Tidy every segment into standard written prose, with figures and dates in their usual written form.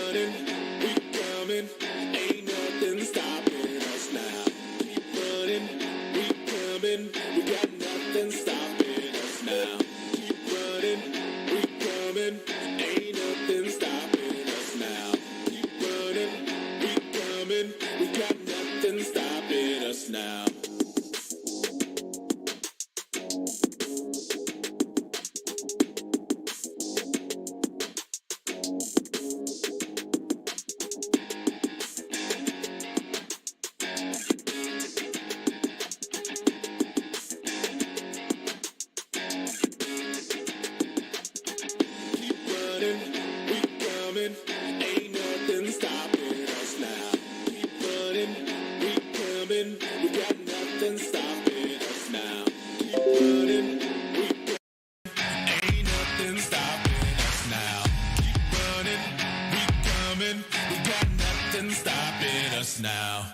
running, we coming, ain't nothing stopping us now. Keep running, we coming, we got nothing stopping us now. Keep running, we coming, ain't nothing stopping us now. Keep running, we coming, we got nothing stopping us now. We coming, ain't nothing stopping us now. Keep running, we coming, we got nothing stopping us now. Keep running, we ain't nothing stopping us now. Keep running, we coming, we got nothing stopping us now.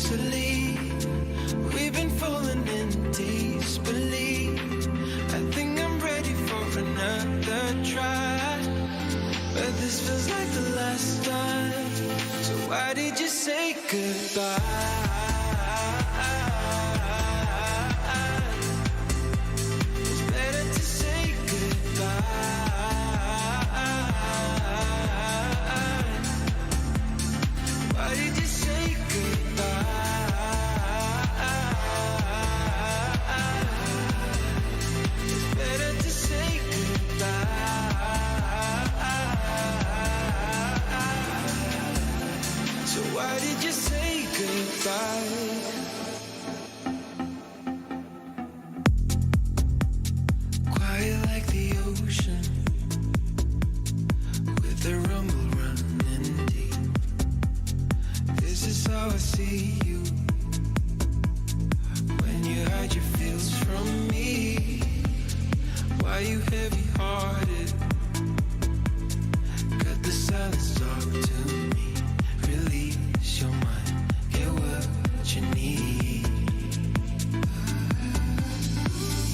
easily. We've been falling in disbelief. I think I'm ready for another try, but this feels like the last time. So why did you say goodbye? It's better to say goodbye. Why did you say goodbye? It's better to say goodbye. So why did you say goodbye? Quiet like the ocean, with the rumble running deep. This is how I see you, when you hide your feels from me. Why you heavy-hearted? Cut the silence, talk to me. Release your mind, get what you need.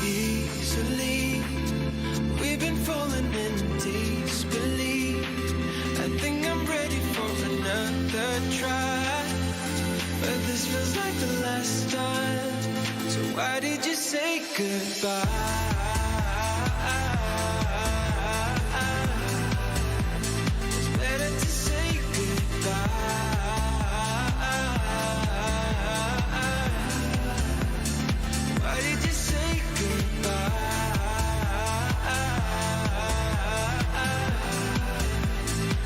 Easily, we've been falling in disbelief. I think I'm ready for another try, but this feels like the last time. So why did you say goodbye? It's better to say goodbye. Why did you say goodbye?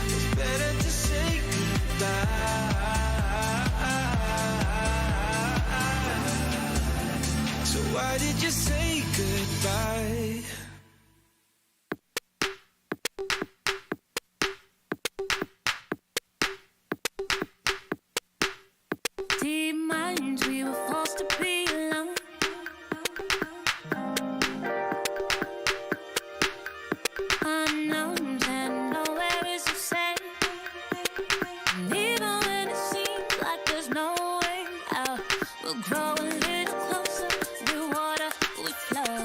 It's better to say goodbye. So why did you say goodbye? Deep minds, we were forced to be alone. Unknowns and nowhere is the same. And even when it seems like there's no way out, we'll grow a little closer. We water, we flow.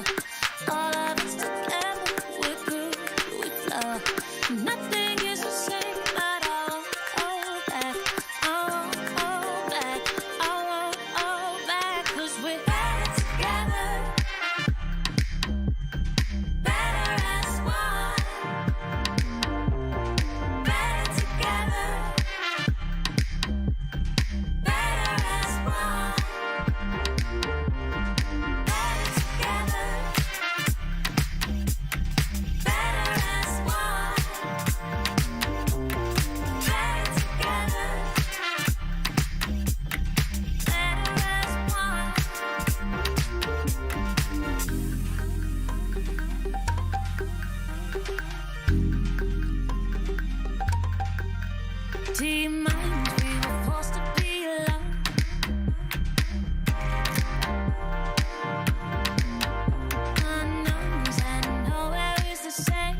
All of us together, we're good, we flow. Nothing is the same, but I won't back. I won't back. I won't back. 'Cause we're better together, better as one. Better together, better as one. Better together, better as one. Better together, better as one. Deep minds, we were forced to be alone. Unknowns and nowhere is the same.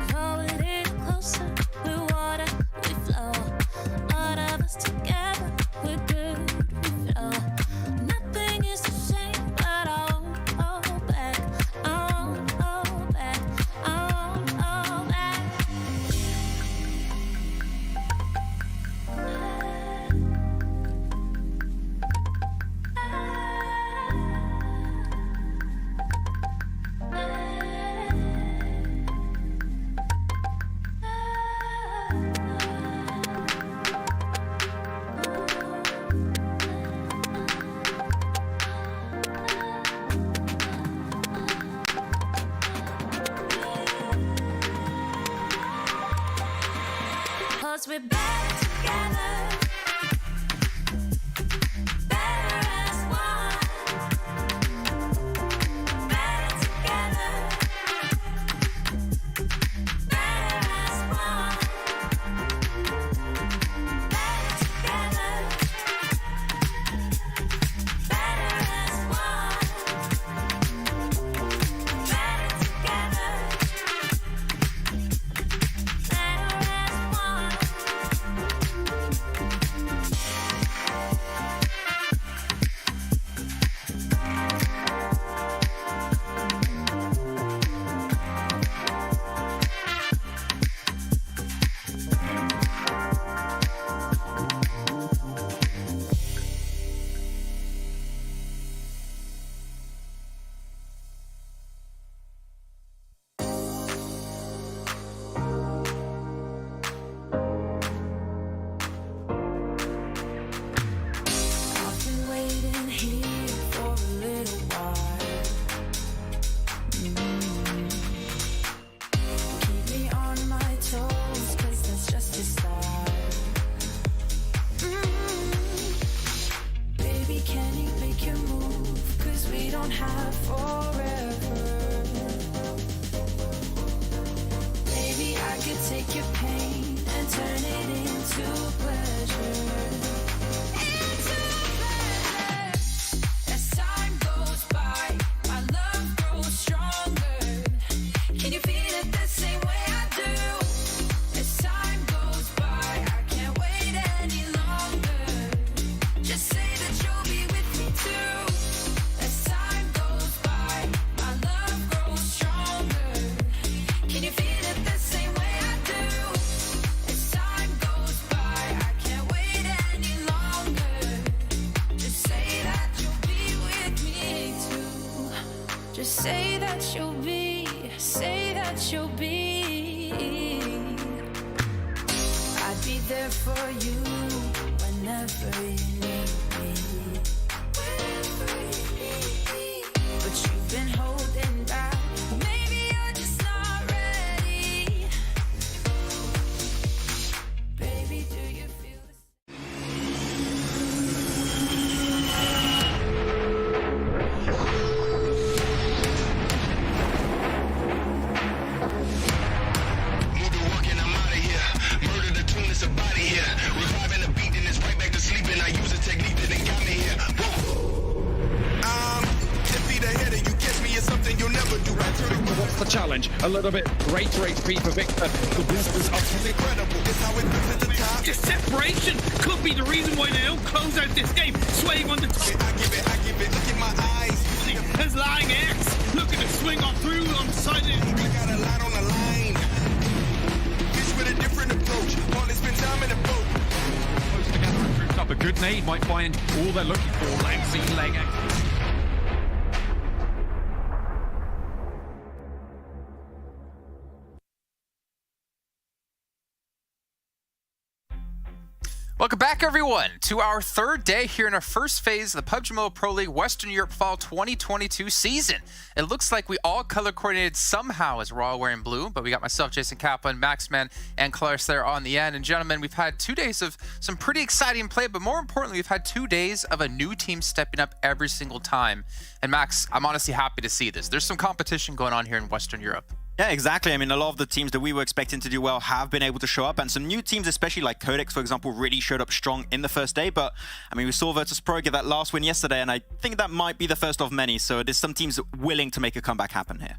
Grow a little closer, we're water, we flow. All of us together, we're good, we flow. Nothing is the same, but I won't hold back. I won't hold back. I won't hold back. Cause we're better together, better as one. Better together, better as one. Better together, better as one. Better together, better as one. Say that you'll be, say that you'll be. I'd be there for you whenever you need me. But you've been holding back. Maybe you're just not ready. Baby, do you feel the What's the challenge? A little bit greater HP for Victor. The boosters up. Incredible. It's how it at the top. Just separation could be the reason why they don't close out this game. Swaying on the top. I give it. Look in my eyes. There's lying X looking to swing on through on the side. I got a lot on the line. This with a different approach. Wanna spend time in the boat. Close together and grouped up. A good nade might find all they're looking for. Langsy, leg X. Welcome back, everyone, to our third day here in our first phase of the PUBG Mobile Pro League Western Europe Fall 2022 season. It looks like we all color coordinated somehow as we're all wearing blue, but we got myself, Jason Kaplan, Maxman, and Claris there on the end. And gentlemen, we've had 2 days of some pretty exciting play, but more importantly, we've had 2 days of a new team stepping up every single time. And Max, I'm honestly happy to see this. There's some competition going on here in Western Europe. Yeah, exactly. I mean, a lot of the teams that we were expecting to do well have been able to show up, and some new teams, especially like Codex, for example, really showed up strong in the first day. But, I mean, we saw Virtus.pro get that last win yesterday, and I think that might be the first of many. So there's some teams willing to make a comeback happen here.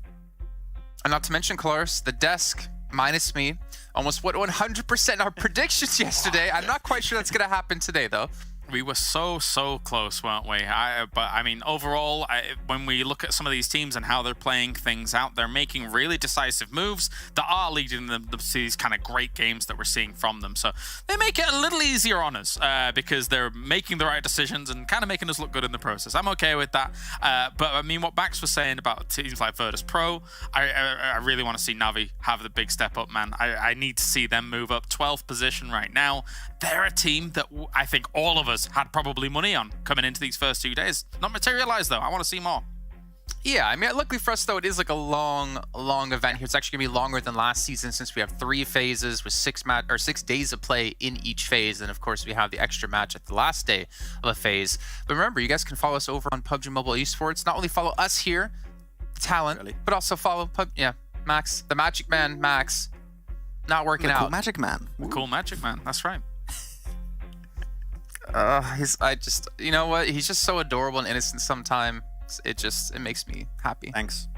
And not to mention, Claris, the desk, minus me, almost what 100% our predictions yesterday. I'm not quite sure that's going to happen today, though. We were so close, weren't we? But I mean, overall, when we look at some of these teams and how they're playing things out, they're making really decisive moves that are leading them to these kind of great games that we're seeing from them. So they make it a little easier on us because they're making the right decisions and kind of making us look good in the process. I'm okay with that. But I mean, what Max was saying about teams like Virtus.pro, I really want to see Navi have the big step up, man. I need to see them move up 12th position right now. They're a team that I think all of us had probably money on coming into these first 2 days. Not materialized though. I want to see more. Yeah, I mean, luckily for us though, it is like a long event here. It's actually gonna be longer than last season since we have 3 phases with 6 days of play in each phase, and of course we have the extra match at the last day of a phase. But remember, you guys can follow us over on PUBG Mobile Esports. Not only follow us here, the talent, but also follow Max, the Magic Man, Max. Not working out. Cool Magic Man. The cool Magic Man. That's right. You know what? He's just so adorable and innocent sometimes. It makes me happy. Thanks.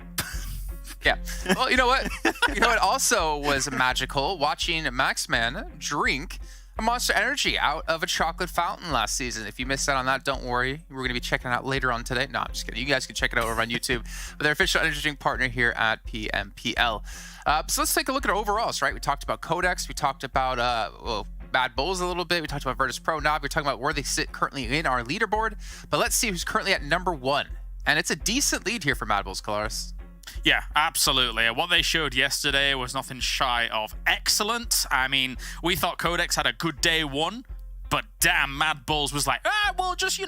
Yeah. Well, you know what? You know what also was magical? Watching Maxman drink a Monster Energy out of a chocolate fountain last season. If you missed out on that, don't worry. We're going to be checking it out later on today. No, I'm just kidding. You guys can check it out over on YouTube with our official energy drink partner here at PMPL. So let's take a look at our overalls, right? We talked about Codex. We talked about, Bad Bulls a little bit. We talked about Virtus.pro. Now we're talking about where they sit currently in our leaderboard. But let's see who's currently at number 1. And it's a decent lead here for Mad Bulls, Claris. Yeah, absolutely. What they showed yesterday was nothing shy of excellent. I mean, we thought Codex had a good day 1, but damn, Mad Bulls was like, well, just,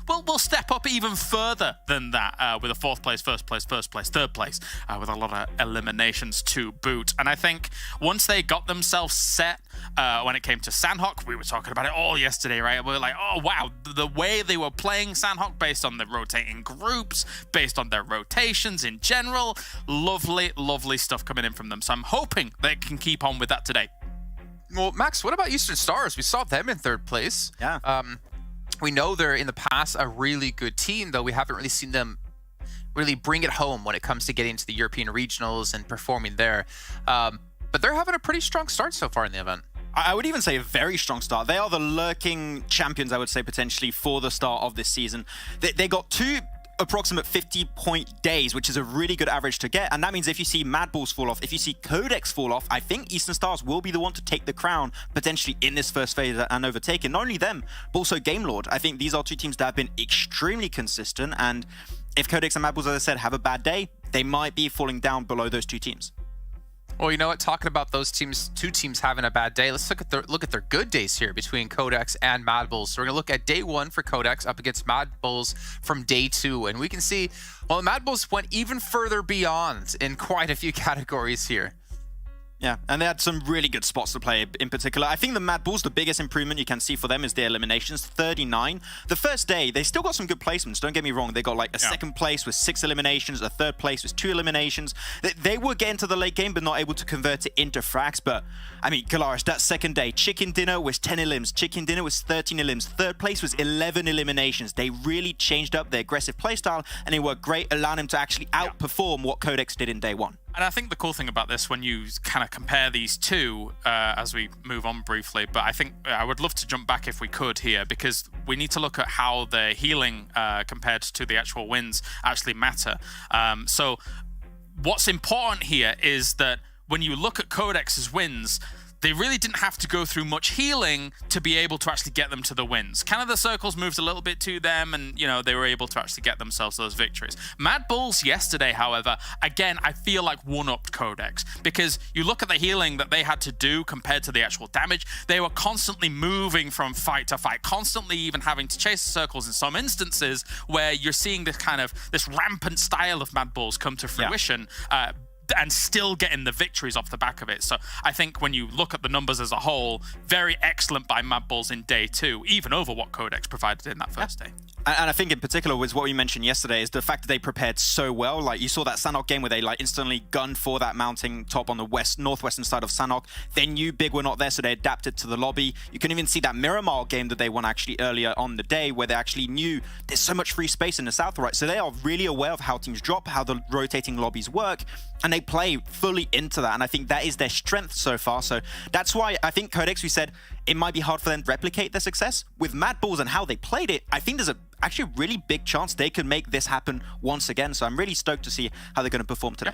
we'll step up even further than that with a 4th place, 1st place, 1st place, 3rd place, with a lot of eliminations to boot. And I think once they got themselves set when it came to Sandhawk, we were talking about it all yesterday, right? We were like, oh, wow, the way they were playing Sandhawk based on the rotating groups, based on their rotations in general, lovely stuff coming in from them. So I'm hoping they can keep on with that today. Well, Max, what about Eastern Stars? We saw them in 3rd place. Yeah. We know they're in the past a really good team, though we haven't really seen them really bring it home when it comes to getting to the European regionals and performing there. But they're having a pretty strong start so far in the event. I would even say a very strong start. They are the lurking champions, I would say, potentially for the start of this season. They got 2 approximate 50-point days, which is a really good average to get. And that means if you see Mad Bulls fall off, if you see Codex fall off, I think Eastern Stars will be the one to take the crown potentially in this first phase and overtake it. Not only them, but also Game Lord. I think these are 2 teams that have been extremely consistent, and if Codex and Mad Bulls, as I said, have a bad day, they might be falling down below those two teams. Well, you know what? Talking about those teams, two teams having a bad day, let's look at their good days here between Codex and Mad Bulls. So we're gonna look at day 1 for Codex up against Mad Bulls from day 2, and we can see, well, the Mad Bulls went even further beyond in quite a few categories here. Yeah, and they had some really good spots to play in particular. I think the Mad Bulls, the biggest improvement you can see for them is their eliminations, 39. The first day, they still got some good placements, don't get me wrong. They got like a second place with 6 eliminations, a third place with 2 eliminations. They were getting to the late game, but not able to convert it into frags. But, I mean, karnaShare, that second day, Chicken Dinner was 10 elims, Chicken Dinner was 13 elims, third place was 11 eliminations. They really changed up their aggressive playstyle, and they worked great, allowing them to actually outperform what Codex did in day 1. And I think the cool thing about this, when you kind of compare these two, as we move on briefly, but I think I would love to jump back if we could here, because we need to look at how the healing compared to the actual wins actually matter. So what's important here is that when you look at Codex's wins, they really didn't have to go through much healing to be able to actually get them to the wins. Kind of the circles moved a little bit to them, and, you know, they were able to actually get themselves those victories. Mad Bulls yesterday, however, again, I feel like one-upped Codex, because you look at the healing that they had to do compared to the actual damage. They were constantly moving from fight to fight, constantly even having to chase the circles in some instances, where you're seeing this rampant style of Mad Bulls come to fruition. And still getting the victories off the back of it. So I think when you look at the numbers as a whole, very excellent by Mad Bulls in day 2, even over what Codex provided in that first day. And I think in particular was what we mentioned yesterday is the fact that they prepared so well. Like you saw that Sanhok game where they like instantly gunned for that mounting top on the northwestern side of Sanhok. They knew Big were not there, so they adapted to the lobby. You can even see that Miramar game that they won actually earlier on the day, where they actually knew there's so much free space in the south, right? So they are really aware of how teams drop, how the rotating lobbies work, and they play fully into that. And I think that is their strength so far. So that's why I think Codex, we said, it might be hard for them to replicate their success. With Mad Bulls and how they played it, I think there's actually a really big chance they could make this happen once again. So I'm really stoked to see how they're going to perform today.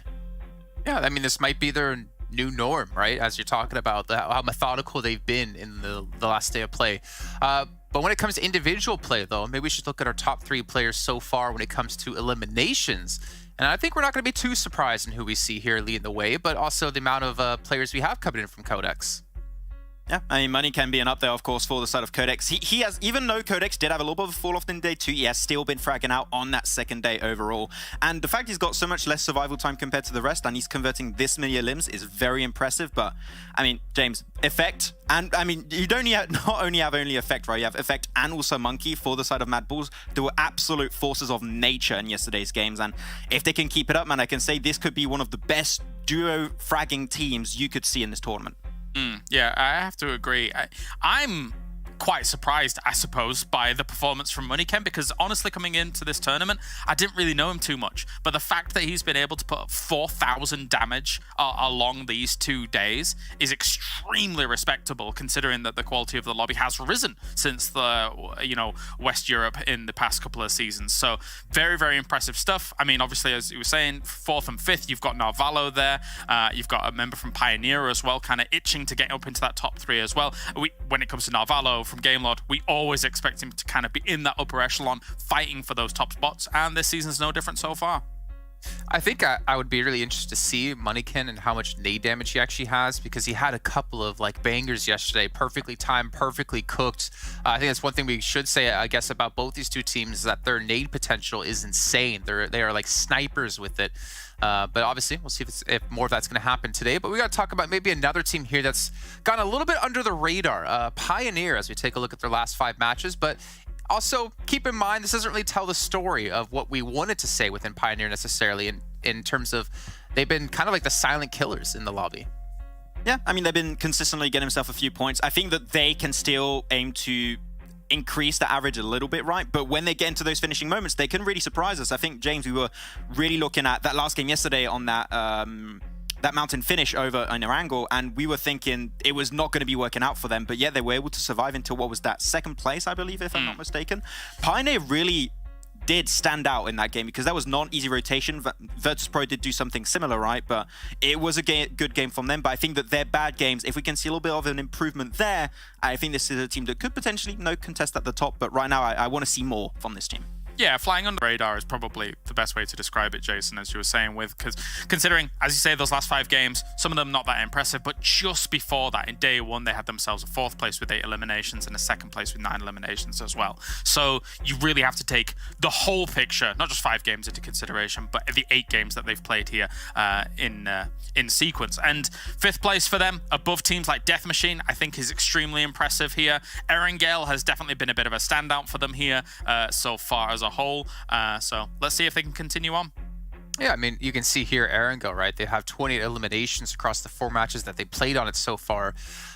Yeah, I mean, this might be their new norm, right? As you're talking about how methodical they've been in the last day of play. But when it comes to individual play, though, maybe we should look at our top 3 players so far when it comes to eliminations. And I think we're not going to be too surprised in who we see here leading the way, but also the amount of players we have coming in from Codex. Yeah, I mean, Money can be an up there, of course, for the side of Codex. He has, even though Codex did have a little bit of a fall-off in day 2, he has still been fragging out on that second day overall. And the fact he's got so much less survival time compared to the rest, and he's converting this many limbs, is very impressive. But, I mean, James, Effect, and, I mean, you don't not only have Effect, right? You have Effect and also Monkey for the side of Mad Bulls. There were absolute forces of nature in yesterday's games, and if they can keep it up, man, I can say this could be one of the best duo fragging teams you could see in this tournament. Yeah, I have to agree. I'm quite surprised, I suppose, by the performance from Moneyken, because honestly, coming into this tournament, I didn't really know him too much. But the fact that he's been able to put up 4,000 damage along these 2 days is extremely respectable, considering that the quality of the lobby has risen since the West Europe in the past couple of seasons. So very, very impressive stuff. I mean, obviously, as you were saying, 4th and 5th, you've got Narvalo there. You've got a member from Pioneer as well, kind of itching to get up into that top 3 as well. When it comes to Narvalo from GameLord, we always expect him to kind of be in that upper echelon, fighting for those top spots, and this season's no different so far. I think I would be really interested to see Moneyken and how much nade damage he actually has, because he had a couple of like bangers yesterday, perfectly timed, perfectly cooked. I think that's one thing we should say, I guess, about both these two teams, is that their nade potential is insane. They are like snipers with it. But obviously, we'll see if more of that's going to happen today. But we got to talk about maybe another team here that's gone a little bit under the radar. Pioneer, as we take a look at their last 5 matches. But also, keep in mind, this doesn't really tell the story of what we wanted to say within Pioneer necessarily, in terms of they've been kind of like the silent killers in the lobby. Yeah, I mean, they've been consistently getting themselves a few points. I think that they can still aim to increase the average a little bit, right? But when they get into those finishing moments, they can really surprise us. I think, James, we were really looking at that last game yesterday on that that mountain finish over in Erangel, and we were thinking it was not going to be working out for them, but yeah, they were able to survive until, what was that, 2nd place, I believe, if I'm not mistaken. Pioneer really did stand out in that game, because that was not an easy rotation. Virtus.pro did do something similar, right? But it was a good game from them. But I think that their bad games, if we can see a little bit of an improvement there, I think this is a team that could potentially contest at the top. But right now, I want to see more from this team. Yeah, flying under the radar is probably the best way to describe it, Jason, as you were saying, because considering, as you say, those last 5 games, some of them not that impressive, but just before that, in day 1, they had themselves a 4th place with 8 eliminations and a 2nd place with 9 eliminations as well. So you really have to take the whole picture, not just 5 games into consideration, but the 8 games that they've played here in sequence. And 5th place for them, above teams like Death Machine, I think is extremely impressive here. Erangel has definitely been a bit of a standout for them here so far as a whole. So let's see if they can continue on. Yeah, I mean, you can see here Erangel, right? They have 28 eliminations across the 4 matches that they played on it so far.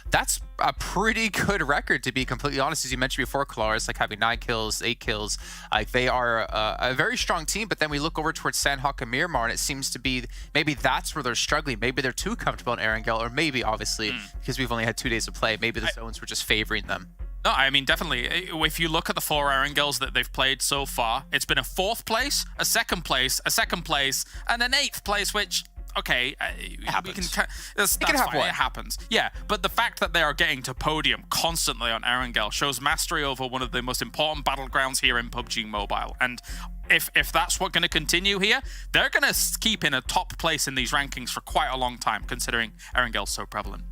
That's a pretty good record, to be completely honest. As you mentioned before, Kalaris, like having 9 kills, 8 kills. Like, they are a very strong team, but then we look over towards Sandhawk and Miramar, and it seems to be maybe that's where they're struggling. Maybe they're too comfortable in Erangel, or maybe, obviously, because we've only had 2 days of play, maybe the zones were just favoring them. No, I mean, definitely. If you look at the 4 Erangels that they've played so far, it's been a 4th place, a 2nd place, a 2nd place, and an 8th place, which, okay, it happens. That's can have fine. one. It happens. Yeah, but the fact that they are getting to podium constantly on Erangel shows mastery over one of the most important battlegrounds here in PUBG Mobile. And if that's what's going to continue here, they're going to keep in a top place in these rankings for quite a long time, considering Erangel's so prevalent.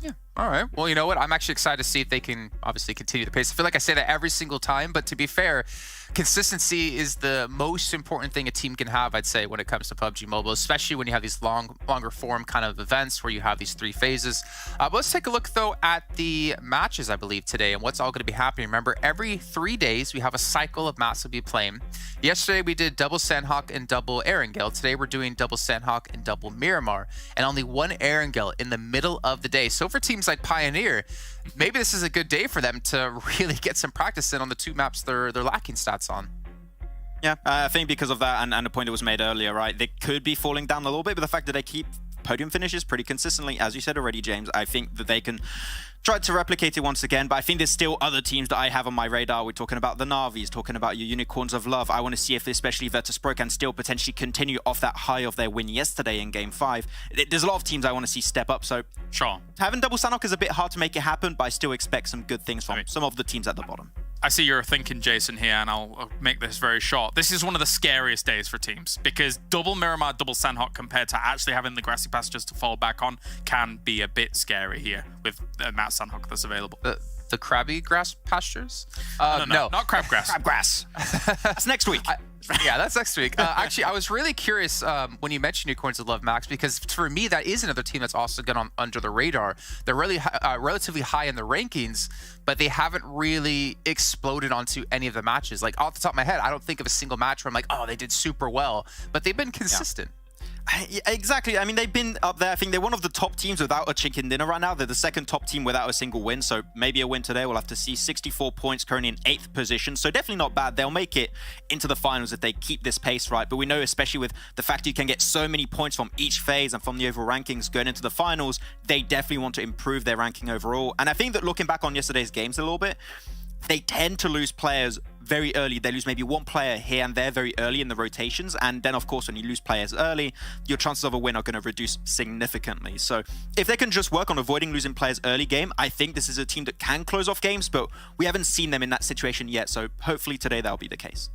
Yeah. All right. Well, you know what? I'm actually excited to see if they can obviously continue the pace. I feel like I say that every single time, but to be fair, consistency is the most important thing a team can have, I'd say, when it comes to PUBG Mobile, especially when you have these longer form kind of events where you have these 3 phases. But let's take a look, though, at the matches, I believe, today and what's all going to be happening. Remember, every 3 days, we have a cycle of maps we'll be playing. Yesterday, we did double Sandhawk and double Erangel. Today, we're doing double Sandhawk and double Miramar, and only 1 Erangel in the middle of the day. So for teams like Pioneer, maybe this is a good day for them to really get some practice in on the 2 maps they're lacking stats on. Yeah, I think because of that and the point that was made earlier, right, they could be falling down a little bit, but the fact that they keep podium finishes pretty consistently, as you said already, James, I think that they can try to replicate it once again. But I think there's still other teams that I have on my radar. We're talking about the Navis, talking about your Unicorns of Love. I want to see if especially Virtus.pro can still potentially continue off that high of their win yesterday in Game 5. There's a lot of teams I want to see step up, so Sure. having double Sandhawk is a bit hard to make it happen, but I still expect some good things from some of the teams at the bottom. I see you're thinking, Jason, here, and I'll make this very short. This is one of the scariest days for teams, because double Miramar, double Sandhawk compared to actually having the grassy pastures to fall back on can be a bit scary here with the amount of Sandhawk that's available. The crabby grass pastures? No, No. not crabgrass. Crabgrass. That's next week. Yeah, that's next week. Actually, I was really curious when you mentioned Unicorns of Love, Max, because for me, that is another team that's also gone under the radar. They're really relatively high in the rankings, but they haven't really exploded onto any of the matches. Like, off the top of my head, I don't think of a single match where I'm like, oh, they did super well, but they've been consistent. Yeah, exactly. I mean, they've been up there. I think they're one of the top teams without a chicken dinner right now. They're the 2nd top team without a single win, so maybe a win today. We'll have to see. 64 points, currently in 8th position, so definitely not bad. They'll make it into the finals if they keep this pace right, but we know, especially with the fact you can get so many points from each phase and from the overall rankings going into the finals, they definitely want to improve their ranking overall. And I think that looking back on yesterday's games a little bit, they tend to lose players very early. They lose maybe 1 player here and there very early in the rotations, and then of course when you lose players early, your chances of a win are going to reduce significantly. So if they can just work on avoiding losing players early game, I think this is a team that can close off games, but we haven't seen them in that situation yet, so hopefully today that'll be the case.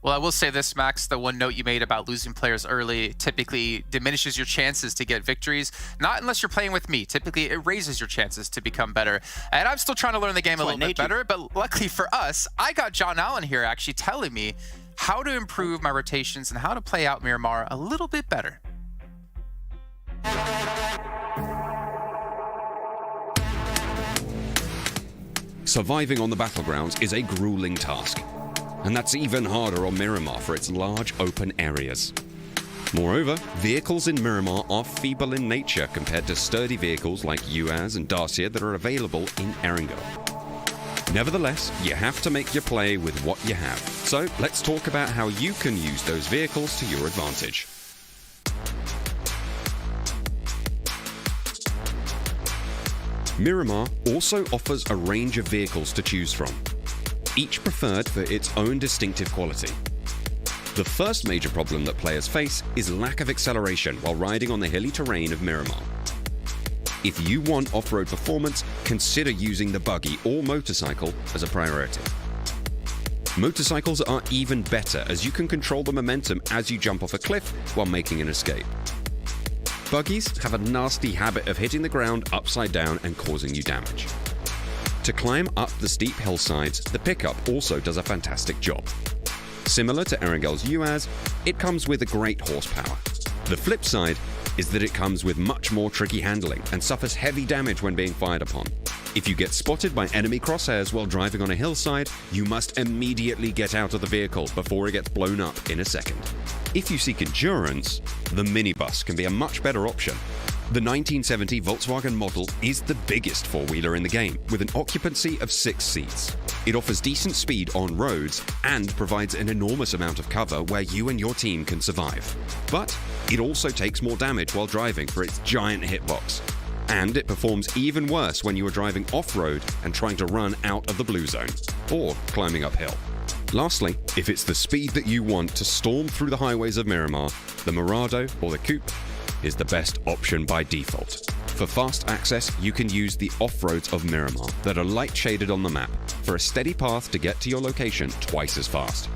Well, I will say this, Max, the one note you made about losing players early typically diminishes your chances to get victories. Not unless you're playing with me. Typically, it raises your chances to become better. And I'm still trying to learn the game a little bit better, but luckily for us, I got John Allen here actually telling me how to improve my rotations and how to play out Miramar a little bit better. Surviving on the battlegrounds is a grueling task, and that's even harder on Miramar for its large open areas. Moreover, vehicles in Miramar are feeble in nature compared to sturdy vehicles like UAZ and Dacia that are available in Erangel. Nevertheless, you have to make your play with what you have. So let's talk about how you can use those vehicles to your advantage. Miramar also offers a range of vehicles to choose from, each preferred for its own distinctive quality. The first major problem that players face is lack of acceleration while riding on the hilly terrain of Miramar. If you want off-road performance, consider using the buggy or motorcycle as a priority. Motorcycles are even better as you can control the momentum as you jump off a cliff while making an escape. Buggies have a nasty habit of hitting the ground upside down and causing you damage. To climb up the steep hillsides, the pickup also does a fantastic job. Similar to Erengel's UAZ, it comes with a great horsepower. The flip side is that it comes with much more tricky handling and suffers heavy damage when being fired upon. If you get spotted by enemy crosshairs while driving on a hillside, you must immediately get out of the vehicle before it gets blown up in a second. If you seek endurance, the minibus can be a much better option. The 1970 Volkswagen model is the biggest four-wheeler in the game, with an occupancy of 6 seats. It offers decent speed on roads and provides an enormous amount of cover where you and your team can survive. But it also takes more damage while driving for its giant hitbox. And it performs even worse when you are driving off-road and trying to run out of the blue zone, or climbing uphill. Lastly, if it's the speed that you want to storm through the highways of Miramar, the Murado or the Coupe is the best option by default. For fast access, you can use the off-roads of Miramar that are light shaded on the map for a steady path to get to your location twice as fast.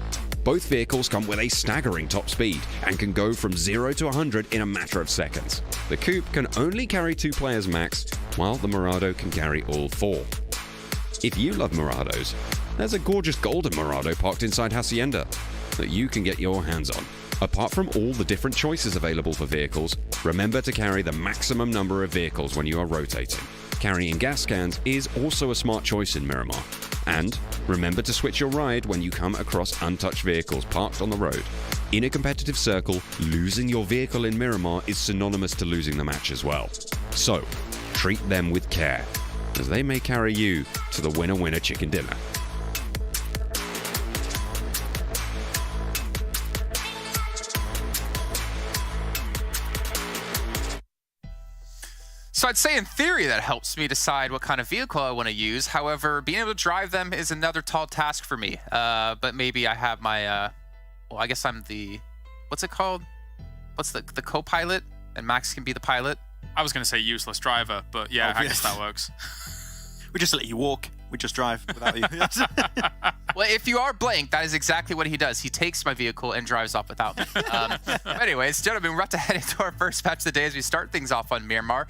Both vehicles come with a staggering top speed and can go from 0 to 100 in a matter of seconds. The Coupe can only carry 2 players max, while the Murado can carry all 4. If you love Murados, there's a gorgeous golden Murado parked inside Hacienda that you can get your hands on. Apart from all the different choices available for vehicles, remember to carry the maximum number of vehicles when you are rotating. Carrying gas cans is also a smart choice in Miramar. And remember to switch your ride when you come across untouched vehicles parked on the road. In a competitive circle, losing your vehicle in Miramar is synonymous to losing the match as well. So, treat them with care, as they may carry you to the winner-winner chicken dinner. So I'd say in theory that helps me decide what kind of vehicle I want to use. However, being able to drive them is another tall task for me. But maybe I have my, well, I guess I'm the, what's it called? What's the co-pilot? And Max can be the pilot. I was going to say useless driver, but yeah, I guess that works. We just let you walk. We just drive without you. Well, if you are blank, that is exactly what he does. He takes my vehicle and drives off without me. Anyways, gentlemen, we're about to head into our first match of the day as we start things off on Miramar.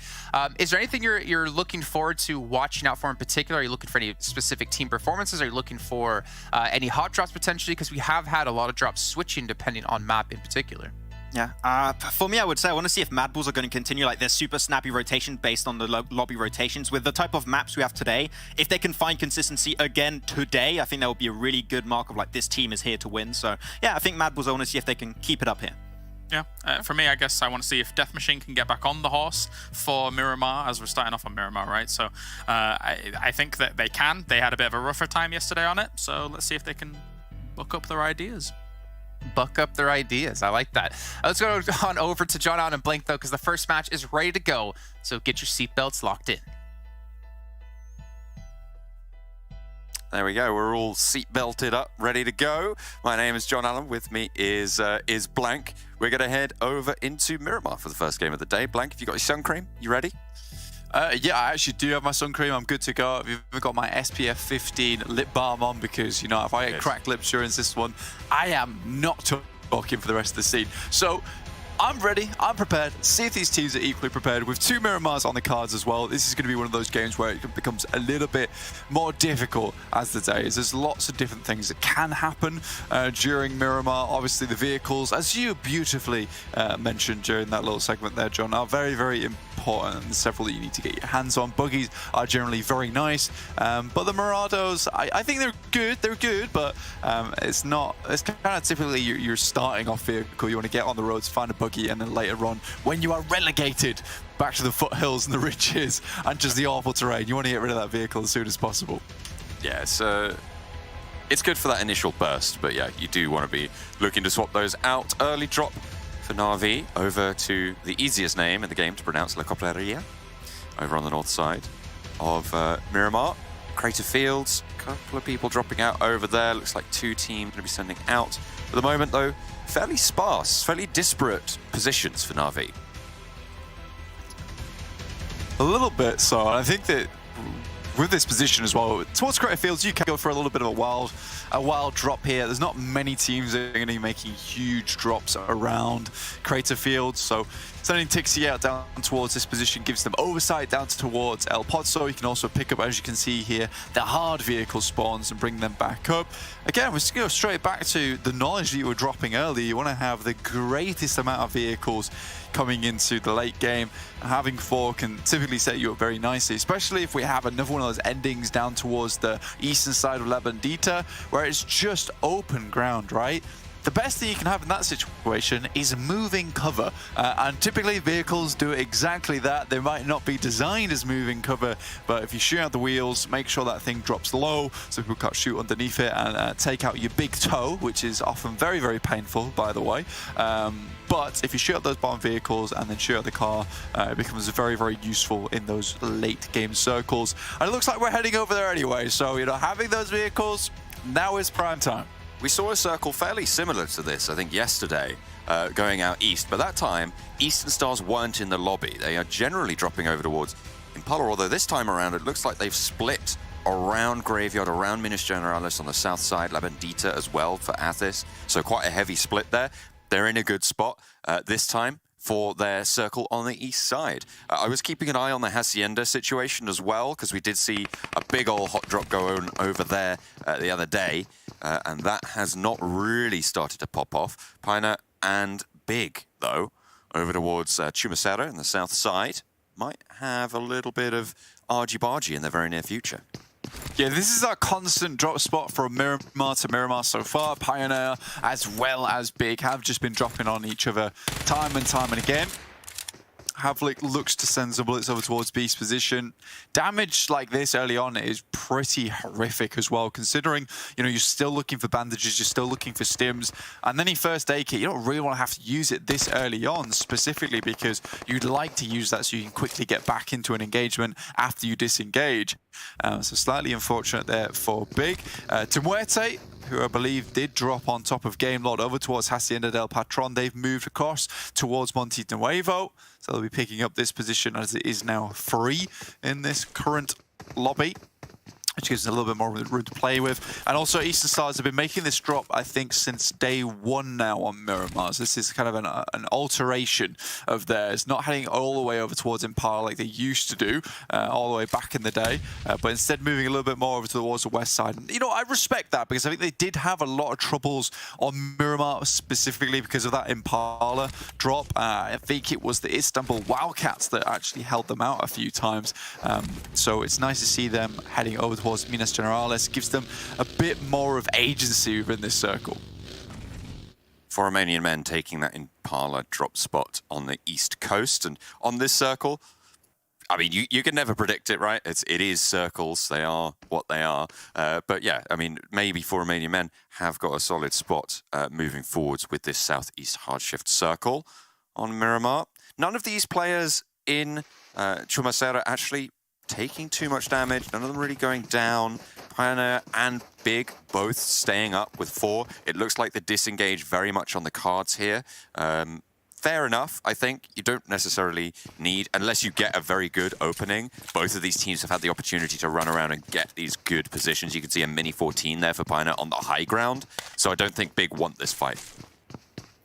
Is there anything you're looking forward to watching out for in particular? Are you looking for any specific team performances? Are you looking for any hot drops potentially? Because we have had a lot of drops switching depending on map in particular. Yeah, for me, I would say I want to see if Mad Bulls are going to continue like their super snappy rotation based on the lobby rotations. With the type of maps we have today, if they can find consistency again today, I think that would be a really good mark of like this team is here to win. So yeah, I think Mad Bulls, I want to see if they can keep it up here. Yeah, for me, I guess I want to see if Death Machine can get back on the horse for Miramar, as we're starting off on Miramar, right? So I think that they can. They had a bit of a rougher time yesterday on it, so let's see if they can buck up their ideas. Buck up their ideas. I like that. Let's go on over to John Allen and Blink, though, because the first match is ready to go. So get your seatbelts locked in. There we go. We're all seatbelted up, ready to go. My name is John Allen. With me is Blank. We're going to head over into Miramar for the first game of the day. Blank, have you got your sun cream? You ready? Yeah, I actually do have my sun cream. I'm good to go. I've even got my SPF 15 lip balm on because, you know, if I get cracked lips during this one, I am not talking for the rest of the scene. So I'm ready. I'm prepared. See if these teams are equally prepared. With 2 Miramars on the cards as well, this is going to be one of those games where it becomes a little bit more difficult as the day is. There's lots of different things that can happen during Miramar. Obviously, the vehicles, as you beautifully mentioned during that little segment there, John, are very, very important. And several that you need to get your hands on. Buggies are generally very nice, but the Murados, I think they're good, but it's kind of typically your starting off vehicle. You want to get on the roads, find a buggy, and then later on, when you are relegated back to the foothills and the ridges and just the awful terrain, you want to get rid of that vehicle as soon as possible. Yeah, so it's good for that initial burst, but yeah, you do want to be looking to swap those out. Early drop for Na'Vi over to the easiest name in the game to pronounce, La Copleria, over on the north side of Miramar. Crater Fields, a couple of people dropping out over there. Looks like 2 teams going to be sending out. For the moment, though, fairly sparse, fairly disparate positions for Na'Vi. A little bit so. I think that with this position as well, towards Crater Fields, you can go for a little bit of a wild drop here. There's not many teams that are going to be making huge drops around Crater Fields, so sending Tixie out down towards this position gives them oversight down towards El Pozo. You can also pick up, as you can see here, the hard vehicle spawns and bring them back up. Again, we're just going to go straight back to the knowledge that you were dropping earlier. You want to have the greatest amount of vehicles coming into the late game. Having 4 can typically set you up very nicely, especially if we have another one of those endings down towards the eastern side of La Bandita, where it's just open ground, right? The best thing you can have in that situation is moving cover, and typically vehicles do exactly that. They might not be designed as moving cover, but if you shoot out the wheels, make sure that thing drops low so people can't shoot underneath it, and take out your big toe, which is often very, very painful, by the way. But if you shoot out those bomb vehicles and then shoot out the car, it becomes very, very useful in those late game circles. And it looks like we're heading over there anyway, so, you know, having those vehicles, now is prime time. We saw a circle fairly similar to this, I think, yesterday, going out east. But that time, Eastern Stars weren't in the lobby. They are generally dropping over towards Impala, although this time around, it looks like they've split around Graveyard, around Minas Generalis on the south side, La Bandita as well for Athis. So quite a heavy split there. They're in a good spot this time for their circle on the east side. I was keeping an eye on the Hacienda situation as well, because we did see a big old hot drop go on over there the other day, and that has not really started to pop off. Pioneer and Big, though, over towards Chumacera in the south side, might have a little bit of argy-bargy in the very near future. Yeah, this is our constant drop spot from Miramar to Miramar so far. Pioneer, as well as Big, have just been dropping on each other time and again. Havlik looks to send some bullets over towards Beast's position. Damage like this early on is pretty horrific as well, considering, you know, you're still looking for bandages, you're still looking for stims, and then your first aid kit, you don't really want to have to use it this early on, specifically because you'd like to use that so you can quickly get back into an engagement after you disengage. So slightly unfortunate there for Big. Tumuerte, who I believe did drop on top of Game Lord over towards Hacienda del Patron. They've moved across towards Monte Nuevo, so they'll be picking up this position as it is now free in this current lobby, which gives us a little bit more room to play with. And also Eastern Stars have been making this drop, I think, since day 1 now on Miramar. So this is kind of an alteration of theirs, not heading all the way over towards Impala like they used to do all the way back in the day, but instead moving a little bit more over towards the west side. And, you know, I respect that, because I think they did have a lot of troubles on Miramar, specifically because of that Impala drop. I think it was the Istanbul Wildcats that actually held them out a few times. So it's nice to see them heading over towards Minas Generalis. Gives them a bit more of agency within this circle. For Romanian men taking that Impala drop spot on the east coast, and on this circle, I mean, you can never predict it, right? It is circles. They are what they are. But yeah, I mean, maybe for Romanian men have got a solid spot moving forwards with this southeast hard shift circle on Miramar. None of these players in Chumacera actually taking too much damage, none of them really going down. Pioneer and Big both staying up with 4. It looks like the disengage very much on the cards here. Fair enough, I think. You don't necessarily need, unless you get a very good opening. Both of these teams have had the opportunity to run around and get these good positions. You can see a mini 14 there for Pioneer on the high ground. So I don't think Big want this fight.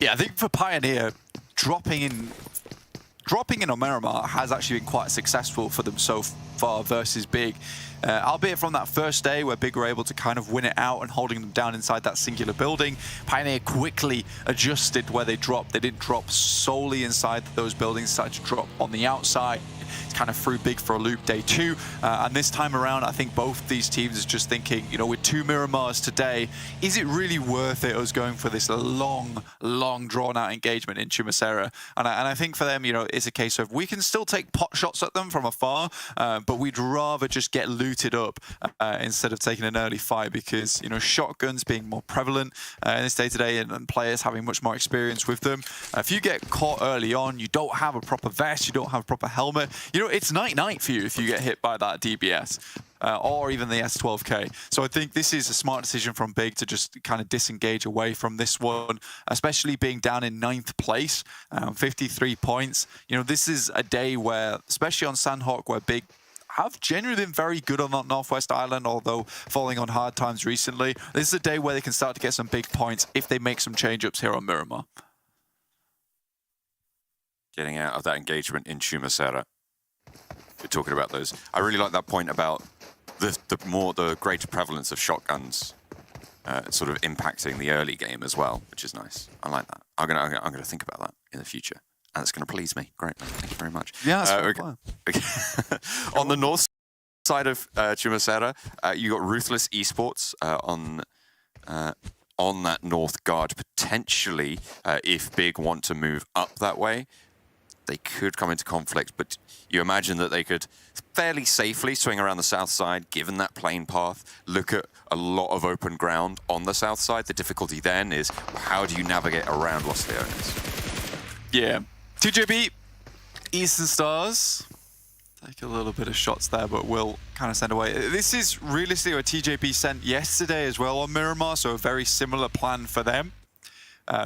Yeah, I think for Pioneer, dropping in on Miramar has actually been quite successful for them so far versus Big. Albeit from that first day where Big were able to kind of win it out and holding them down inside that singular building, Pioneer quickly adjusted where they dropped. They didn't drop solely inside those buildings, started to drop on the outside. It's kind of threw Big for a loop day 2. And this time around, I think both these teams is just thinking, you know, with 2 Miramars today, is it really worth it us going for this long drawn-out engagement in Chumacera? And I think for them, you know, it's a case of we can still take pot shots at them from afar, but we'd rather just get looted up instead of taking an early fight, because, you know, shotguns being more prevalent in this day-to-day and players having much more experience with them. If you get caught early on, you don't have a proper vest, you don't have a proper helmet, you know, it's night-night for you if you get hit by that DBS. Or even the S12K. So I think this is a smart decision from Big to just kind of disengage away from this one, especially being down in 9th place, 53 points. You know, this is a day where, especially on Sandhawk, where Big have genuinely been very good on that Northwest Island, although falling on hard times recently. This is a day where they can start to get some big points if they make some change-ups here on Miramar. Getting out of that engagement in Chumasera. We're talking about those. I really like that point about the greater prevalence of shotguns sort of impacting the early game as well, which is nice. I like that. I'm gonna think about that in the future, and it's gonna please me. Great, thank you very much. Yeah, that's okay. On the north side of Chumasera, you got Ruthless Esports on that north guard. Potentially, if Big want to move up that way, they could come into conflict, but you imagine that they could fairly safely swing around the south side, given that plane path, look at a lot of open ground on the south side. The difficulty then is, how do you navigate around Los Leones? Yeah. TJB, Eastern Stars, take a little bit of shots there, but will kind of send away. This is realistically what TJB sent yesterday as well on Miramar, so a very similar plan for them.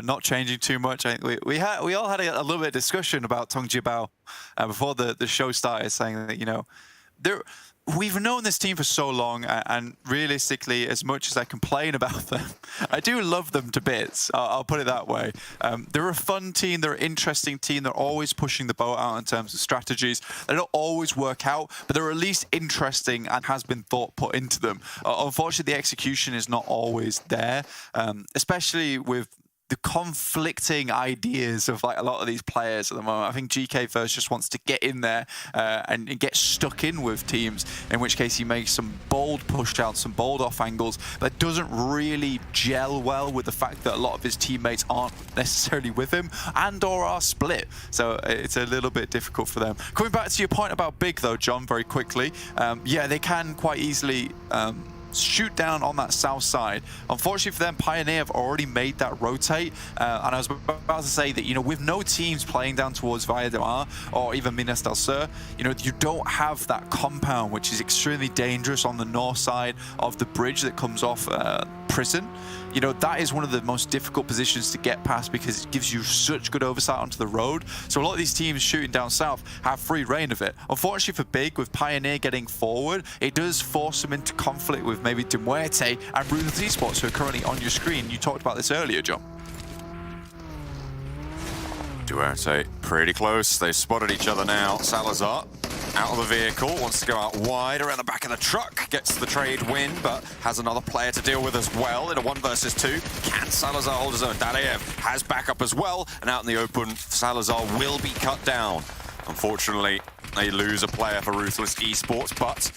Not changing too much. I think we all had a little bit of discussion about Tong Jibao before the show started, saying that, you know, we've known this team for so long, and realistically, as much as I complain about them, I do love them to bits. I'll put it that way. They're a fun team. They're an interesting team. They're always pushing the boat out in terms of strategies. They don't always work out, but they're at least interesting and has been thought put into them. Unfortunately, the execution is not always there, especially with the conflicting ideas of like a lot of these players at the moment. I think GK first just wants to get in there and get stuck in with teams, in which case he makes some bold push outs, some bold off angles that doesn't really gel well with the fact that a lot of his teammates aren't necessarily with him and or are split. So it's a little bit difficult for them. Coming back to your point about Big though, John, very quickly, yeah, they can quite easily shoot down on that south side. Unfortunately for them, Pioneer have already made that rotate, and I was about to say that, you know, with no teams playing down towards Valle de Mar or even Minas del Sur, you know, you don't have that compound, which is extremely dangerous on the north side of the bridge that comes off Prison. You know, that is one of the most difficult positions to get past because it gives you such good oversight onto the road. So a lot of these teams shooting down south have free reign of it. Unfortunately for Big, with Pioneer getting forward, it does force them into conflict with maybe De Muerte and Ruthless Esports, who are currently on your screen. You talked about this earlier, John. Duarte pretty close. They've spotted each other now. Salazar out of the vehicle, wants to go out wide around the back of the truck, gets the trade win, but has another player to deal with as well in a 1 versus 2. Can Salazar hold his own? Daleev has backup as well, and out in the open, Salazar will be cut down. Unfortunately, they lose a player for Ruthless Esports, but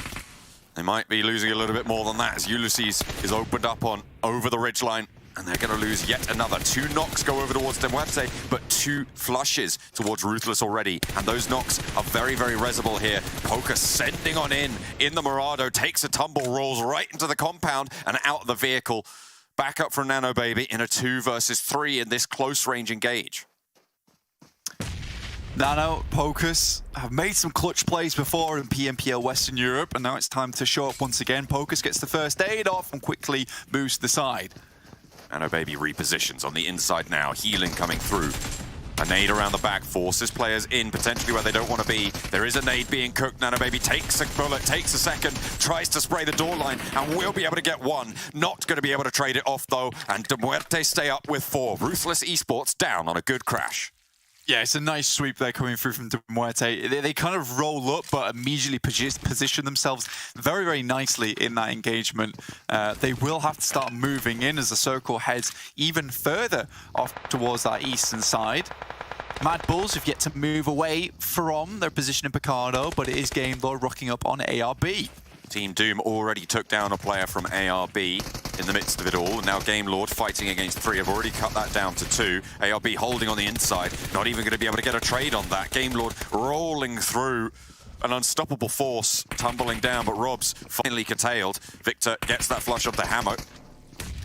they might be losing a little bit more than that as Ulysses is opened up on over the ridgeline. And they're going to lose yet another. 2 knocks go over towards De Muerte, but 2 flushes towards Ruthless already. And those knocks are very, very resible here. Poker sending on in the Murado, takes a tumble, rolls right into the compound and out of the vehicle. Back up from Nano Baby in a 2 versus 3 in this close range engage. Nano, Pocus have made some clutch plays before in PMPL Western Europe, and now it's time to show up once again. Pocus gets the first aid off and quickly moves to the side. Nano Baby repositions on the inside now. Healing coming through. A nade around the back forces players in potentially where they don't want to be. There is a nade being cooked. Nano Baby takes a bullet, takes a second, tries to spray the door line, and will be able to get 1. Not going to be able to trade it off though. And De Muerte stay up with 4. Ruthless Esports down on a good crash. Yeah, it's a nice sweep there coming through from De Muerte. They kind of roll up, but immediately position themselves very, very nicely in that engagement. They will have to start moving in as the circle heads even further off towards that eastern side. Mad Bulls have yet to move away from their position in Picardo, but it is Game Lord rocking up on ARB. Team Doom already took down a player from ARB in the midst of it all. And now Game Lord fighting against 3 have already cut that down to 2. ARB holding on the inside, not even going to be able to get a trade on that. Game Lord rolling through an unstoppable force, tumbling down, but Robs finally curtailed. Victor gets that flush of the hammer.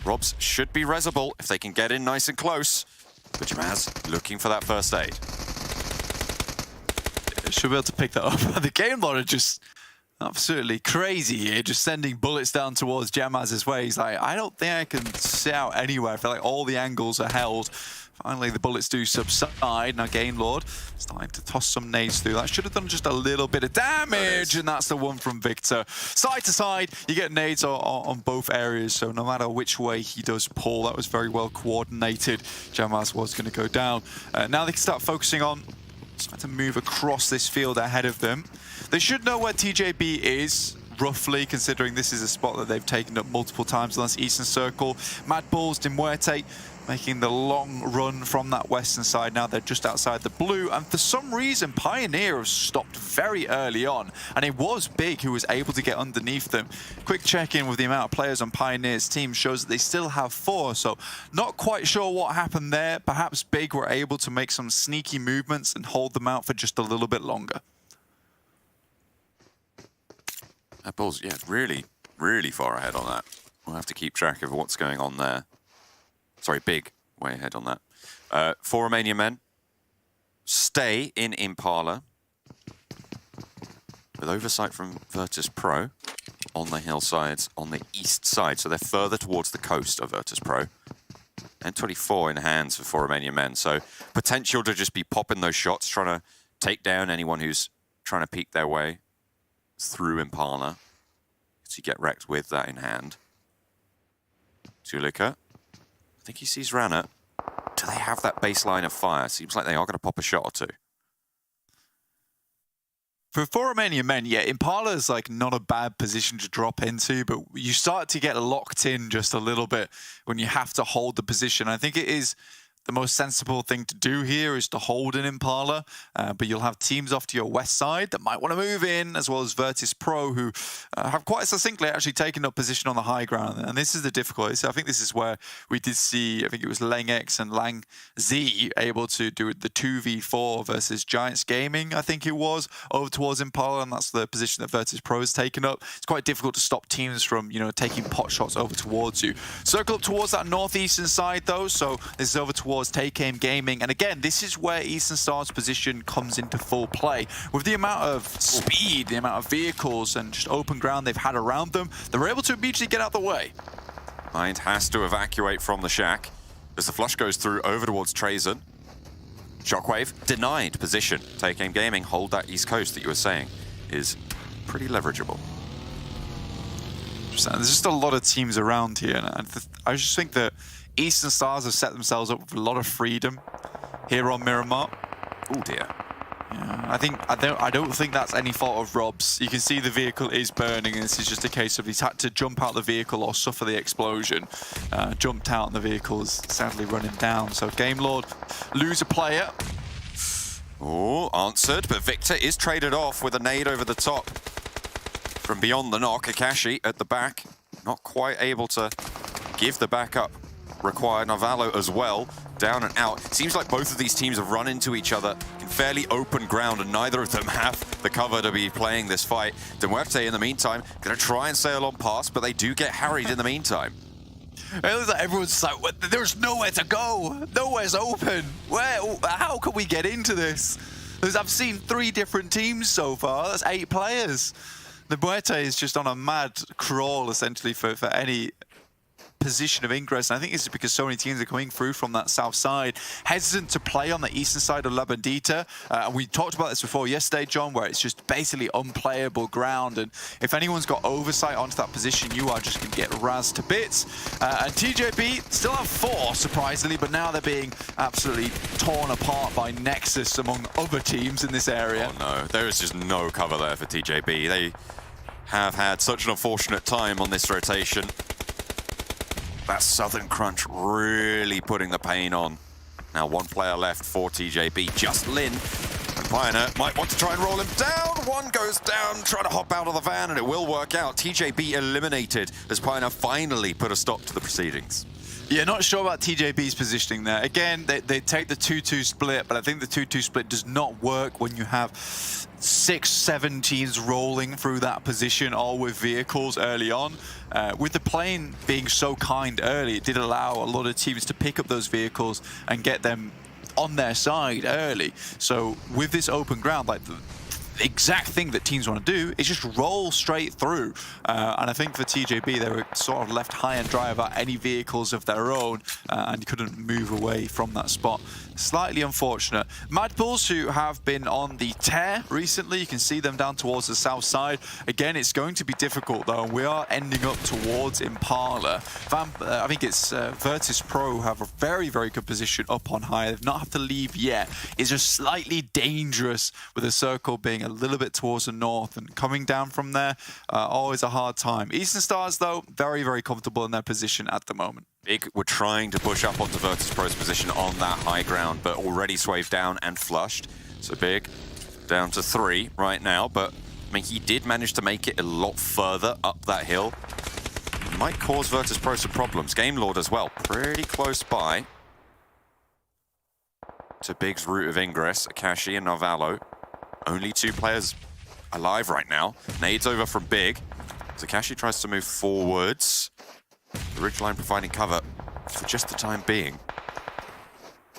Robs should be resible if they can get in nice and close. But Jamaz looking for that first aid. Should be able to pick that up. The Game Lord are just absolutely crazy here, just sending bullets down towards Jamaz's way. He's like, I don't think I can sit out anywhere. I feel like all the angles are held. Finally, the bullets do subside. Now, Gainlord starting to toss some nades through. That should have done just a little bit of damage, and that's the one from Victor. Side to side, you get nades on both areas, so no matter which way he does pull, that was very well coordinated. Jamaz was going to go down. Now they can start focusing on trying to move across this field ahead of them. They should know where TJB is, roughly, considering this is a spot that they've taken up multiple times on this eastern circle. Mad Bulls, Dimuerte making the long run from that western side. Now they're just outside the blue, and for some reason Pioneer have stopped very early on, and it was Big who was able to get underneath them. Quick check-in with the amount of players on Pioneer's team shows that they still have 4, so not quite sure what happened there. Perhaps Big were able to make some sneaky movements and hold them out for just a little bit longer. That Bulls, yeah, really, really far ahead on that. We'll have to keep track of what's going on there. Sorry, Big, way ahead on that. 4 Romanian men stay in Impala with oversight from Virtus Pro on the hillsides on the east side. So they're further towards the coast of Virtus Pro. And 24 in hands for 4 Romanian men. So potential to just be popping those shots, trying to take down anyone who's trying to peek their way through Impala. So you get wrecked with that in hand. Tulika. I think he sees Rana. Do they have that baseline of fire? Seems like they are going to pop a shot or two. For 4 Romanian men, yeah, Impala is like not a bad position to drop into, but you start to get locked in just a little bit when you have to hold the position. I think it is the most sensible thing to do here is to hold an Impala, but you'll have teams off to your west side that might want to move in, as well as Virtus Pro, who have quite succinctly actually taken up position on the high ground. And this is the difficulty. So I think this is where we did see, I think it was LangX and Lang Z able to do the 2v4 versus Giants Gaming, I think it was, over towards Impala, and that's the position that Virtus Pro has taken up. It's quite difficult to stop teams from, you know, taking pot shots over towards you. Circle up towards that northeastern side, though, so this is over towards Take Aim Gaming, and again, this is where Eastern Star's position comes into full play. With the amount of speed, the amount of vehicles, and just open ground they've had around them, they're able to immediately get out the way. Mind has to evacuate from the shack as the flush goes through over towards Trazen. Shockwave denied position. Take Aim Gaming hold that east coast that you were saying is pretty leverageable. There's just a lot of teams around here, and I just think that Eastern Stars have set themselves up with a lot of freedom here on Miramar. Oh dear. Yeah, I don't think that's any fault of Rob's. You can see the vehicle is burning, and this is just a case of he's had to jump out the vehicle or suffer the explosion. Jumped out, and the vehicle is sadly running down. So Gamelord lose a player. Oh, answered, but Victor is traded off with a nade over the top. From beyond the knock, Akashi at the back, not quite able to give the backup required. Navallo as well, down and out. Seems like both of these teams have run into each other in fairly open ground, and neither of them have the cover to be playing this fight. Dimuerte, in the meantime, going to try and sail on past, but they do get harried in the meantime. It looks like everyone's like, there's nowhere to go. Nowhere's open. How can we get into this? I've seen 3 different teams so far. That's 8 players. The Dimuerte is just on a mad crawl, essentially, for any position of ingress, and I think this is because so many teams are coming through from that south side, hesitant to play on the eastern side of La Bandita. We talked about this before yesterday, John, where it's just basically unplayable ground, and if anyone's got oversight onto that position, you are just going to get razzed to bits. And TJB still have 4, surprisingly, but now they're being absolutely torn apart by Nexus among other teams in this area. Oh no, there is just no cover there for TJB. They have had such an unfortunate time on this rotation. That Southern Crunch really putting the pain on. Now 1 player left for TJB, just Lin. And Pioneer might want to try and roll him down. 1 goes down, trying to hop out of the van, and it will work out. TJB eliminated as Pioneer finally put a stop to the proceedings. Yeah, not sure about TJB's positioning there. Again, they take the 2-2 split, but I think the 2-2 split does not work when you have 6-7 teams rolling through that position, all with vehicles early on. With the plane being so kind early, it did allow a lot of teams to pick up those vehicles and get them on their side early. So with this open ground, like the exact thing that teams want to do is just roll straight through. And I think for TJB, they were sort of left high and dry about any vehicles of their own and couldn't move away from that spot. Slightly unfortunate. Mad Bulls, who have been on the tear recently, you can see them down towards the south side. Again, it's going to be difficult though, and we are ending up towards Impala. I think it's Virtus Pro have a very, very good position up on high. They've not had to leave yet. It's just slightly dangerous with the circle being a little bit towards the north, and coming down from there, always a hard time. Eastern Stars, though, very, very comfortable in their position at the moment. Big were trying to push up onto Virtus Pro's position on that high ground, but already swayed down and flushed. So Big down to 3 right now, but I mean, he did manage to make it a lot further up that hill. Might cause Virtus Pro some problems. Game Lord as well, pretty close by to Big's route of ingress. Akashi and Narvalo, only 2 players alive right now. Nades over from Big. Akashi tries to move forwards. The ridgeline providing cover for just the time being.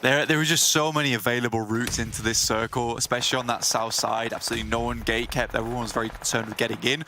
There were just so many available routes into this circle, especially on that south side. Absolutely no one gate kept. Everyone was very concerned with getting in.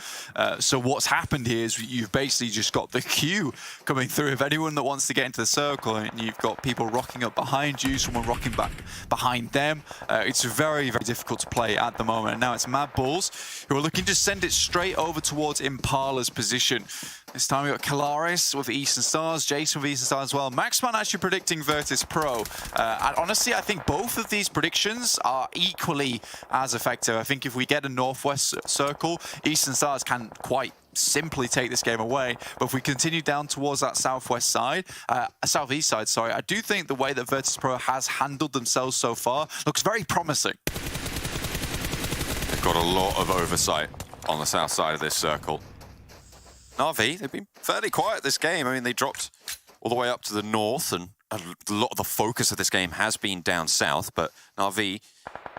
So what's happened here is you've basically just got the queue coming through of anyone that wants to get into the circle, and you've got people rocking up behind you, someone rocking back behind them. It's very, very difficult to play at the moment. And now it's Mad Bulls, who are looking to send it straight over towards Impala's position. This time we've got Kalaris with Eastern Stars, Jason with Eastern Stars as well. Maxman actually predicting Virtus Pro. And honestly, I think both of these predictions are equally as effective. I think if we get a northwest circle, Eastern Stars can quite simply take this game away. But if we continue down towards that southwest side, southeast side, sorry, I do think the way that Virtus Pro has handled themselves so far looks very promising. They've got a lot of oversight on the south side of this circle. Na'Vi, they've been fairly quiet this game. I mean, they dropped all the way up to the north, and a lot of the focus of this game has been down south, but Na'Vi,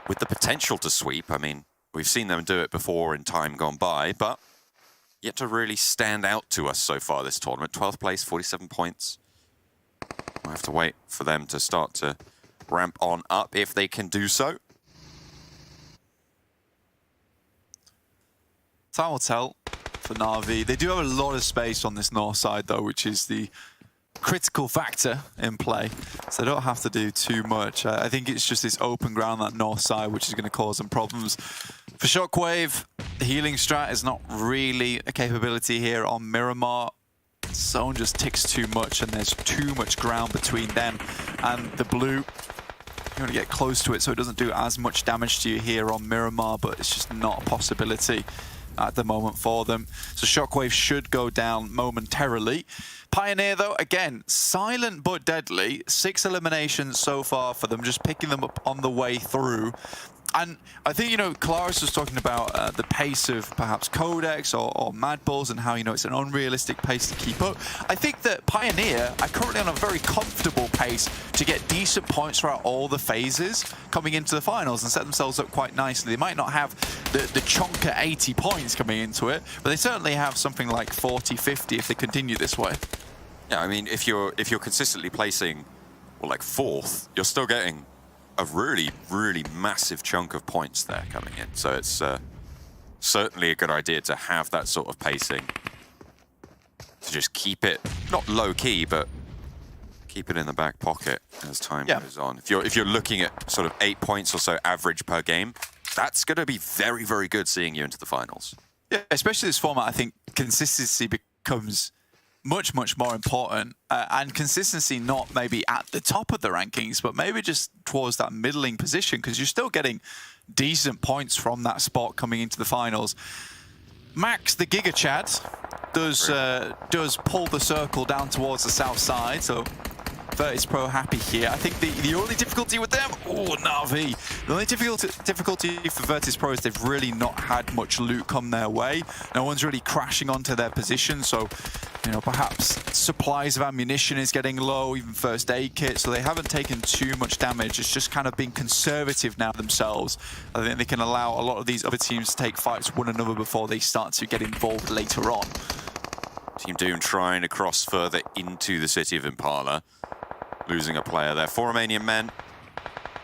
with the potential to sweep, I mean, we've seen them do it before in time gone by, but yet to really stand out to us so far this tournament. 12th place, 47 points. We'll have to wait for them to start to ramp on up if they can do so. Time will tell for Na'Vi. They do have a lot of space on this north side, though, which is the critical factor in play. So they don't have to do too much. I think it's just this open ground, that north side, which is going to cause them problems. For Shockwave, the healing strat is not really a capability here on Miramar. Zone just ticks too much, and there's too much ground between them and the blue. You want to get close to it so it doesn't do as much damage to you here on Miramar, but it's just not a possibility at the moment for them. So Shockwave should go down momentarily. Pioneer, though, again, silent but deadly. 6 eliminations so far for them, just picking them up on the way through. And I think, you know, Kalaris was talking about the pace of perhaps Codex or Mad Bulls and how, you know, it's an unrealistic pace to keep up. I think that Pioneer are currently on a very comfortable pace to get decent points throughout all the phases coming into the finals and set themselves up quite nicely. They might not have the chunk at 80 points coming into it, but they certainly have something like 40, 50 if they continue this way. Yeah, I mean, if you're consistently placing, well, like 4th, you're still getting a really, really massive chunk of points there coming in. So it's certainly a good idea to have that sort of pacing. To just keep it, not low-key, but keep it in the back pocket as time goes on. If you're looking at sort of 8 points or so average per game, that's going to be very, very good seeing you into the finals. Yeah, especially this format, I think consistency becomes much, much more important. And consistency not maybe at the top of the rankings, but maybe just towards that middling position, because you're still getting decent points from that spot coming into the finals. Max, the Giga Chad, does pull the circle down towards the south side, so Virtus Pro happy here. I think the only difficulty with them, Na'Vi. The only difficulty for Virtus Pro is they've really not had much loot come their way. No one's really crashing onto their position, so, you know, perhaps supplies of ammunition is getting low, even first aid kits, so they haven't taken too much damage. It's just kind of being conservative now themselves. I think they can allow a lot of these other teams to take fights one another before they start to get involved later on. Team Doom trying to cross further into the city of Impala. Losing a player there. 4 Romanian men.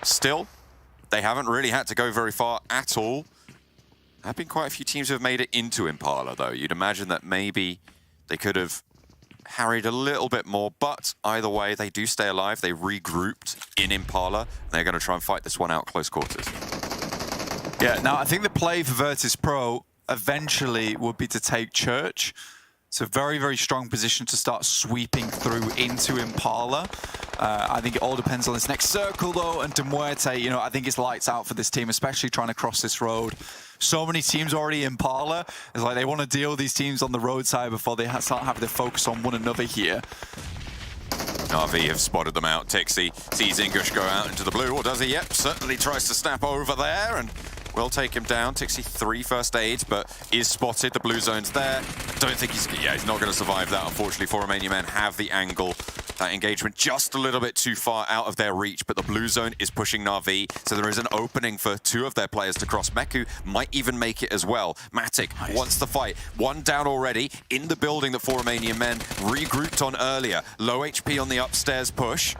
Still, they haven't really had to go very far at all have been quite a few teams who have made it into Impala, though. You'd imagine that maybe they could have harried a little bit more, but either way, they do stay alive. They regrouped in Impala, and they're going to try and fight this one out close quarters. Yeah, now I think the play for Virtus Pro eventually would be to take Church. It's a very, very strong position to start sweeping through into Impala. I think it all depends on this next circle, though, and Demuerte, you know, I think it's lights out for this team, especially trying to cross this road. So many teams already in Impala. It's like they want to deal with these teams on the roadside before they start having to focus on one another here. Na'Vi have spotted them out. Tixi sees Ingush go out into the blue, or does he? Yep, certainly tries to snap over there, and will take him down. Tixi 3 first aids, but is spotted. The blue zone's there. I don't think he's not going to survive that, unfortunately. For Romanian men have the angle. That engagement just a little bit too far out of their reach, but the blue zone is pushing Na'Vi, so there is an opening for 2 of their players to cross. Meku might even make it as well. Matic wants the fight. 1 down already in the building that 4 Romanian men regrouped on earlier. Low HP on the upstairs push,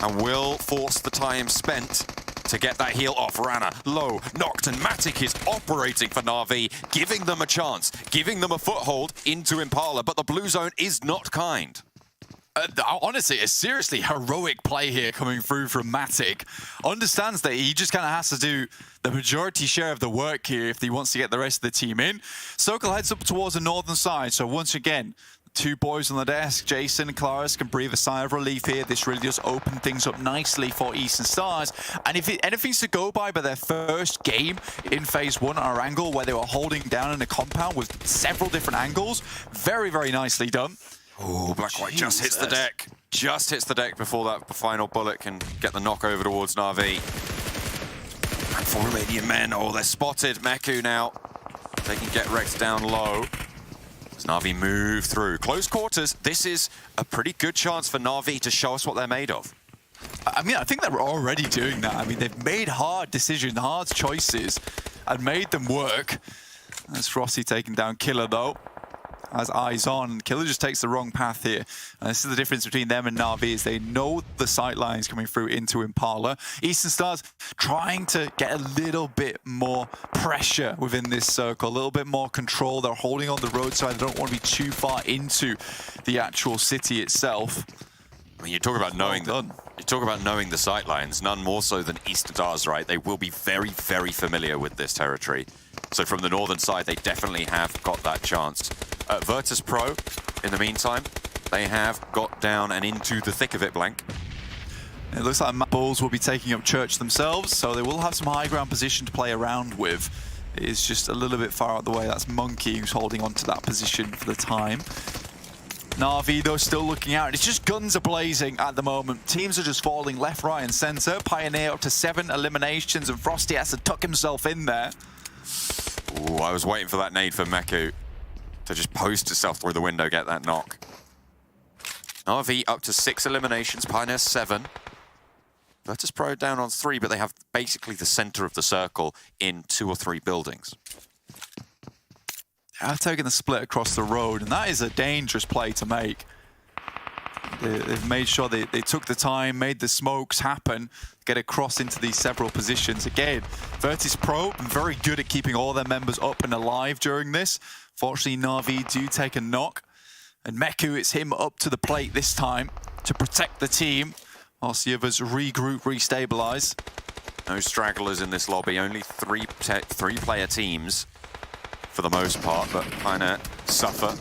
and will force the time spent to get that heal off. Rana, low, knocked, and Matic is operating for Na'Vi, giving them a chance, giving them a foothold into Impala, but the blue zone is not kind. Honestly, a seriously heroic play here coming through from Matic. Understands that he just kind of has to do the majority share of the work here if he wants to get the rest of the team in. Circle heads up towards the northern side, so once again, 2 boys on the desk. Jason and Claris can breathe a sigh of relief here. This really does open things up nicely for Eastern Stars. And if anything's to go by their first game in Phase 1 on our angle, where they were holding down in a compound with several different angles, very, very nicely done. Oh, Black-White just hits the deck. Just hits the deck before that final bullet can get the knock over towards Na'Vi. And 4 Romanian men, oh, they're spotted. Meku now, they can get Rex down low. As Na'Vi move through. Close quarters, this is a pretty good chance for Na'Vi to show us what they're made of. I mean, I think they're already doing that. I mean, they've made hard decisions, hard choices, and made them work. That's Frosty taking down Killer, though. Has eyes on. Killer just takes the wrong path here. And this is the difference between them and Na'Vi, is they know the sight lines coming through into Impala. Eastern Stars trying to get a little bit more pressure within this circle, a little bit more control. They're holding on the roadside. They don't want to be too far into the actual city itself. I mean, you talk about knowing the sight lines, none more so than Eastern Stars, right? They will be very, very familiar with this territory. So from the northern side, they definitely have got that chance. Virtus Pro, in the meantime, they have got down and into the thick of it, Blank. It looks like Bulls will be taking up Church themselves, so they will have some high ground position to play around with. It is just a little bit far out the way. That's Monkey who's holding on to that position for the time. Na'Vi, though, still looking out. It's just guns are blazing at the moment. Teams are just falling left, right, and center. Pioneer up to 7 eliminations, and Frosty has to tuck himself in there. Ooh, I was waiting for that nade for Meku to just post itself through the window, get that knock. Na'Vi up to 6 eliminations, Pioneer 7. Virtus Pro down on 3, but they have basically the center of the circle in 2 or 3 buildings. They're taking the split across the road, and that is a dangerous play to make. They've made sure they took the time, made the smokes happen, get across into these several positions. Again, Virtus Pro very good at keeping all their members up and alive during this. Fortunately, Na'Vi do take a knock. And Meku, it's him up to the plate this time to protect the team, whilst the others regroup, restabilize. No stragglers in this lobby, only 3-player teams for the most part, but kind of suffer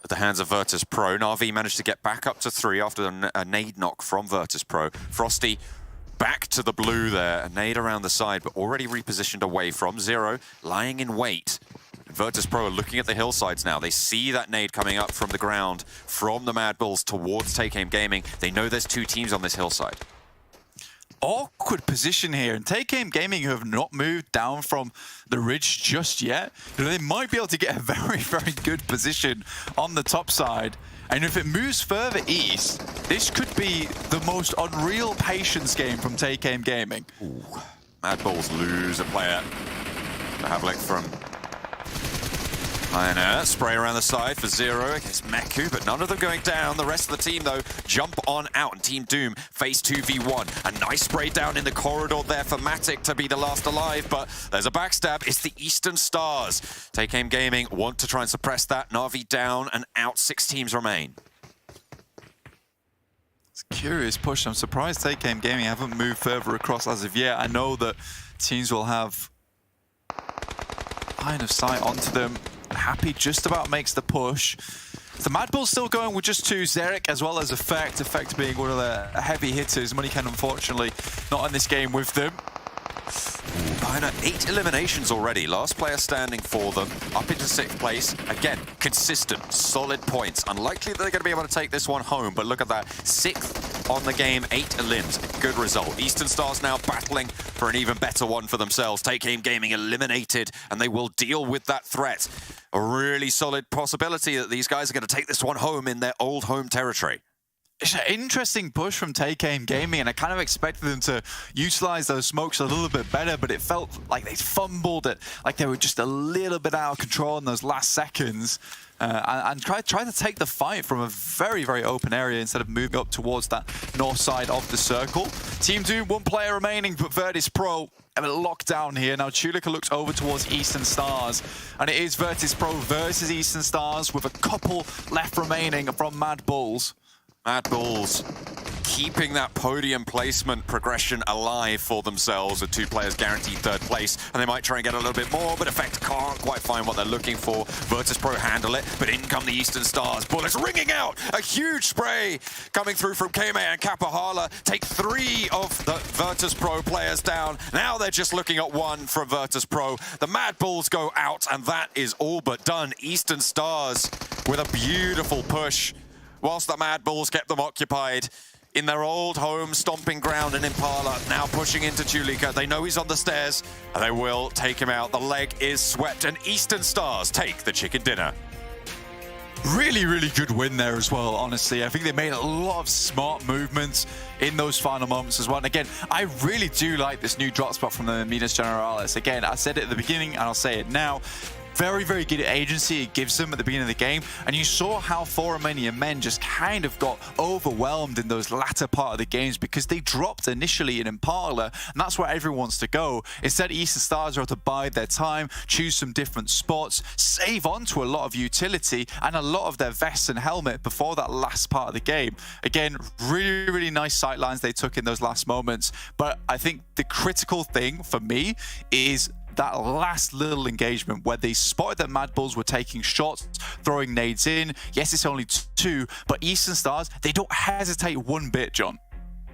at the hands of Virtus Pro. Na'Vi managed to get back up to 3 after a nade knock from Virtus Pro. Frosty back to the blue there, a nade around the side, but already repositioned away from Zero, lying in wait. And Virtus Pro are looking at the hillsides now. They see that nade coming up from the ground, from the Mad Bulls towards Take Aim Gaming. They know there's 2 teams on this hillside. Awkward position here, and Take Aim Gaming, who have not moved down from the ridge just yet, they might be able to get a very, very good position on the top side. And if it moves further east, this could be the most unreal patience game from Take Aim Gaming. Ooh. Mad Bulls lose a player. The Havlik from Pioneer, spray around the side for Zero against Meku, but none of them going down. The rest of the team, though, jump on out, and Team Doom face 2v1. A nice spray down in the corridor there for Matic to be the last alive, but there's a backstab. It's the Eastern Stars. Take Aim Gaming want to try and suppress that. Na'Vi down and out. 6 teams remain. It's a curious push. I'm surprised Take Aim Gaming haven't moved further across as of yet. I know that teams will have line of sight onto them. Happy just about makes the push. The Mad Bull's still going with just 2, Zerek as well as Effect. Effect being one of the heavy hitters. Moneycan, unfortunately, not in this game with them. Pioneer, 8 eliminations already. Last player standing for them, up into 6th place. Again, consistent, solid points. Unlikely that they're going to be able to take this one home, but look at that. 6th on the game, 8 elims. Good result. Eastern Stars now battling for an even better one for themselves. Take Aim Gaming eliminated, and they will deal with that threat. A really solid possibility that these guys are going to take this one home in their old home territory. It's an interesting push from Take Aim Gaming, and I kind of expected them to utilize those smokes a little bit better, but it felt like they fumbled it, like they were just a little bit out of control in those last seconds, and tried to take the fight from a very, very open area instead of moving up towards that north side of the circle. Team Doom, 1 player remaining, but Virtus Pro a lockdown here. Now Chulika looks over towards Eastern Stars, and it is Virtus Pro versus Eastern Stars with a couple left remaining from Mad Bulls. Mad Bulls keeping that podium placement progression alive for themselves with 2 players guaranteed 3rd place, and they might try and get a little bit more, but Effect can't quite find what they're looking for. Virtus Pro handle it, but in come the Eastern Stars. Bullets ringing out, a huge spray coming through from Kame and Kapahala. Take 3 of the Virtus Pro players down. Now they're just looking at 1 from Virtus Pro. The Mad Bulls go out, and that is all but done. Eastern Stars with a beautiful push, whilst the Mad Bulls kept them occupied in their old home stomping ground in Impala, now pushing into Chulika. They know he's on the stairs, and they will take him out. The leg is swept, and Eastern Stars take the chicken dinner. Really, really good win there as well, honestly. I think they made a lot of smart movements in those final moments as well. And again, I really do like this new drop spot from the Minas Generalis. Again, I said it at the beginning, and I'll say it now. Very, very good agency it gives them at the beginning of the game, and you saw how Foramania men just kind of got overwhelmed in those latter part of the games because they dropped initially in Impala, and that's where everyone wants to go. Instead, Eastern Stars are able to bide their time, choose some different spots, save on to a lot of utility and a lot of their vests and helmet before that last part of the game. Again, really, really nice sight lines they took in those last moments, but I think the critical thing for me is that last little engagement where they spotted that Mad Bulls were taking shots, throwing nades in. Yes, it's only 2, but Eastern Stars, they don't hesitate 1 bit, John.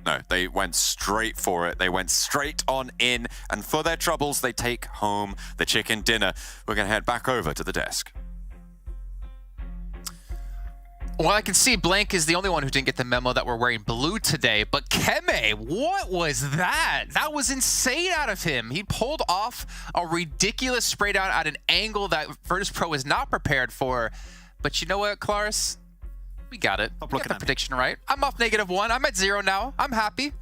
No, they went straight for it. They went straight on in, and for their troubles, they take home the chicken dinner. We're going to head back over to the desk. Well, I can see Blank is the only one who didn't get the memo that we're wearing blue today, but Keme, what was that? That was insane out of him. He pulled off a ridiculous spray down at an angle that Virtus Pro was not prepared for. But you know what, Claris? We got it. We got the prediction right. I'm off -1. I'm at 0 now. I'm happy.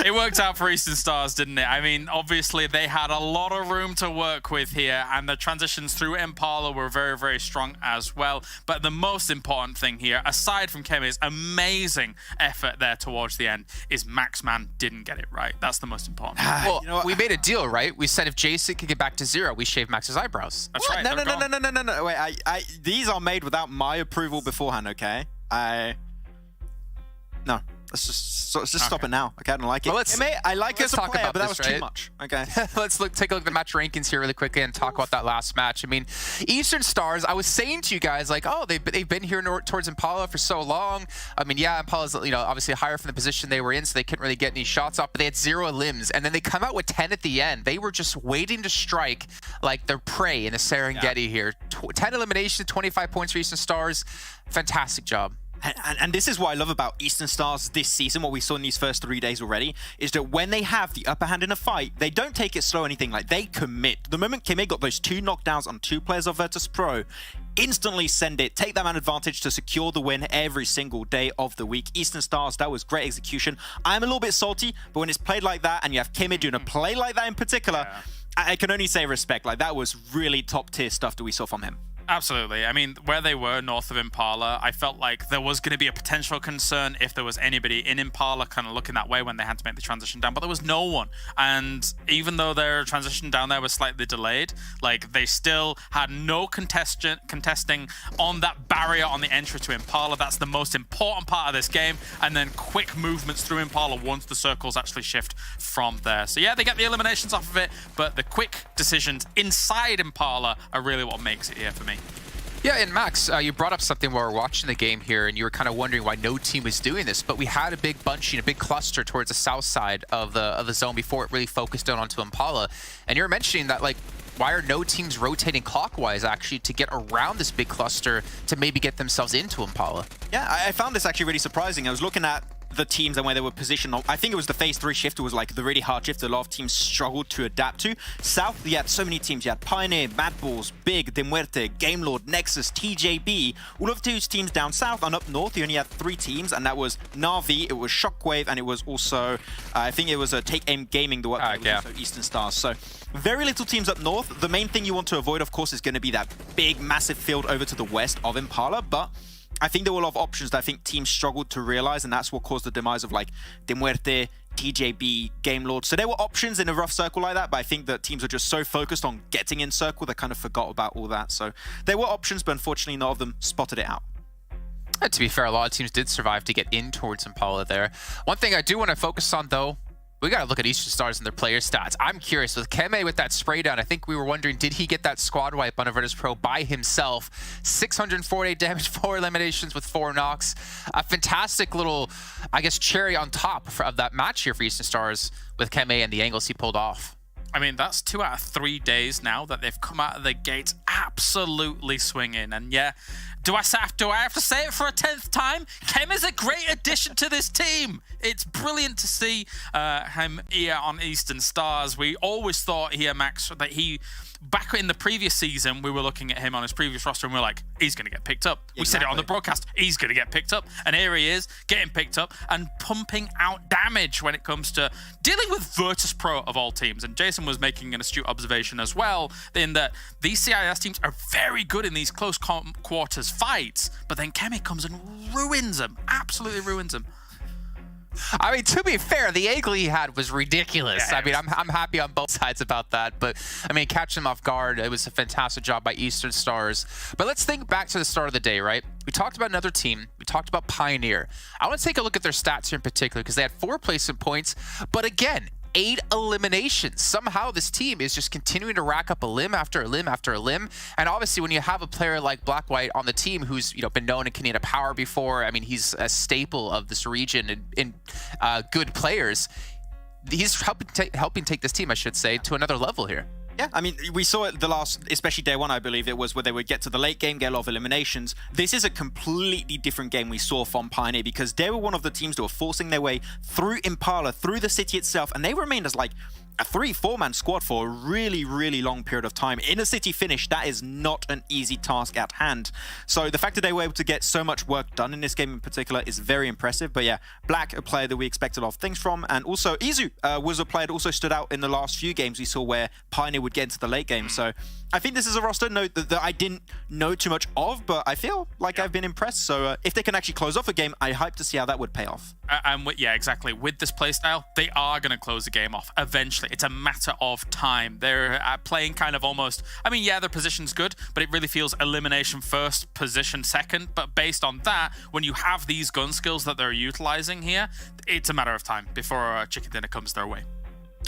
It worked out for Eastern Stars, didn't it? I mean, obviously, they had a lot of room to work with here, and the transitions through Impala were very, very strong as well. But the most important thing here, aside from Keme's amazing effort there towards the end, is Maxman didn't get it right. That's the most important thing. Well, you know, we made a deal, right? We said if Jason could get back to 0, we shave Max's eyebrows. That's right. No. Wait, these are made without my approval beforehand, okay? No. Let's just stop it now. Okay, I don't like it. Well, I like it as a talk player, about but that this, was right? too much. Okay. Let's take a look at the match rankings here really quickly and talk about that last match. I mean, Eastern Stars, I was saying to you guys, like, oh, they've been here towards Impala for so long. I mean, yeah, Impala's, you know, obviously higher from the position they were in, so they couldn't really get any shots off, but they had 0 limbs, and then they come out with 10 at the end. They were just waiting to strike like their prey in the Serengeti here. 10 eliminations, 25 points for Eastern Stars. Fantastic job. And this is what I love about Eastern Stars this season, what we saw in these first 3 days already, is that when they have the upper hand in a fight, they don't take it slow or anything. Like, they commit. The moment Kime got those 2 knockdowns on 2 players of Virtus Pro, instantly send it, take that man advantage to secure the win every single day of the week. Eastern Stars, that was great execution. I'm a little bit salty, but when it's played like that and you have Kimmy doing a play like that in particular, I can only say respect. Like, that was really top tier stuff that we saw from him. Absolutely. I mean, where they were north of Impala, I felt like there was going to be a potential concern if there was anybody in Impala kind of looking that way when they had to make the transition down, but there was no one. And even though their transition down there was slightly delayed, like, they still had no contesting on that barrier on the entry to Impala. That's the most important part of this game. And then quick movements through Impala once the circles actually shift from there. So yeah, they get the eliminations off of it, but the quick decisions inside Impala are really what makes it here for me. Yeah, and Max, you brought up something while we were watching the game here, and you were kind of wondering why no team was doing this, but we had a big bunching, a big cluster towards the south side of the zone before it really focused down onto Impala. And you're mentioning that, like, why are no teams rotating clockwise, actually, to get around this big cluster to maybe get themselves into Impala? Yeah, I found this actually really surprising. I was looking at the teams and where they were positioned. I think it was the phase 3 shift was like the really hard shift that a lot of teams struggled to adapt to. South, you had so many teams. You had Pioneer, Mad Balls, Big, De Muerte, Game Lord, Nexus, TJB. All of those teams down south, and up north you only had 3 teams, and that was Na'Vi, it was Shockwave, and it was also, I think it was a Take Aim Gaming, the one that was also Eastern Stars. So very little teams up north. The main thing you want to avoid, of course, is going to be that big, massive field over to the west of Impala, but I think there were a lot of options that I think teams struggled to realize, and that's what caused the demise of, like, De Muerte, TJB, Game Lord. So there were options in a rough circle like that, but I think that teams are just so focused on getting in circle, they kind of forgot about all that. So there were options, but unfortunately none of them spotted it out. And to be fair, a lot of teams did survive to get in towards Impala there. One thing I do want to focus on, though, we got to look at Eastern Stars and their player stats. I'm curious, with Keme with that spray down, I think we were wondering, did he get that squad wipe on a Virtus Pro by himself? 648 damage, 4 eliminations with 4 knocks. A fantastic little, I guess, cherry on top of that match here for Eastern Stars with Keme and the angles he pulled off. I mean, that's 2 out of 3 days now that they've come out of the gates absolutely swinging. And yeah, do I have to say it for a 10th time? Kem is a great addition to this team. It's brilliant to see him here on Eastern Stars. We always thought here, Max, that back in the previous season, we were looking at him on his previous roster and we were like, he's going to get picked up. Exactly. We said it on the broadcast, he's going to get picked up. And here he is, getting picked up and pumping out damage when it comes to dealing with Virtus Pro of all teams. And Jason was making an astute observation as well, in that these CIS teams are very good in these close quarters fights, but then Kemi comes and ruins them, absolutely ruins them. I mean, to be fair, the angle he had was ridiculous. Yeah, I mean, I'm happy on both sides about that. But, I mean, catching him off guard, it was a fantastic job by Eastern Stars. But let's think back to the start of the day, right? We talked about another team. We talked about Pioneer. I want to take a look at their stats here in particular because they had 4 placement points. But again, 8 eliminations. Somehow this team is just continuing to rack up a limb after a limb after a limb. And obviously when you have a player like Black White on the team who's been known in Canada Power before, I mean, he's a staple of this region and good players. He's helping take this team, I should say, to another level here. Yeah, I mean, we saw it the last, especially day 1, I believe it was, where they would get to the late game, get a lot of eliminations. This is a completely different game we saw from Pioneer because they were one of the teams that were forcing their way through Impala, through the city itself, and they remained as like a 3-4-man squad for a really, really long period of time. In a city finish, that is not an easy task at hand. So the fact that they were able to get so much work done in this game in particular is very impressive. But yeah, Black, a player that we expected a lot of things from, and also Izu was a player that also stood out in the last few games we saw where Pioneer would get into the late game. So I think this is a roster note that I didn't know too much of, but I feel like I've been impressed. So if they can actually close off a game, I hype to see how that would pay off. Yeah, exactly. With this playstyle, they are going to close the game off eventually. It's a matter of time. They're playing kind of almost, I mean, yeah, their position's good, but it really feels elimination first, position second. But based on that, when you have these gun skills that they're utilizing here, it's a matter of time before chicken dinner comes their way.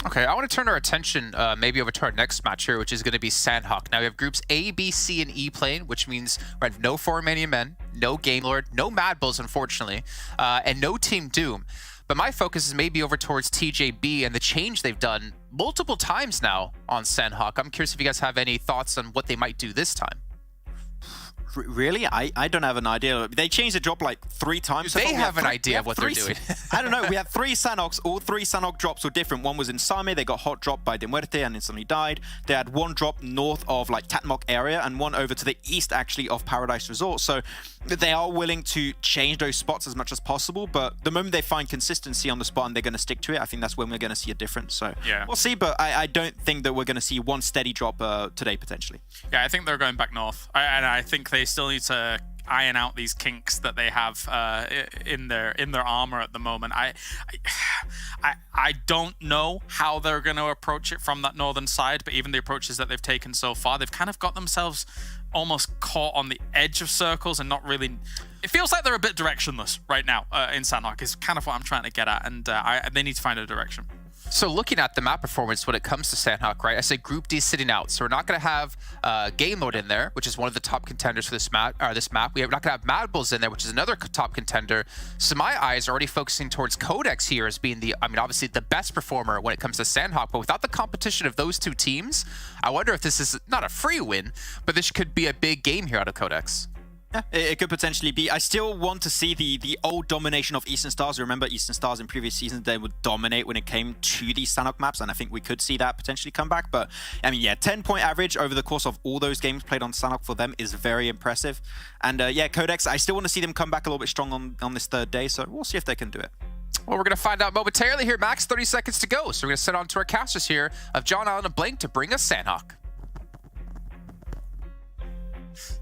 Okay, I want to turn our attention maybe over to our next match here, which is going to be Sandhawk. Now we have groups A, B, C, and E playing, which means we have no 4-Mania men, no Game Lord, no Mad Bulls, unfortunately, and no Team Doom. But my focus is maybe over towards TJB and the change they've done multiple times now on Sandhawk. I'm curious if you guys have any thoughts on what they might do this time. Really? I don't have an idea. They changed the drop like 3 times. They have an idea of what they're doing. I don't know. We had 3 Sanhoks. All 3 Sanhok drops were different. One was in Same. They got hot dropped by De Muerte and instantly died. They had 1 drop north of like Tatmok area and 1 over to the east actually of Paradise Resort. So they are willing to change those spots as much as possible. But the moment they find consistency on the spot and they're going to stick to it, I think that's when we're going to see a difference. So yeah, we'll see. But I don't think that we're going to see one steady drop today potentially. Yeah, I think they're going back north, and I think they still need to iron out these kinks that they have in their armor at the moment. I don't know how they're going to approach it from that northern side, but even the approaches that they've taken so far, they've kind of got themselves almost caught on the edge of circles and not really. It feels like they're a bit directionless right now in Sanhok. Is kind of what I'm trying to get at, and they need to find a direction. So looking at the map performance when it comes to Sanhok, right? I say Group D sitting out, so we're not going to have Game Mode in there, which is one of the top contenders for this map. We're not going to have Mad Bulls in there, which is another top contender. So my eyes are already focusing towards Codex here as being obviously the best performer when it comes to Sanhok. But without the competition of those 2 teams, I wonder if this is not a free win, but this could be a big game here out of Codex. Yeah, it could potentially be. I still want to see the old domination of Eastern Stars. Remember, Eastern Stars in previous seasons, they would dominate when it came to these Sanhok maps, and I think we could see that potentially come back. But, I mean, yeah, 10-point average over the course of all those games played on Sanhok for them is very impressive. And, yeah, Codex, I still want to see them come back a little bit strong on this 3rd day, so we'll see if they can do it. Well, we're going to find out momentarily here, Max. 30 seconds to go. So we're going to send on to our casters here of John Allen and Blank to bring us Sanhok.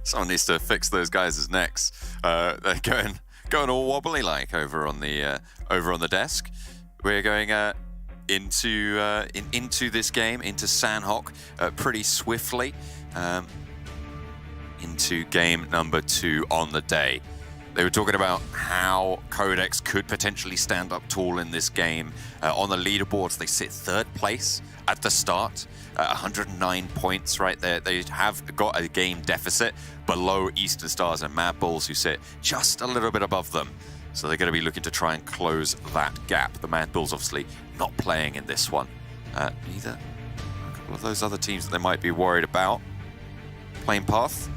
Someone needs to fix those guys' necks. They're going all wobbly like over on the desk. We're going into this game, into Sanhok, pretty swiftly. Into game number 2 on the day. They were talking about how Codex could potentially stand up tall in this game. On the leaderboards, they sit 3rd place at the start, 109 points right there. They have got a game deficit below Eastern Stars and Mad Bulls, who sit just a little bit above them. So they're going to be looking to try and close that gap. The Mad Bulls obviously not playing in this one. Neither a couple of those other teams that they might be worried about. Playing path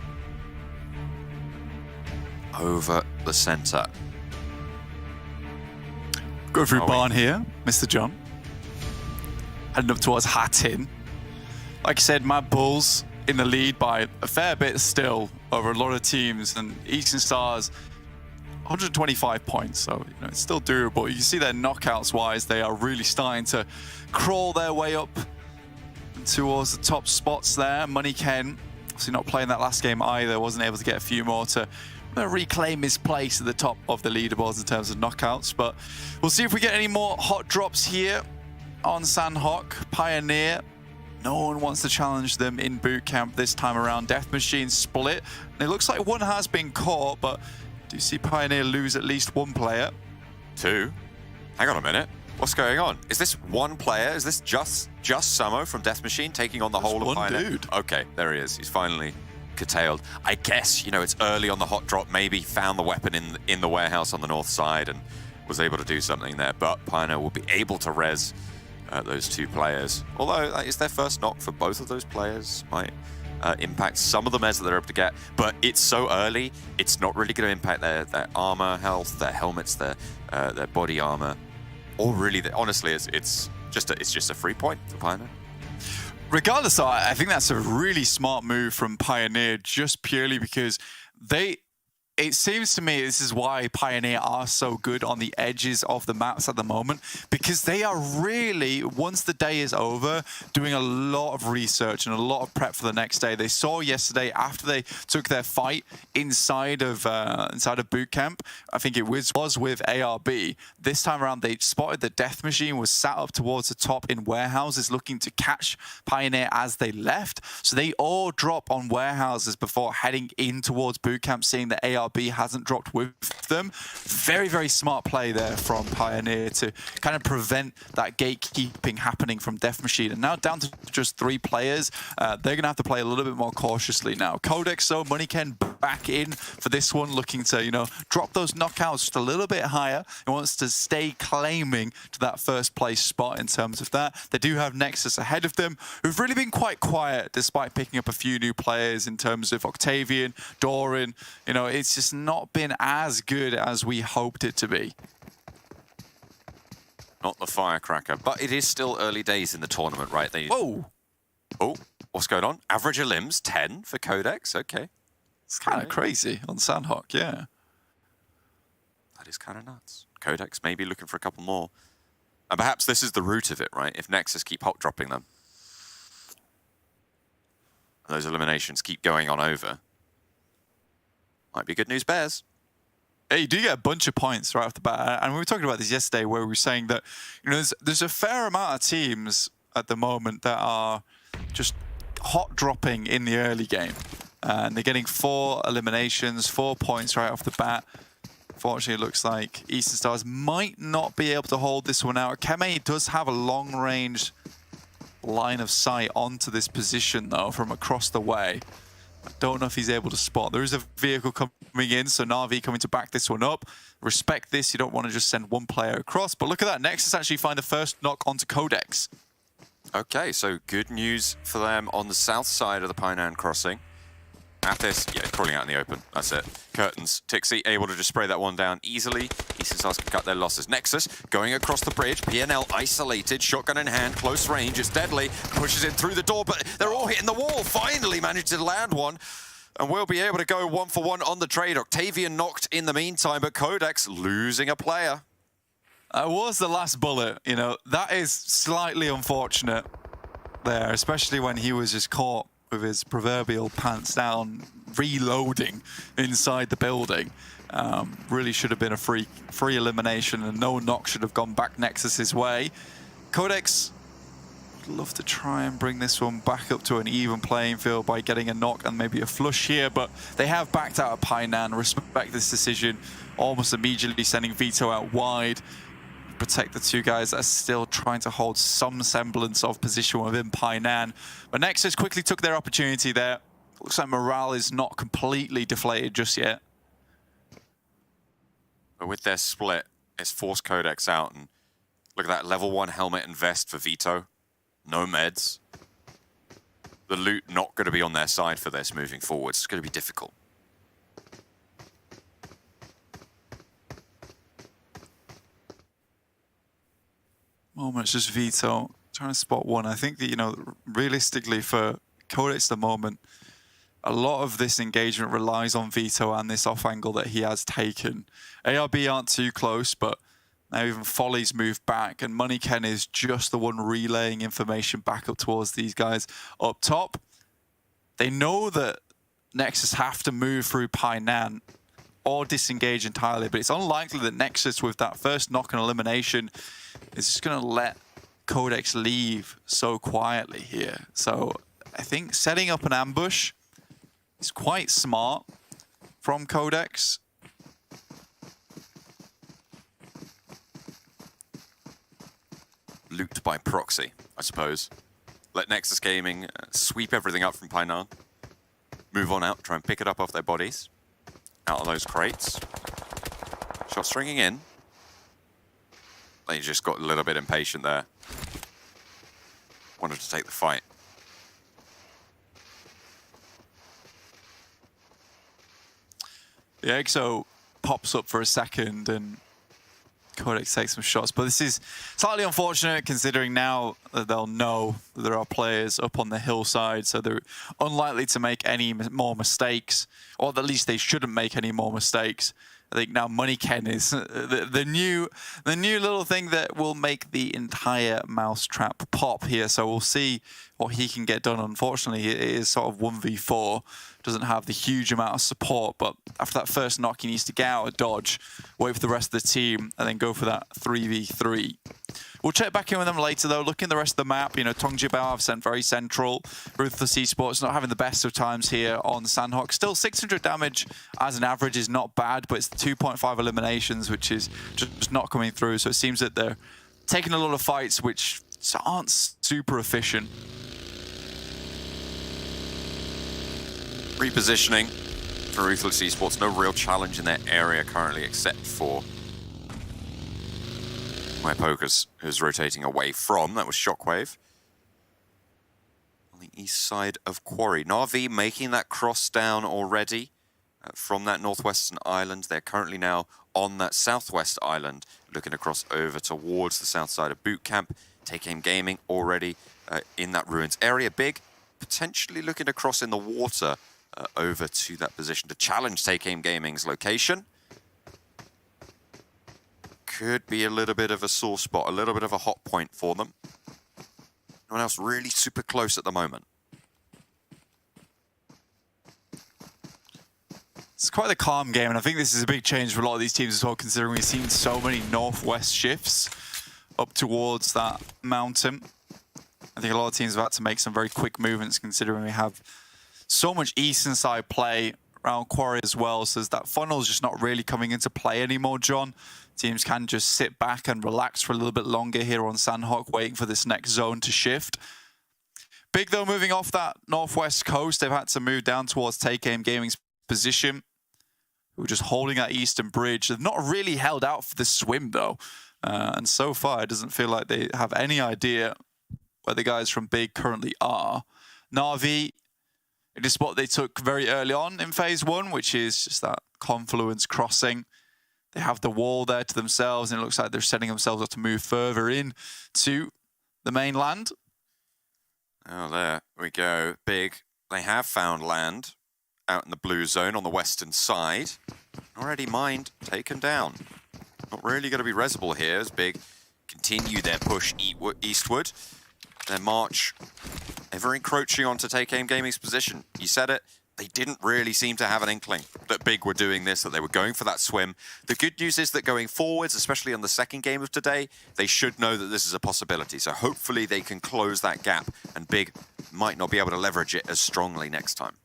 over the center. Go through barn here, Mr. John. Heading up towards Hattin. Like I said, Mad Bulls in the lead by a fair bit still over a lot of teams, and Eastern Stars 125 points, so it's still doable. You can see their knockouts wise, they are really starting to crawl their way up towards the top spots there. Money Ken, obviously not playing that last game either, wasn't able to get a few more to reclaim his place at the top of the leaderboards in terms of knockouts. But we'll see if we get any more hot drops here on Sanhok. Pioneer, no one wants to challenge them in boot camp this time around. Death Machine split, and it looks like one has been caught, but do you see Pioneer lose at least 1 player? 2? Hang on a minute. What's going on? Is this 1 player? Is this just Samo from Death Machine taking on the whole of Pioneer? Dude. Okay, there he is. He's finally curtailed. I guess, it's early on the hot drop. Maybe found the weapon in the warehouse on the north side and was able to do something there. But Pioneer will be able to res those 2 players. Although that is their first knock for both of those players. Might impact some of the meds that they're able to get. But it's so early, it's not really going to impact their armor health, their helmets, their body armor. Or really, honestly, it's just a free point for Pioneer. Regardless, I think that's a really smart move from Pioneer, just purely because it seems to me this is why Pioneer are so good on the edges of the maps at the moment, because they are really, once the day is over, doing a lot of research and a lot of prep for the next day. They saw yesterday after they took their fight inside of boot camp, I think it was with ARB. This time around, they spotted the Death Machine was sat up towards the top in warehouses looking to catch Pioneer as they left. So they all drop on warehouses before heading in towards boot camp, seeing the ARB ARB hasn't dropped with them. Very, very smart play there from Pioneer to kind of prevent that gatekeeping happening from Death Machine. And now down to just 3 players, they're going to have to play a little bit more cautiously now. Codex, though, Moneyken back in for this one, looking to, you know, drop those knockouts just a little bit higher. He wants to stay claiming to that first place spot in terms of that. They do have Nexus ahead of them, who've really been quite quiet despite picking up a few new players in terms of Octavian, Doran. You know, it's just not been as good as we hoped it to be. Not the firecracker, but it is still early days in the tournament, right? Whoa! Oh, what's going on? Average of limbs, 10 for Codex, okay. It's kind of crazy on Sandhawk, yeah. That is kind of nuts. Codex maybe looking for a couple more. And perhaps this is the root of it, right? If Nexus keep hot dropping them, and those eliminations keep going on over, might be good news bears. Yeah, you do get a bunch of points right off the bat. And we were talking about this yesterday where we were saying that, you know, there's a fair amount of teams at the moment that are just hot dropping in the early game. And they're getting 4 eliminations, 4 points right off the bat. Unfortunately, it looks like Eastern Stars might not be able to hold this one out. Keme does have a long-range line of sight onto this position, though, from across the way. I don't know if he's able to spot. There is a vehicle coming in, so Na'Vi coming to back this one up. Respect this. You don't want to just send one player across. But look at that. Nexus actually find the first knock onto Codex. Okay, so good news for them on the south side of the Painan crossing. Athis, yeah, crawling out in the open. That's it. Curtains. Tixie able to just spray that one down easily. Eastern Stars can cut their losses. Nexus going across the bridge. PNL isolated. Shotgun in hand. Close range. It's deadly. Pushes it through the door, but they're all hitting the wall. Finally managed to land one. And we'll be able to go 1-for-1 on the trade. Octavian knocked in the meantime, but Codex losing a player. That was the last bullet. You know, that is slightly unfortunate there, especially when he was just caught with his proverbial pants down, reloading inside the building. Really should have been a free elimination, and no knock should have gone back Nexus's way. Codex would love to try and bring this one back up to an even playing field by getting a knock and maybe a flush here, but they have backed out of Painan. Respect this decision, almost immediately sending Vito out wide. Protect the 2 guys that are still trying to hold some semblance of position within Painan. But Nexus quickly took their opportunity there. Looks like morale is not completely deflated just yet. But with their split, it's forced Codex out. And look at that, level 1 helmet and vest for Vito. No meds. The loot not going to be on their side for this moving forward. It's going to be difficult. Moment, just Vito trying to spot one. I think that, you know, realistically for Codex at the moment, a lot of this engagement relies on Vito and this off angle that he has taken. ARB aren't too close, but now even Folly's moved back, and Moneyken is just the one relaying information back up towards these guys up top. They know that Nexus have to move through Painan or disengage entirely, but it's unlikely that Nexus, with that first knock and elimination, is just going to let Codex leave so quietly here. So I think setting up an ambush is quite smart from Codex. Loot by proxy, I suppose. Let Nexus Gaming sweep everything up from Painan. Move on out, try and pick it up off their bodies. Out of those crates. Shot stringing in. They just got a little bit impatient there. Wanted to take the fight. The EXO pops up for a second and Codex takes some shots, but this is slightly unfortunate considering now that they'll know that there are players up on the hillside, so they're unlikely to make any more mistakes, or at least they shouldn't make any more mistakes. I think now Moneyken is the new little thing that will make the entire mousetrap pop here. So we'll see what he can get done. Unfortunately, it is sort of 1v4. Doesn't have the huge amount of support, but after that first knock, he needs to get out of dodge, wait for the rest of the team, and then go for that 3v3. We'll check back in with them later, though. Looking at the rest of the map, you know, Tongjibao have sent very central. Ruthless Esports not having the best of times here on Sandhawk. Still 600 damage as an average is not bad, but it's 2.5 eliminations, which is just not coming through. So it seems that they're taking a lot of fights which aren't super efficient. Repositioning for Ruthless Esports. No real challenge in their area currently, except for my Pokers, who's rotating away from. That was Shockwave. On the east side of Quarry. Na'Vi making that cross down already from that northwestern island. They're currently now on that southwest island, looking across over towards the south side of Boot Camp. Take Aim Gaming already in that ruins area. Big, potentially looking to cross in the water over to that position to challenge Take Aim Gaming's location. Could be a little bit of a sore spot, a little bit of a hot point for them. No one else really super close at the moment. It's quite a calm game, and I think this is a big change for a lot of these teams as well, considering we've seen so many northwest shifts up towards that mountain. I think a lot of teams have had to make some very quick movements, considering we have so much eastern side play around Quarry as well, so that funnel's just not really coming into play anymore, John. Teams can just sit back and relax for a little bit longer here on Sandhawk, waiting for this next zone to shift. Big, though, moving off that northwest coast, they've had to move down towards Take Aim Gaming's position. We're just holding that eastern bridge. They've not really held out for the swim, though. And so far, it doesn't feel like they have any idea where the guys from Big currently are. Na'Vi, it is what they took very early on in phase 1, which is just that confluence crossing. They have the wall there to themselves, and it looks like they're setting themselves up to move further in to the mainland. Oh, there we go. Big. They have found land out in the blue zone on the western side. Already mined, taken down. Not really going to be resible here as Big continue their push eastward. Their march ever encroaching onto Take Aim Gaming's position. You said it. They didn't really seem to have an inkling that Big were doing this, that they were going for that swim. The good news is that going forwards, especially on the second game of today, they should know that this is a possibility. So hopefully they can close that gap, and Big might not be able to leverage it as strongly next time.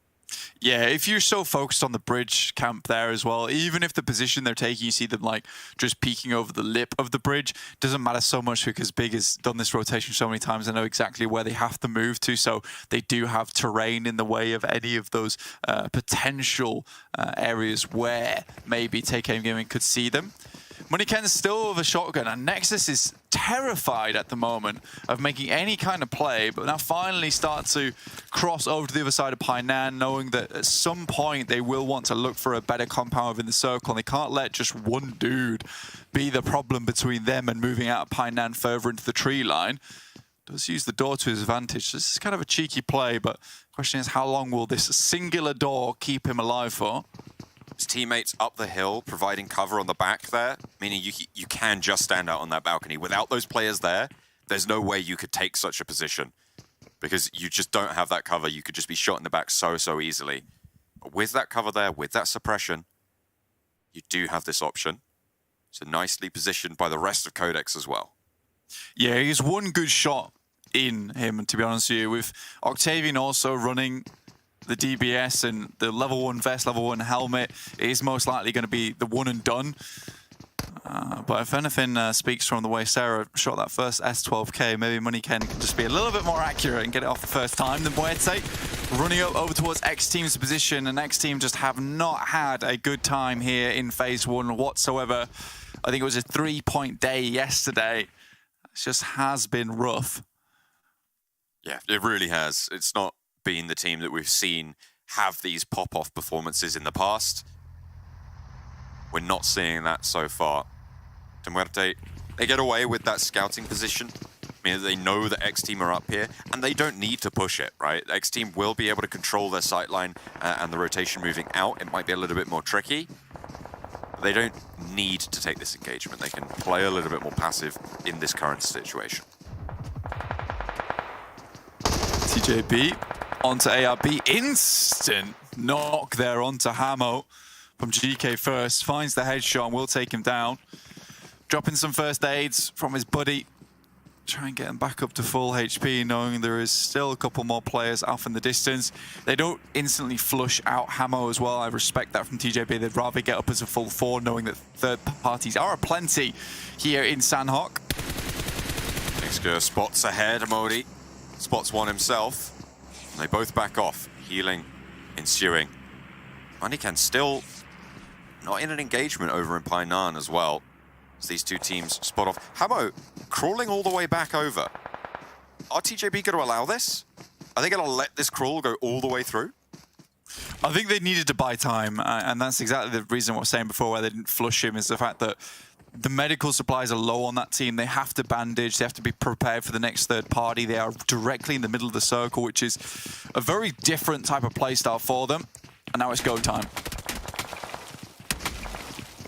Yeah, if you're so focused on the bridge camp there as well, even if the position they're taking, you see them like just peeking over the lip of the bridge, doesn't matter so much because Big has done this rotation so many times. They know exactly where they have to move to, so they do have terrain in the way of any of those potential areas where maybe Take Aim Gaming could see them. Moneyken's still with a shotgun, and Nexus is terrified at the moment of making any kind of play, but now finally start to cross over to the other side of Painan, knowing that at some point they will want to look for a better compound within the circle, and they can't let just one dude be the problem between them and moving out of Painan further into the tree line. Does use the door to his advantage. This is kind of a cheeky play, but the question is, how long will this singular door keep him alive for? His teammates up the hill, providing cover on the back there, meaning you can just stand out on that balcony. Without those players there, there's no way you could take such a position because you just don't have that cover. You could just be shot in the back so easily. But with that cover there, with that suppression, you do have this option. So nicely positioned by the rest of Codex as well. Yeah, he's one good shot in him, to be honest with you, with Octavian also running the DBS and the level 1 vest, level 1 helmet is most likely going to be the one and done. But if anything speaks from the way Sarah shot that first S12K, maybe Moneyken can just be a little bit more accurate and get it off the first time than Muerte. Running up over towards X Team's position, and X Team just have not had a good time here in phase 1 whatsoever. I think it was a 3-point day yesterday. It just has been rough. Yeah, it really has. It's not been the team that we've seen have these pop-off performances in the past. We're not seeing that so far. Muerte, they get away with that scouting position. I mean, they know that X Team are up here, and they don't need to push it, right? X Team will be able to control their sightline and the rotation moving out. It might be a little bit more tricky. They don't need to take this engagement. They can play a little bit more passive in this current situation. TJB onto ARB, instant knock there onto Hamo from GK first, finds the headshot and will take him down. Dropping some first aids from his buddy. try and get them back up to full HP, knowing there is still a couple more players off in the distance. They don't instantly flush out Hamo as well. I respect that from TJB. They'd rather get up as a full 4, knowing that third parties are aplenty here in Sanhok. Nixka spots ahead, Modi. Spots one himself. And they both back off. Healing ensuing. Manikan still not in an engagement over in Painan as well. These two teams spot off. Hamo crawling all the way back over. Are TJB going to allow this? Are they going to let this crawl go all the way through? I think they needed to buy time, and that's exactly the reason what I was saying before why they didn't flush him, is the fact that the medical supplies are low on that team. They have to bandage, they have to be prepared for the next third party. They are directly in the middle of the circle, which is a very different type of playstyle for them. And now it's go time.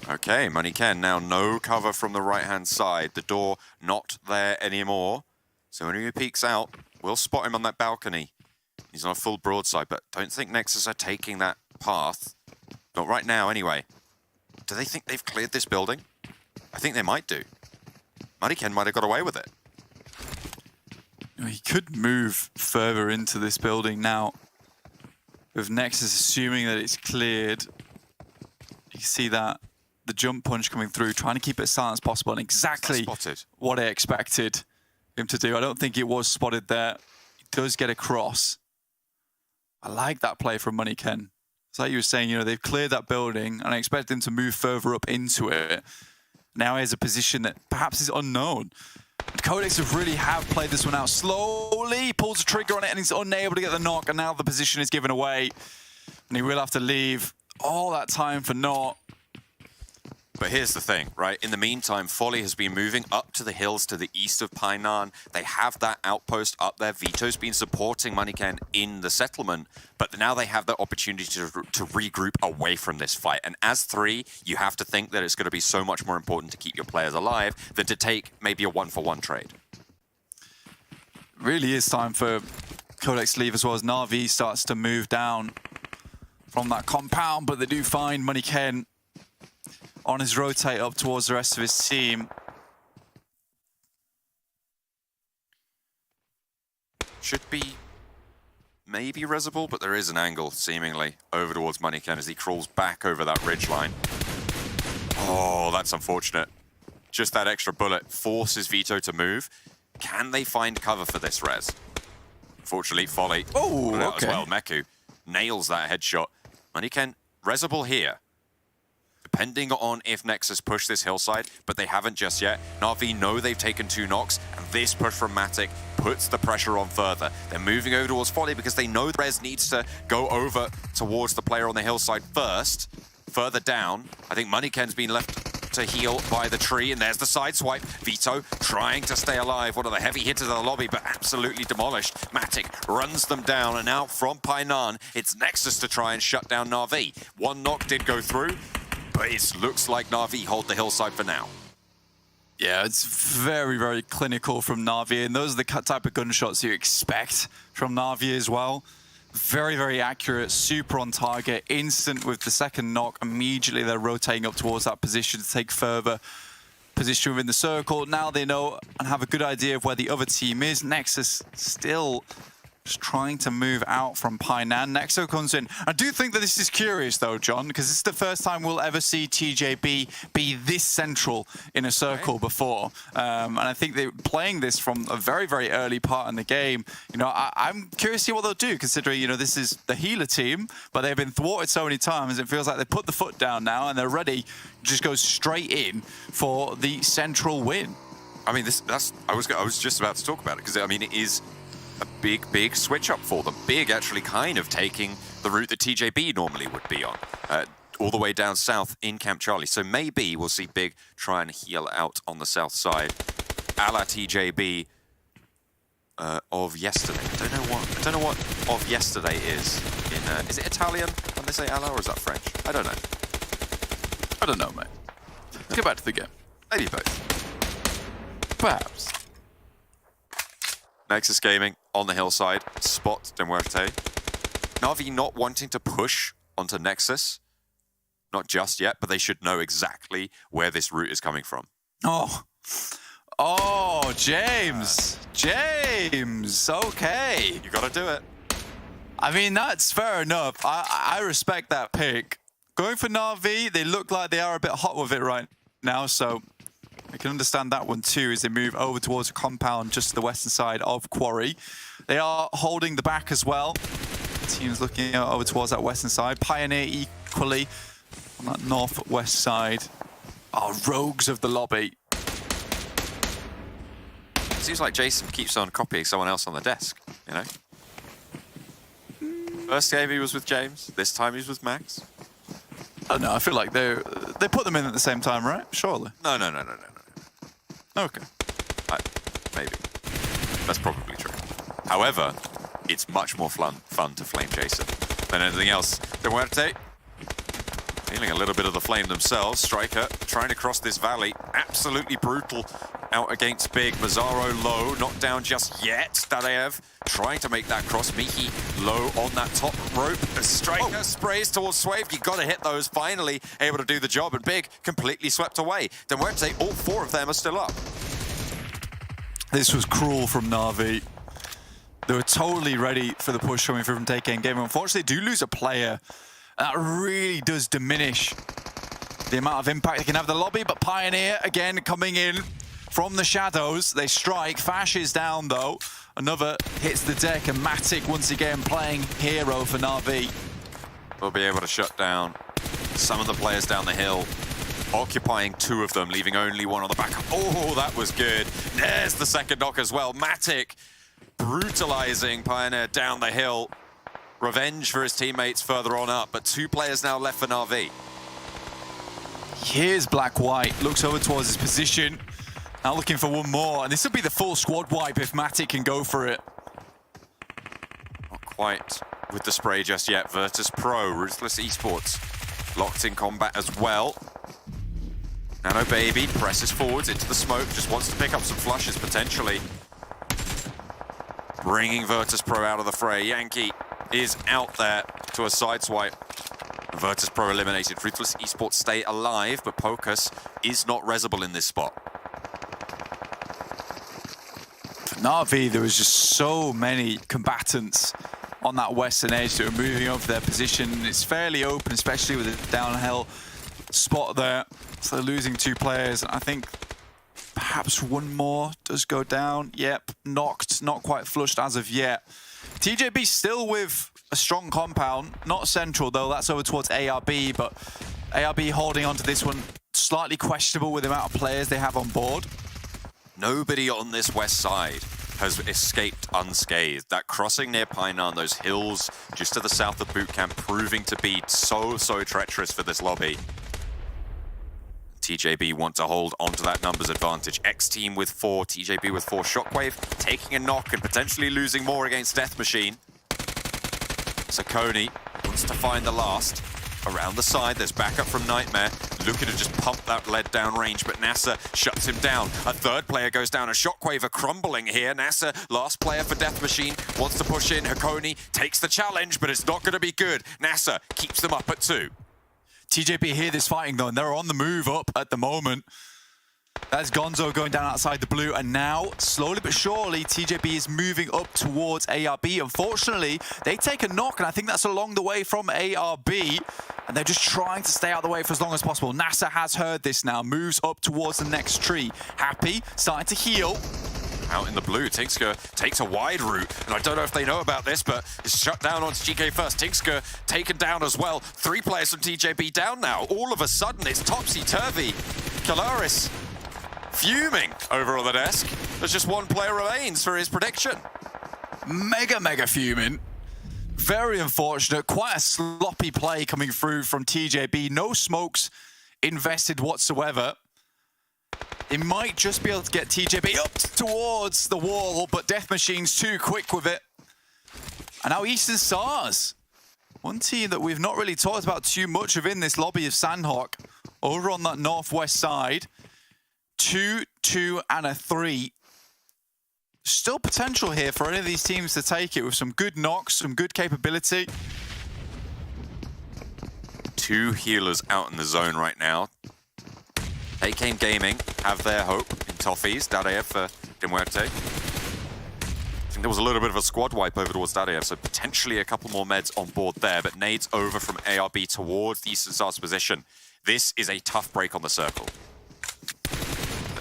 Okay, Manikan now no cover from the right-hand side. The door not there anymore. So when he peeks out, we'll spot him on that balcony. He's on a full broadside, but don't think Nexus are taking that path. Not right now, anyway. Do they think they've cleared this building? I think they might do. Manikan might have got away with it. He could move further into this building now. With Nexus assuming that it's cleared. You can see that. The jump punch coming through, trying to keep it as silent as possible, and exactly what I expected him to do. I don't think it was spotted there. He does get across. I like that play from Manikan. It's like you were saying, you know, they've cleared that building, and I expect him to move further up into it. Now he has a position that perhaps is unknown. And Codex have played this one out slowly. He pulls the trigger on it, and he's unable to get the knock, and now the position is given away. And he will have to leave all that time for naught. But here's the thing, right? In the meantime, Folly has been moving up to the hills to the east of Painan. They have that outpost up there. Vito's been supporting Manikan in the settlement, but now they have the opportunity to regroup away from this fight. And as 3, you have to think that it's going to be so much more important to keep your players alive than to take maybe a 1-for-1 trade. Really is time for Codex to leave, as well as Na'Vi starts to move down from that compound, but they do find Manikan on his rotate up towards the rest of his team. Should be maybe Resable, but there is an angle, seemingly, over towards Manikan as he crawls back over that ridgeline. Oh, that's unfortunate. Just that extra bullet forces Vito to move. Can they find cover for this res? Unfortunately, Folly put it out as well. Meku nails that headshot. Manikan, Resable here. Depending on if Nexus push this hillside, but they haven't just yet. Na'Vi know they've taken 2 knocks, and this push from Matic puts the pressure on further. They're moving over towards Folly because they know the res needs to go over towards the player on the hillside first. Further down, I think Manikan's been left to heal by the tree, and there's the side swipe. Vito trying to stay alive. One of the heavy hitters of the lobby, but absolutely demolished. Matic runs them down, and now from Painan, it's Nexus to try and shut down Na'Vi. 1 knock did go through, but it looks like Na'Vi hold the hillside for now. Yeah, it's very, very clinical from Na'Vi, and those are the type of gunshots you expect from Na'Vi as well. Very, very accurate, super on target, instant with the second knock. Immediately they're rotating up towards that position to take further position within the circle. Now they know and have a good idea of where the other team is. Nexus still just trying to move out from Painan. Nexo comes in. I do think that this is curious though, John, because this is the first time we'll ever see TJB be this central in a circle before. And I think they're playing this from a very, very early part in the game. You know, I'm curious to see what they'll do, considering, you know, this is the healer team, but they've been thwarted so many times. It feels like they put the foot down now and they're ready to just go straight in for the central win. I mean, I was just about to talk about it, because I mean, it is a big switch up for them. Big actually kind of taking the route that TJB normally would be on, all the way down south in Camp Charlie. So maybe we'll see Big try and heal out on the south side, a la TJB of yesterday. I don't know what of yesterday is. Is it Italian when they say a la, or is that French? I don't know. I don't know, mate. Let's get back to the game. Maybe both. Perhaps. Nexus Gaming on the hillside, spot De Muerte. Na'Vi not wanting to push onto Nexus, not just yet, but they should know exactly where this route is coming from. Oh, Oh, James. James. Okay. You got to do it. I mean, that's fair enough. I respect that pick. Going for Na'Vi, they look like they are a bit hot with it right now, so I can understand that one too as they move over towards a compound just to the western side of Quarry. They are holding the back as well. The team's looking over towards that western side. Pioneer equally on that northwest side. Oh, rogues of the lobby. Seems like Jason keeps on copying someone else on the desk, you know? First game he was with James, this time he's with Max. Oh no, I feel like they put them in at the same time, right? Surely. No. Okay. Maybe. That's probably true. However, it's much more fun to flame Jason than anything else. Duarte feeling a little bit of the flame themselves. Striker trying to cross this valley. Absolutely brutal out against Big. Mazzaro low, not down just yet. Dadaev trying to make that cross. Miki low on that top rope. As Striker sprays towards Swave. You got to hit those. Finally able to do the job. And Big completely swept away. Duarte, all four of them are still up. This was cruel from Na'Vi. They were totally ready for the push coming through from TK Game. Unfortunately, they do lose a player. That really does diminish the amount of impact they can have in the lobby. But Pioneer, again, coming in from the shadows. They strike. Fash is down, though. Another hits the deck, and Matic, once again, playing hero for Na'Vi. We'll be able to shut down some of the players down the hill, occupying two of them, leaving only one on the back. Oh, that was good. There's the second knock as well. Matic brutalizing Pioneer down the hill. Revenge for his teammates further on up, but two players now left for Na'Vi. Here's Black White, looks over towards his position. Now looking for one more, and this will be the full squad wipe if Matic can go for it. Not quite with the spray just yet. Virtus Pro, Ruthless Esports, locked in combat as well. Nano Baby presses forwards into the smoke, just wants to pick up some flushes potentially. Bringing Virtus Pro out of the fray. Yankee is out there to a sideswipe. Virtus Pro eliminated. Ruthless Esports stay alive, but Pocus is not resable in this spot. For Na'Vi, there was just so many combatants on that western edge that were moving over their position. It's fairly open, especially with the downhill spot there. So they're losing two players. I think perhaps one more does go down. Yep, knocked, not quite flushed as of yet. TJB still with a strong compound, not central though, that's over towards ARB, but ARB holding on to this one, slightly questionable with the amount of players they have on board. Nobody on this west side has escaped unscathed. That crossing near Painan, those hills just to the south of boot camp, proving to be so treacherous for this lobby. TJB want to hold onto that numbers advantage. X-Team with 4, TJB with 4. Shockwave taking a knock and potentially losing more against Death Machine. Sakoni wants to find the last. Around the side, there's backup from Nightmare. Looking to just pump that lead down range, but NASA shuts him down. A third player goes down. A Shockwave are crumbling here. NASA, last player for Death Machine, wants to push in. Hakoni takes the challenge, but it's not going to be good. NASA keeps them up at 2. TJP hear this fighting though, and they're on the move up at the moment. That's Gonzo going down outside the blue, and now, slowly but surely, TJP is moving up towards ARB. Unfortunately, they take a knock, and I think that's along the way from ARB, and they're just trying to stay out of the way for as long as possible. NASA has heard this now, moves up towards the next tree. Happy, starting to heal. Out in the blue, Tinksker takes a wide route, and I don't know if they know about this, but it's shut down onto GK first. Tinksker taken down as well. 3 players from TJB down now. All of a sudden, it's topsy-turvy. Kalaris fuming over on the desk. There's just 1 player remains for his prediction. Mega fuming. Very unfortunate. Quite a sloppy play coming through from TJB. No smokes invested whatsoever. They might just be able to get TJB up towards the wall, but Death Machine's too quick with it. And now Eastern Stars. One team that we've not really talked about too much of in this lobby of Sandhawk. Over on that northwest side. 2, 2, and a 3. Still potential here for any of these teams to take it with some good knocks, some good capability. 2 healers out in the zone right now. AK Gaming have their hope in Toffees. Dadev for Demuerte. I think there was a little bit of a squad wipe over towards Dadev, so potentially a couple more meds on board there, but nades over from ARB towards the Eastern Stars position. This is a tough break on the circle.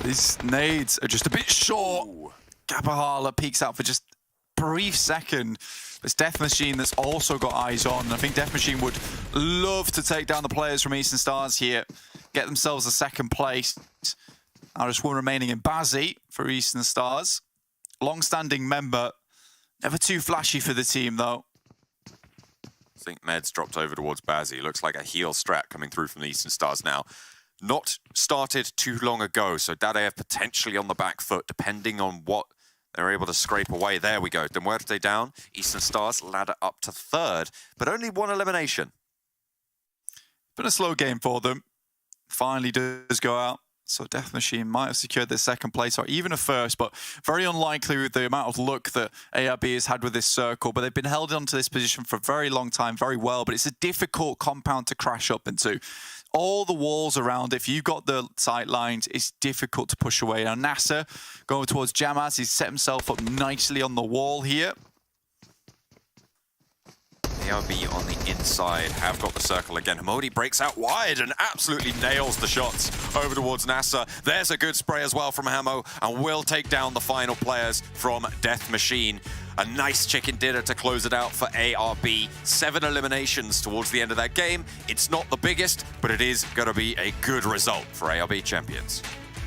These nades are just a bit short. Gabahala peeks out for just a brief second. It's Death Machine that's also got eyes on. I think Death Machine would love to take down the players from Eastern Stars here, get themselves a second place. Now just one remaining in Bazzi for Eastern Stars. Long-standing member, never too flashy for the team though. I think Meds dropped over towards Bazzi. Looks like a heel strat coming through from the Eastern Stars now. Not started too long ago, so Dadev potentially on the back foot, depending on what they're able to scrape away. There we go. Demuerte down. Eastern Stars ladder up to third, but only one elimination. Been a slow game for them. Finally does go out. So Death Machine might have secured their second place or even a first, but very unlikely with the amount of luck that ARB has had with this circle. But they've been held onto this position for a very long time, very well. But it's a difficult compound to crash up into. All the walls around, if you've got the sight lines, it's difficult to push away. Now NASA going towards Jamaz, he's set himself up nicely on the wall here. ARB on the inside have got the circle again. Hamodi breaks out wide and absolutely nails the shots over towards NASA. There's a good spray as well from Hamo, and will take down the final players from Death Machine. A nice chicken dinner to close it out for ARB. 7 eliminations towards the end of that game. It's not the biggest, but it is going to be a good result for ARB champions.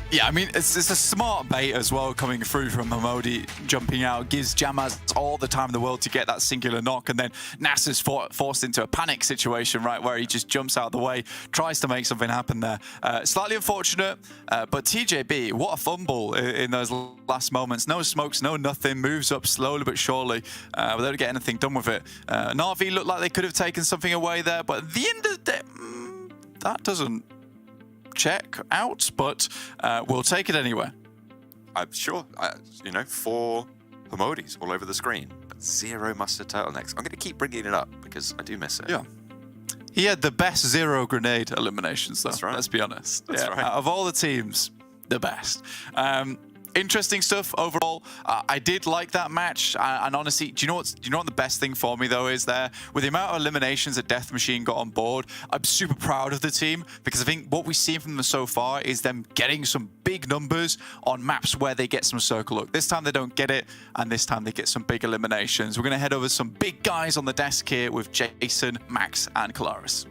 Yeah, I mean, it's a smart bait as well coming through from Hamodi jumping out. Gives Jamaz all the time in the world to get that singular knock, and then NASA's forced into a panic situation, right, where he just jumps out of the way, tries to make something happen there. Slightly unfortunate, but TJB, what a fumble in those last moments. No smokes, no nothing, moves up slowly but surely without getting anything done with it. Na'Vi looked like they could have taken something away there, but at the end of the day, that doesn't check out, but we'll take it anyway. I'm sure, you know, 4 Hamodis all over the screen, but 0 mustard turtlenecks. I'm going to keep bringing it up because I do miss it. Yeah. He had the best 0 grenade eliminations, though. That's right. Let's be honest. That's right. Out of all the teams, the best. Interesting stuff overall. I did like that match, and honestly, do you know what the best thing for me though is there? With the amount of eliminations that Death Machine got on board, I'm super proud of the team because I think what we've seen from them so far is them getting some big numbers on maps where they get some circle look. This time they don't get it, and this time they get some big eliminations. We're going to head over to some big guys on the desk here with Jason, Max, and Kalaris.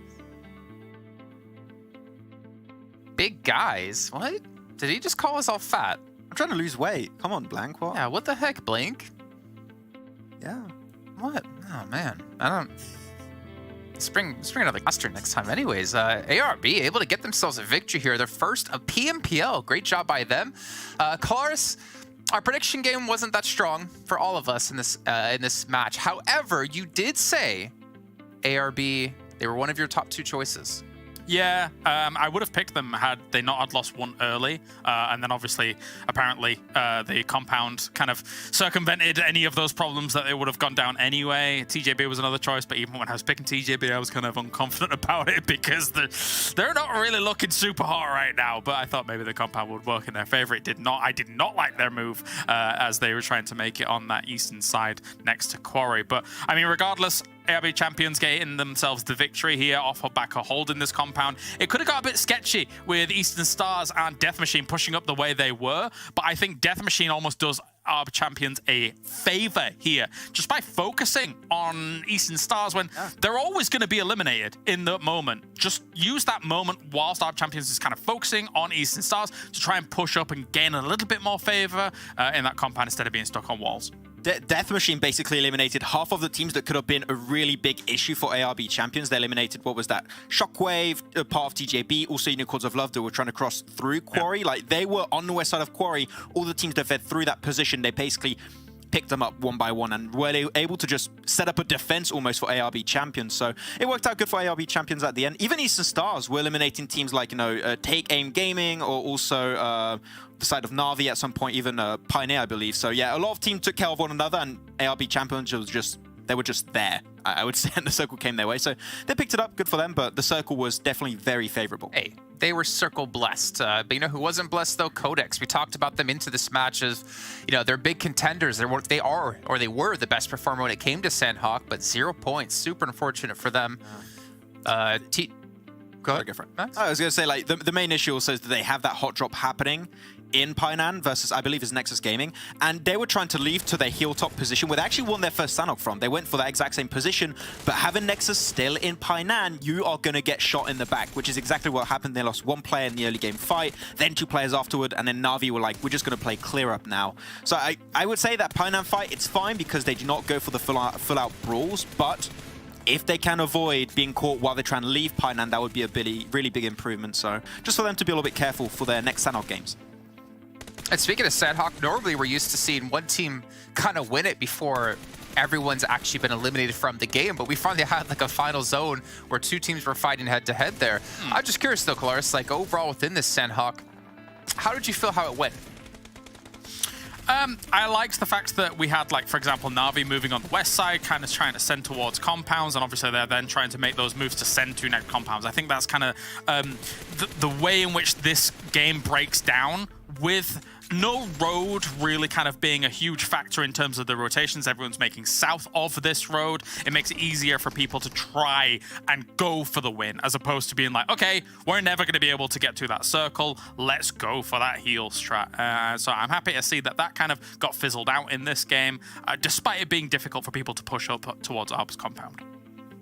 Big guys? What? Did he just call us all fat? I'm trying to lose weight. Come on, Blank. What? Yeah, what the heck, Blink? Yeah. What? Oh, man. I don't... Spring another cluster next time anyways. ARB able to get themselves a victory here. Their first of PMPL. Great job by them. Kalaris, our prediction game wasn't that strong for all of us in this match. However, you did say ARB, they were one of your top 2 choices. Yeah, I would have picked them had they not had lost one early. And then obviously, apparently, the compound kind of circumvented any of those problems that they would have gone down anyway. TJB was another choice, but even when I was picking TJB, I was kind of unconfident about it because they're not really looking super hot right now. But I thought maybe the compound would work in their favor. It did not. I did not like their move as they were trying to make it on that eastern side next to Quarry. But, I mean, regardless, ARB champions getting themselves the victory here off of back of holding this compound. It could have got a bit sketchy with Eastern Stars and Death Machine pushing up the way they were, but I think Death Machine almost does ARB champions a favor here just by focusing on Eastern Stars when they're always going to be eliminated in the moment. Just use that moment whilst ARB champions is kind of focusing on Eastern Stars to try and push up and gain a little bit more favor in that compound instead of being stuck on walls. Death Machine basically eliminated half of the teams that could have been a really big issue for ARB champions. They eliminated, what was that? Shockwave, part of TJB, also Unicorns of Love that were trying to cross through Quarry. Like, they were on the west side of Quarry. All the teams that fed through that position, they basically picked them up one by one and were able to just set up a defense almost for ARB champions. So it worked out good for ARB champions at the end. Even Eastern Stars were eliminating teams like, you know, Take Aim Gaming or also the side of Na'Vi at some point, even Pioneer, I believe. So yeah, a lot of teams took care of one another, and ARB champions was just, they were just there, I would say, and the circle came their way. So they picked it up, good for them, but the circle was definitely very favorable. Hey, they were circle blessed. But you know who wasn't blessed though? Codex. We talked about them into this match as, you know, they're big contenders. They were the best performer when it came to Sandhawk, but 0 points. Super unfortunate for them. Go ahead. Max? I was going to say, like, the main issue also is that they have that hot drop happening in Painan versus, I believe, is Nexus Gaming, and they were trying to leave to their heel top position where they actually won their first Sanhok from. They went for that exact same position, but having Nexus still in Painan, you are going to get shot in the back, which is exactly what happened. They lost 1 player in the early game fight, then 2 players afterward, and then Na'Vi were like, we're just going to play clear up now. So I would say that Painan fight, it's fine because they do not go for the full out brawls, but if they can avoid being caught while they try and leave Painan, that would be a really big improvement. So just for them to be a little bit careful for their next Sanhok games. And speaking of Sandhawk, normally we're used to seeing one team kind of win it before everyone's actually been eliminated from the game, but we finally had like a final zone where 2 teams were fighting head-to-head there. I'm just curious though, Kalaris, like overall within this Sandhawk, how did you feel how it went? I liked the fact that we had, like, for example, Na'Vi moving on the west side, kind of trying to send towards compounds, and obviously they're then trying to make those moves to send to next compounds. I think that's kind of the way in which this game breaks down, with no road really kind of being a huge factor in terms of the rotations. Everyone's making south of this road. It makes it easier for people to try and go for the win, as opposed to being like, okay, we're never going to be able to get to that circle. Let's go for that heal strat. So I'm happy to see that that kind of got fizzled out in this game, despite it being difficult for people to push up towards Arb's compound.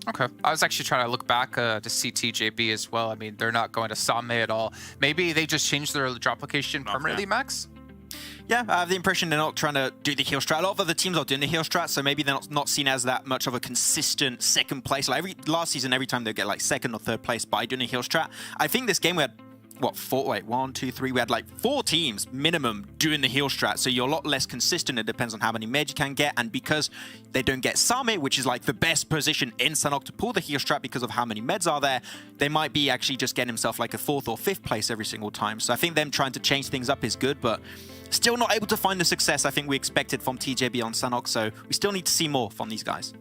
Okay. I was actually trying to look back to see TJB as well. I mean, they're not going to Same at all. Maybe they just changed their drop location permanently, Max? Yeah, I have the impression they're not trying to do the heal strat. A lot of other teams are doing the heal strat, so maybe they're not seen as that much of a consistent second place. Like last season, every time they get like second or third place by doing a heal strat. I think this game we had, what, 1, 2, 3, we had like 4 teams minimum doing the heal strat, so you're a lot less consistent. It depends on how many meds you can get, and because they don't get Same, which is like the best position in Sanhok to pull the heal strat because of how many meds are there, they might be actually just getting himself like a 4th or 5th place every single time. So I think them trying to change things up is good, but still not able to find the success I think we expected from TJB on Sanhok, so we still need to see more from these guys.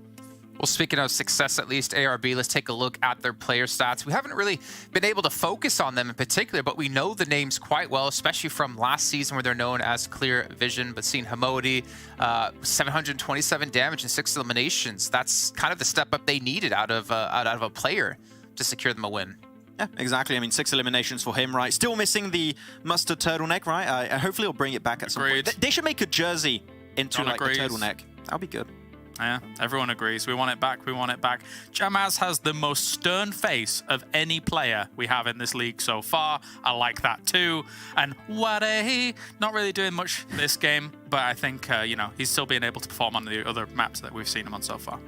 Well, speaking of success, at least ARB, let's take a look at their player stats. We haven't really been able to focus on them in particular, but we know the names quite well, especially from last season where they're known as Clear Vision. But seeing Hamodi, 727 damage and 6 eliminations, that's kind of the step up they needed out of a player to secure them a win. Yeah, exactly. I mean, 6 eliminations for him, right? Still missing the mustard turtleneck, right? Hopefully he'll bring it back at some point. They should make a jersey into like the turtleneck. That'll be good. Yeah, everyone agrees. We want it back. We want it back. Jamaz has the most stern face of any player we have in this league so far. I like that too. And Wade, not really doing much this game, but I think, you know, he's still being able to perform on the other maps that we've seen him on so far.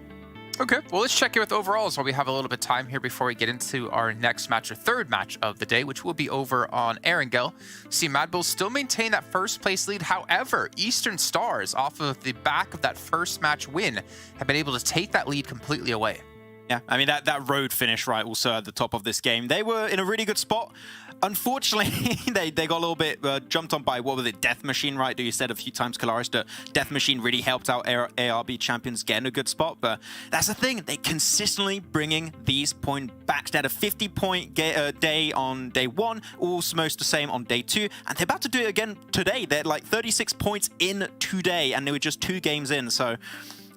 Okay, well, let's check in with overalls while we have a little bit of time here before we get into our next match, or third match of the day, which will be over on Erangel. See, Mad Bulls still maintain that first place lead. However, Eastern Stars, off of the back of that first match win, have been able to take that lead completely away. Yeah, I mean, that road finish, right, also at the top of this game. They were in a really good spot. Unfortunately, they got a little bit jumped on by, what was it, Death Machine, right? You said a few times, Kalaris, that Death Machine really helped out ARB champions get in a good spot. But that's the thing. They consistently bringing these points back. They had a 50-point day on day 1, almost the same on day 2. And they're about to do it again today. They're like 36 points in today, and they were just 2 games in. So...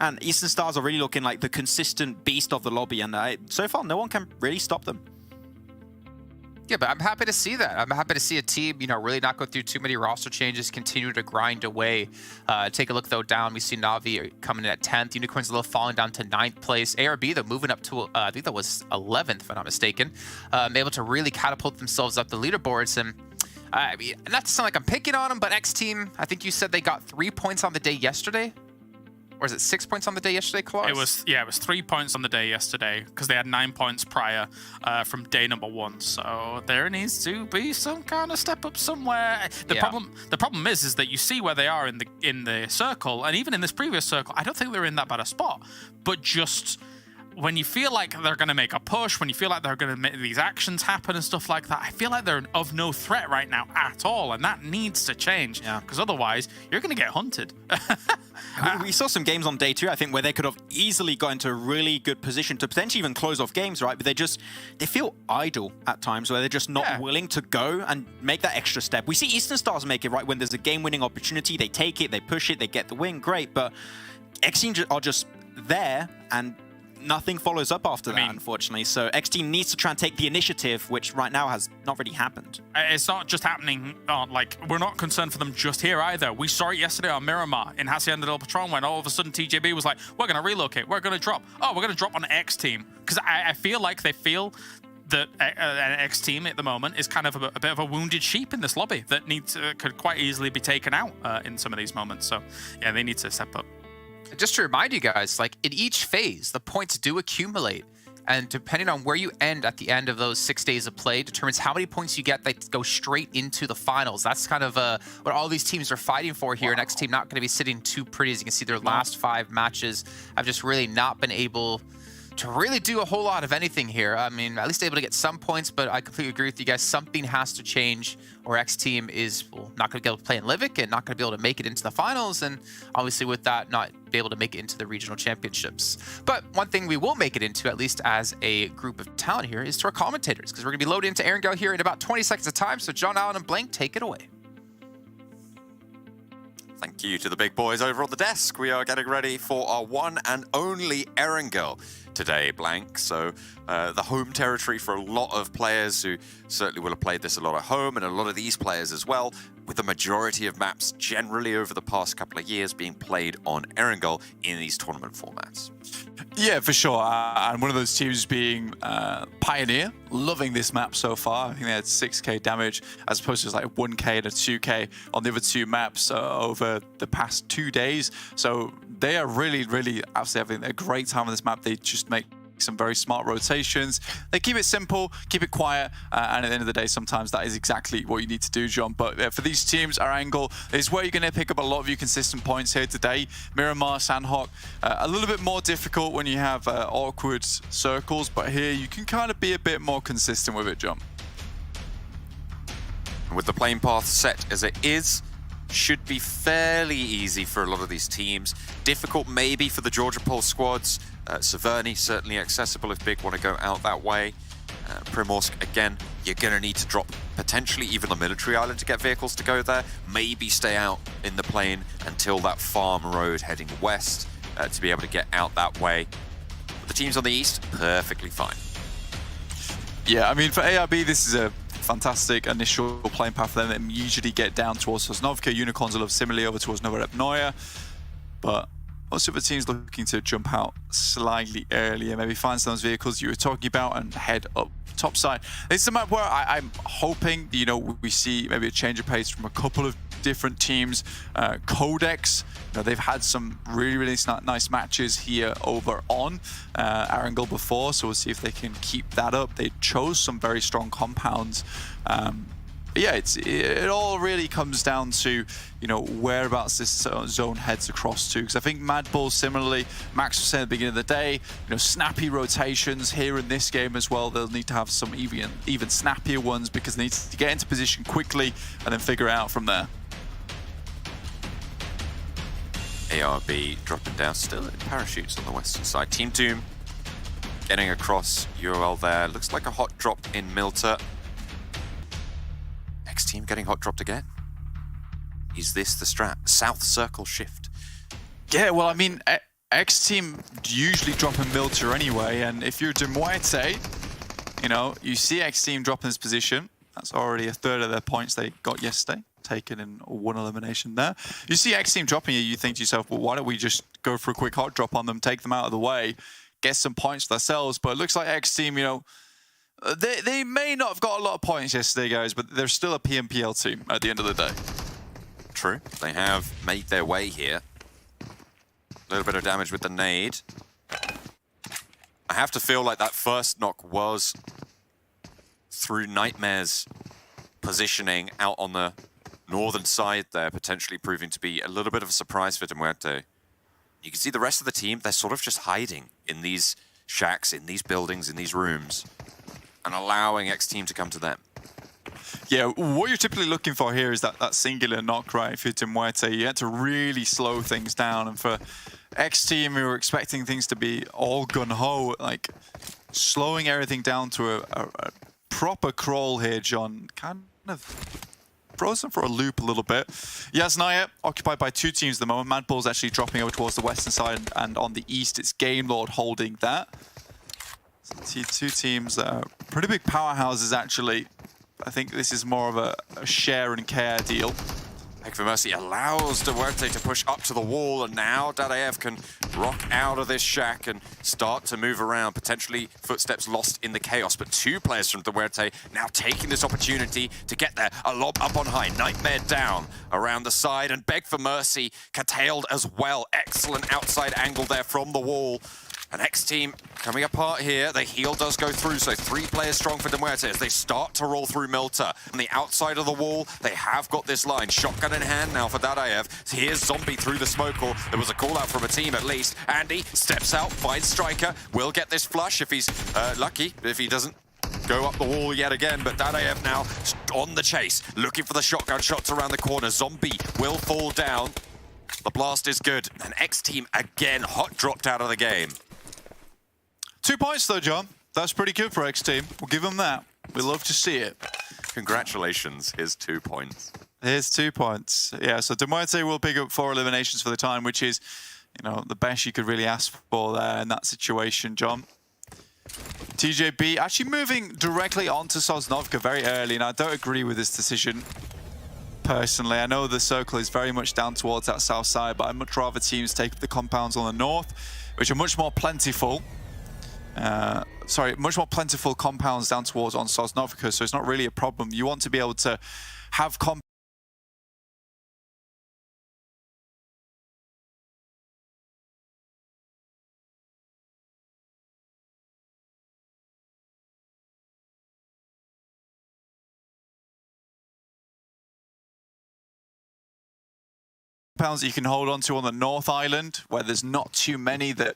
And Eastern Stars are really looking like the consistent beast of the lobby, and so far, no one can really stop them. Yeah, but I'm happy to see that. I'm happy to see a team, you know, really not go through too many roster changes, continue to grind away. Take a look, though, down. We see Na'Vi coming in at 10th. Unicorns a little falling down to 9th place. ARB, though, moving up to, I think that was 11th, if I'm not mistaken. Able to really catapult themselves up the leaderboards. And I mean, not to sound like I'm picking on them, but X Team, I think you said they got 3 points on the day yesterday. Or is it 6 points on the day yesterday, Klaus? It was 3 points on the day yesterday because they had 9 points prior from day number 1. So there needs to be some kind of step up somewhere. The problem is that you see where they are in the circle, and even in this previous circle, I don't think they were in that bad a spot. But just when you feel like they're going to make a push, when you feel like they're going to make these actions happen and stuff like that, I feel like they're of no threat right now at all, and that needs to change. Yeah. Because otherwise, you're going to get hunted. We saw some games on day 2, I think, where they could have easily got into a really good position to potentially even close off games, right? But they feel idle at times, where they're just not willing to go and make that extra step. We see Eastern Stars make it, right? When there's a game-winning opportunity, they take it, they push it, they get the win, great. But X Team are just there, and nothing follows up after that, unfortunately. So X Team needs to try and take the initiative, which right now has not really happened. It's not just happening, like, we're not concerned for them just here either. We saw it yesterday on Miramar in Hacienda del Patron when all of a sudden TJB was like, we're going to relocate, we're going to drop. Oh, we're going to drop on X Team. Because I feel like they feel that an X Team at the moment is kind of a bit of a wounded sheep in this lobby that could quite easily be taken out in some of these moments. So, yeah, they need to step up. Just to remind you guys, like in each phase, the points do accumulate. And depending on where you end at the end of those 6 days of play determines how many points you get that go straight into the finals. That's kind of what all these teams are fighting for here. Next team not going to be sitting too pretty. As you can see, their last 5 matches have just really not been able to really do a whole lot of anything here. I mean, at least able to get some points, but I completely agree with you guys. Something has to change, or X Team is not going to be able to play in Livik and not going to be able to make it into the finals, and obviously with that, not be able to make it into the regional championships. But one thing we will make it into, at least as a group of talent here, is to our commentators, because we're going to be loading into Erangel here in about 20 seconds of time. So John Allen and Blank, take it away. Thank you to the big boys over on the desk. We are getting ready for our one and only Erangel today, Blank. So the home territory for a lot of players who certainly will have played this a lot at home, and a lot of these players as well, with the majority of maps generally over the past couple of years being played on Erangel in these tournament formats. Yeah, for sure. And one of those teams being Pioneer, loving this map so far. I think they had 6k damage as opposed to like 1k and a 2k on the other 2 maps over the past 2 days. So they are really, really absolutely having a great time on this map. They just make some very smart rotations. They keep it simple, keep it quiet, and at the end of the day, sometimes that is exactly what you need to do, John. But for these teams, our angle is where you're going to pick up a lot of your consistent points here today. Miramar, Sandhawk, a little bit more difficult when you have awkward circles, but here you can kind of be a bit more consistent with it, John. With the playing path set as it is, should be fairly easy for a lot of these teams. Difficult maybe for the Georgia Pole squads. Severny certainly accessible if Big want to go out that way. Primorsk, again, you're going to need to drop potentially even a military island to get vehicles to go there. Maybe stay out in the plane until that farm road heading west to be able to get out that way. But the teams on the east, perfectly fine. Yeah, I mean, for ARB, this is a fantastic initial playing path for them. They usually get down towards Sosnovka. Unicorns will have similarly over towards Novorepnoye. But most of the teams looking to jump out slightly earlier, maybe find some of those vehicles you were talking about and head up topside. This is a map where I'm hoping, you know, we see maybe a change of pace from a couple of different teams. Codex, you know, they've had some really, really nice matches here over on Erangel before, so we'll see if they can keep that up. They chose some very strong compounds. Yeah, it all really comes down to, you know, whereabouts this zone heads across to. Because I think Mad Bull, similarly, Max was saying at the beginning of the day, you know, snappy rotations here in this game as well. They'll need to have some even snappier ones because they need to get into position quickly and then figure it out from there. ARB dropping down still in parachutes on the western side. Team Doom getting across UOL there. Looks like a hot drop in Milta. Next team getting hot dropped again. Is this the strat? South circle shift. Yeah, well, I mean, X team usually drop in Milta anyway, and if you're Demuete, you know, you see X team drop in this position. That's already a third of their points they got yesterday, taken in one elimination there. You see X team dropping here, you think to yourself, well, why don't we just go for a quick hot drop on them, take them out of the way, get some points for themselves? But it looks like X team, you know, they may not have got a lot of points yesterday, guys, but they're still a PMPL team at the end of the day. True. They have made their way here. A little bit of damage with the nade. I have to feel like that first knock was through Nightmare's positioning out on the northern side there, potentially proving to be a little bit of a surprise for Demuete. You can see the rest of the team, they're sort of just hiding in these shacks, in these buildings, in these rooms, and allowing X Team to come to them. Yeah, what you're typically looking for here is that singular knock, right? If you're Muerte, you had to really slow things down. And for X Team, we were expecting things to be all gun-ho, like slowing everything down to a proper crawl here, John. Kind of throws them for a loop a little bit. Yasnaya occupied by 2 teams at the moment. Mad Bull's actually dropping over towards the western side, and on the east, it's Game Lord holding that. So 2 teams, pretty big powerhouses, actually. I think this is more of a share and care deal. Beg for Mercy allows Duarte to push up to the wall, and now Dadaev can rock out of this shack and start to move around. Potentially footsteps lost in the chaos, but 2 players from Duarte now taking this opportunity to get there. A lob up on high, Nightmare down around the side, and Beg for Mercy curtailed as well. Excellent outside angle there from the wall. An X Team coming apart here. The heal does go through, so 3 players strong for Muerte as they start to roll through Milta. On the outside of the wall, they have got this line. Shotgun in hand now for Dadaev. Here's Zombie through the smoke hole. There was a call out from a team at least. Andy steps out, finds Striker. Will get this flush if he's lucky, if he doesn't go up the wall yet again. But Dadaev now on the chase, looking for the shotgun shots around the corner. Zombie will fall down. The blast is good. And X Team again hot dropped out of the game. 2 points though, John. That's pretty good for X Team. We'll give them that. We love to see it. Congratulations, here's 2 points. Here's 2 points. Yeah, so Muerte will pick up 4 eliminations for the time, which is, you know, the best you could really ask for there in that situation, John. TJB actually moving directly onto Sosnovka very early, and I don't agree with this decision. Personally, I know the circle is very much down towards that south side, but I'd much rather teams take the compounds on the north, which are much more plentiful. Much more plentiful compounds down towards on Sosnovka, so it's not really a problem. You want to be able to have compounds that you can hold on to on the North Island, where there's not too many that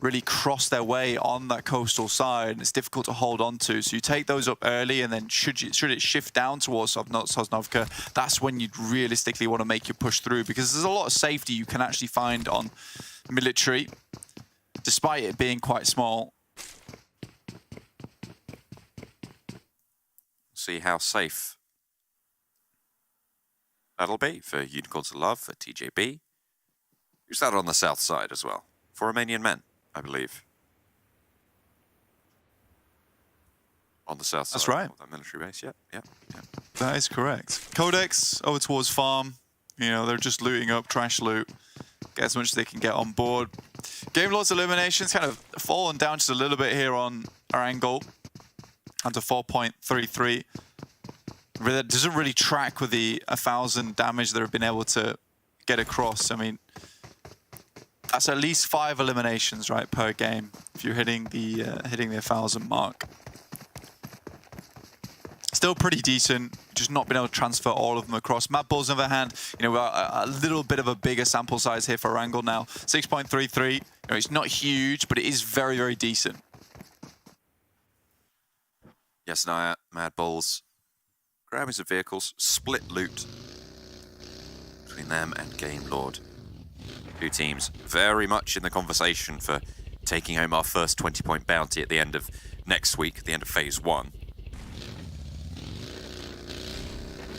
really cross their way on that coastal side, and it's difficult to hold on to. So you take those up early, and then should it shift down towards Sosnovka, that's when you'd realistically want to make your push through, because there's a lot of safety you can actually find on military, despite it being quite small. See how safe that'll be for Unicorns of Love, for TJB. Who's that on the south side as well? For Romanian men, I believe. On the south side. That's right. Of that military base, yeah. That is correct. Codex over towards farm. You know, they're just looting up, trash loot. Get as much as they can get on board. Game Lord's eliminations kind of fallen down just a little bit here on our angle. Under 4.33. That doesn't really track with the 1,000 damage that have been able to get across. I mean, that's at least 5 eliminations, right, per game if you're hitting the 1,000 mark. Still pretty decent, just not been able to transfer all of them across. Mad Bulls, on the other hand, you know, a little bit of a bigger sample size here for Wrangle now. 6.33. You know, it's not huge, but it is very, very decent. Yes, Naya, Mad Bulls. Grabbing some vehicles, split loot between them and Game Lord. 2 teams very much in the conversation for taking home our first 20-point bounty at the end of next week, at the end of Phase 1.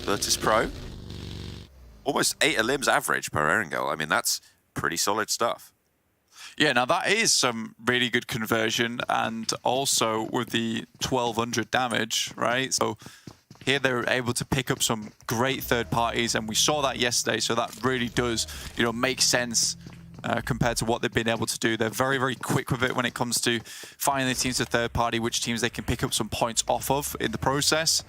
Virtus Pro, almost 8 elims average per Erangel. I mean, that's pretty solid stuff. Yeah, now that is some really good conversion, and also with the 1,200 damage, right? So here they're able to pick up some great third parties, and we saw that yesterday, so that really does, you know, make sense compared to what they've been able to do. They're very, very quick with it when it comes to finding the teams to third party, which teams they can pick up some points off of in the process.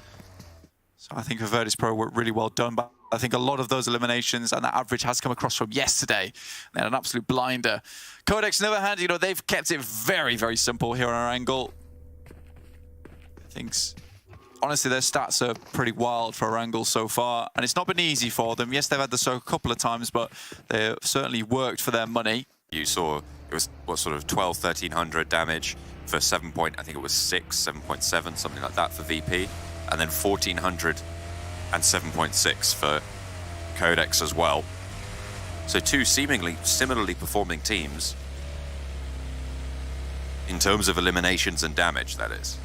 So I think for Virtus Pro were really well done, but I think a lot of those eliminations and that average has come across from yesterday. They had an absolute blinder. Codex, on the other hand, you know, they've kept it very, very simple here on our angle. I think, honestly, their stats are pretty wild for Wrangle so far, and it's not been easy for them. Yes, they've had the soak a couple of times, but they've certainly worked for their money. You saw It was what sort of 12, 1300 damage for 7 point, I think it was 7.7, something like that for VP, and then 1400 and 7.6 for Codex as well. So two seemingly similarly performing teams in terms of eliminations and damage, that is.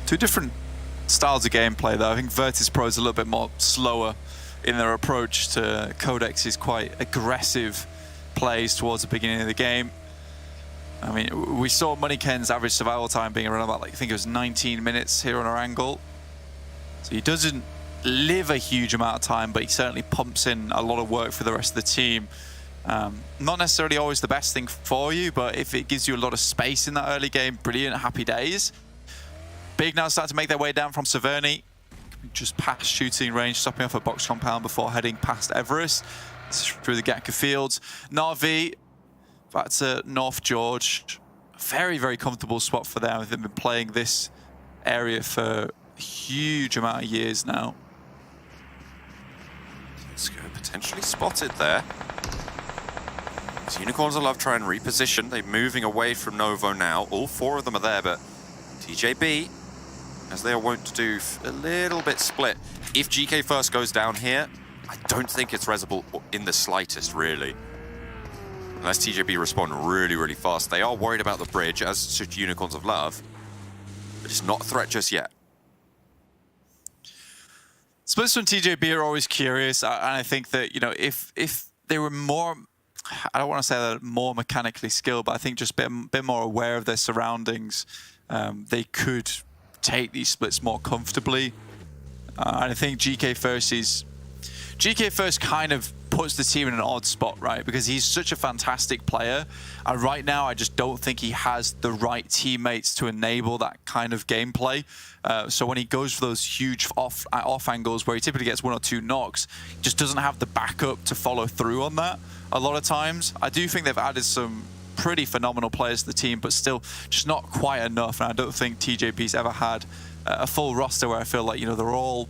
Two different styles of gameplay though. I think Virtus.pro is a little bit more slower in their approach to Codex's quite aggressive plays towards the beginning of the game. I mean, we saw Moneyken's average survival time being around about, like, I think it was 19 minutes here on our angle. So he doesn't live a huge amount of time, but he certainly pumps in a lot of work for the rest of the team. Not necessarily always the best thing for you, but if it gives you a lot of space in that early game, brilliant, happy days. Big now starting to make their way down from Severny, just past shooting range, stopping off at box compound before heading past Everest through the Gatka fields. Na'Vi back to North George. Very, very comfortable spot for them. They've been playing this area for a huge amount of years now. Let's go, potentially spotted there. So Unicorns will love try and reposition. They're moving away from Novo now. All four of them are there, but TJB, as they are wont to do, a little bit split. If GK first goes down here, I don't think it's resable in the slightest, really. Unless TJB respond really, really fast. They are worried about the bridge, as should Unicorns of Love. But it's not a threat just yet. Splits from TJB are always curious, and I think that, you know, if they were more, I don't want to say that more mechanically skilled, but I think just a bit more aware of their surroundings, they could take these splits more comfortably. And I think GK First kind of puts the team in an odd spot, right? Because he's such a fantastic player, and right now I just don't think he has the right teammates to enable that kind of gameplay. So when he goes for those huge off angles where he typically gets 1 or 2 knocks, he just doesn't have the backup to follow through on that a lot of times. I do think they've added some pretty phenomenal players to the team, but still just not quite enough. And I don't think TJP's ever had a full roster where I feel like, you know, they're all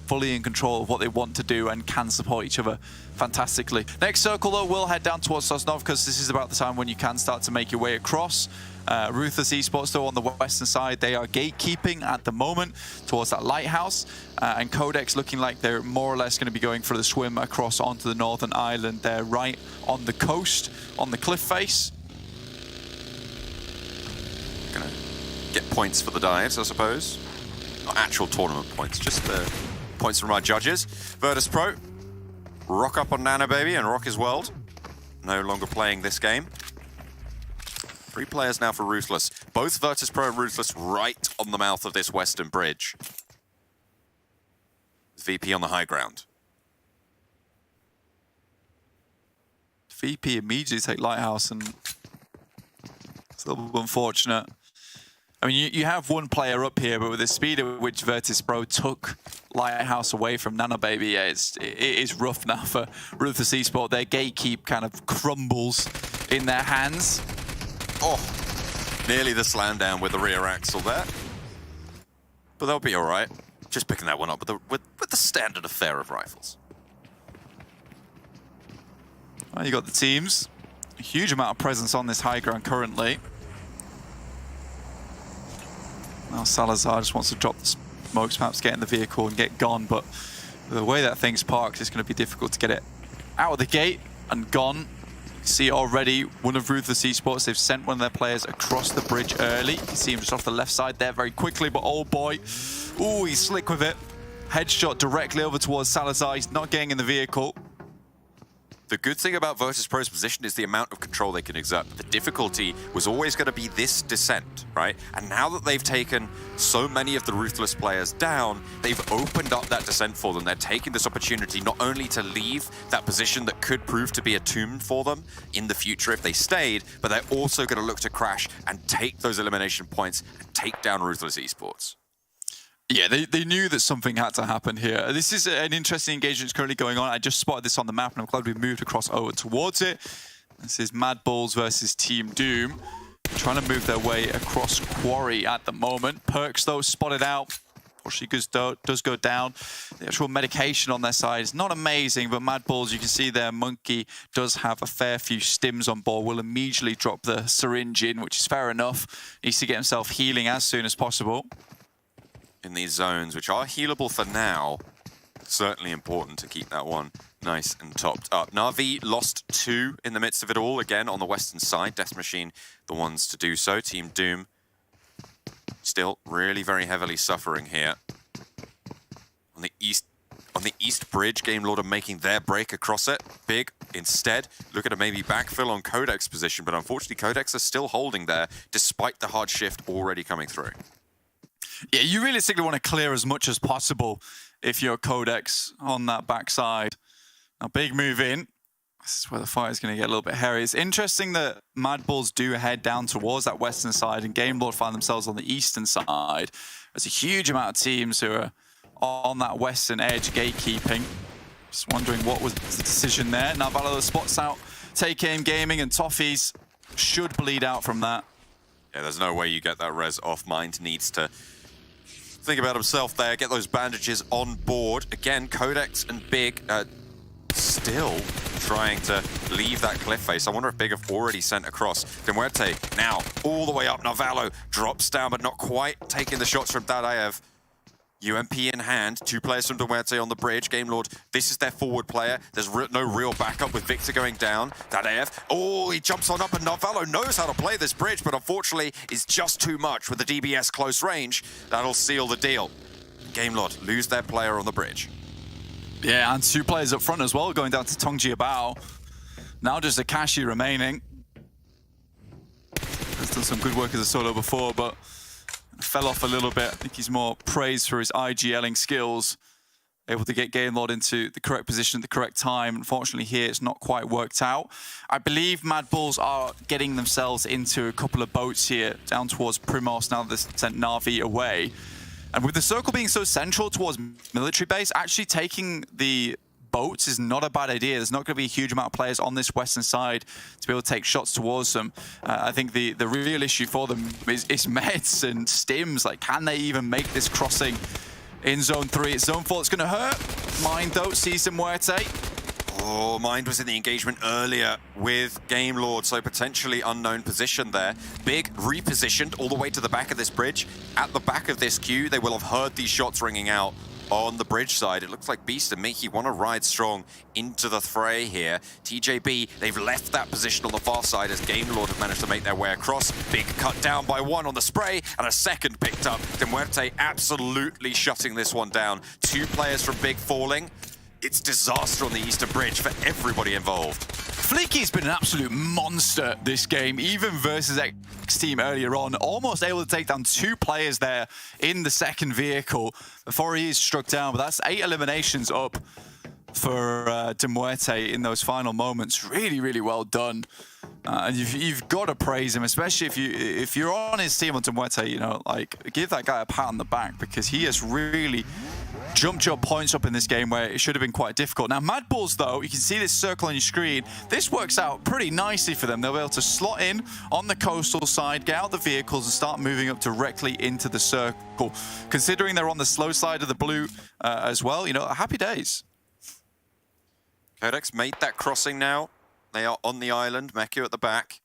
fully in control of what they want to do and can support each other fantastically. Next circle though, we'll head down towards Sosnov because this is about the time when you can start to make your way across. Ruthless Esports though on the western side, they are gatekeeping at the moment towards that lighthouse, and Codex looking like they're more or less going to be going for the swim across onto the northern island. They're right on the coast, on the cliff face. Gonna get points for the dives, I suppose. Not actual tournament points, just the points from our judges. Virtus.pro, rock up on Nana Baby and rock his world. No longer playing this game. 3 players now for Ruthless. Both Virtus.pro and Ruthless right on the mouth of this western bridge. VP on the high ground. VP immediately take Lighthouse, and it's a little unfortunate. I mean, you have one player up here, but with the speed at which Virtus.pro took Lighthouse away from Nana Baby, yeah, it is rough now for Ruthless Esports. Their gatekeep kind of crumbles in their hands. Oh, nearly the slam down with the rear axle there. But they'll be all right. Just picking that one up with the standard affair of rifles. Well, you got the teams. A huge amount of presence on this high ground currently. Now Salazar just wants to drop the smokes, perhaps get in the vehicle and get gone, but the way that thing's parked, it's going to be difficult to get it out of the gate and gone. You can see already one of Ruthless Esports, they've sent one of their players across the bridge early. You can see him just off the left side there very quickly, but oh boy, ooh, he's slick with it. Headshot directly over towards Salazar, he's not getting in the vehicle. The good thing about Virtus.pro's position is the amount of control they can exert. The difficulty was always going to be this descent, right? And now that they've taken so many of the Ruthless players down, they've opened up that descent for them. They're taking this opportunity not only to leave that position that could prove to be a tomb for them in the future if they stayed, but they're also going to look to crash and take those elimination points and take down Ruthless Esports. Yeah, they knew that something had to happen here. This is an interesting engagement that's currently going on. I just spotted this on the map, and I'm glad we moved across over towards it. This is Mad Bulls versus Team Doom, trying to move their way across Quarry at the moment. Perks, though, spotted out. unfortunately does go down. The actual medication on their side is not amazing, but Mad Balls, you can see there, Monkey does have a fair few stims on board, will immediately drop the syringe in, which is fair enough. Needs to get himself healing as soon as possible. In these zones, which are healable for now, certainly important to keep that one nice and topped up. Na'Vi lost 2 in the midst of it all, again on the western side. Death Machine, the ones to do so. Team Doom still really very heavily suffering here. On the east bridge, Game Lord are making their break across it. Big, instead, look at a maybe backfill on Codex position, but unfortunately Codex are still holding there, despite the hard shift already coming through. Yeah, you realistically want to clear as much as possible if you're Codex on that backside. Now, big move in. This is where the fight is going to get a little bit hairy. It's interesting that Mad Balls do head down towards that western side and Game Lord find themselves on the eastern side. There's a huge amount of teams who are on that western edge gatekeeping. Just wondering what was the decision there. Now, Valor spots out Take Aim Gaming and Toffees should bleed out from that. Yeah, there's no way you get that res off. Mind needs to think about himself there, get those bandages on board. Again, Codex and Big still trying to leave that cliff face. I wonder if Big have already sent across. Demuerte now all the way up. Navallo drops down, but not quite taking the shots from Dadaev. UMP in hand, 2 players from Demuerte on the bridge. Game Lord, this is their forward player. There's no real backup with Victor going down. Dadaev, oh, he jumps on up, and Navallo knows how to play this bridge, but unfortunately is just too much with the DBS close range. That'll seal the deal. Game Lord lose their player on the bridge. Yeah, and 2 players up front as well, going down to Tongji Bao. Now just Akashi remaining. Has done some good work as a solo before, but fell off a little bit. I think he's more praised for his IGLing skills. Able to get Game Lord into the correct position at the correct time. Unfortunately here, it's not quite worked out. I believe Mad Balls are getting themselves into a couple of boats here, down towards Primos, now that they've sent Na'Vi away. And with the circle being so central towards military base, actually taking the boats is not a bad idea. There's not going to be a huge amount of players on this western side to be able to take shots towards them. I think the real issue for them is meds and stims. Like, can they even make this crossing in Zone 3? It's Zone 4 it's going to hurt. Mind, though, sees Demuerte. Oh, Mind was in the engagement earlier with Game Lord, so potentially unknown position there. Big repositioned all the way to the back of this bridge. At the back of this queue, they will have heard these shots ringing out on the bridge side. It looks like Beast and Mickey want to ride strong into the fray here. TJB, they've left that position on the far side as Game Lord have managed to make their way across. Big cut down by 1 on the spray, and a second picked up. Demuerte absolutely shutting this one down. 2 players from Big falling. It's disaster on the Eastern Bridge for everybody involved. Fleeky's been an absolute monster this game, even versus X-Team earlier on. Almost able to take down 2 players there in the second vehicle before he is struck down. But that's 8 eliminations up for Demuerte in those final moments. Really, really well done. And you've got to praise him, especially if you're on his team on Demuerte, you know, like, give that guy a pat on the back, because he has really jumped your points up in this game where it should have been quite difficult. Now, Mad Balls, though, you can see this circle on your screen. This works out pretty nicely for them. They'll be able to slot in on the coastal side, get out the vehicles, and start moving up directly into the circle. Considering they're on the slow side of the blue as well, you know, happy days. Codex made that crossing now. They are on the island. Mekio at the back.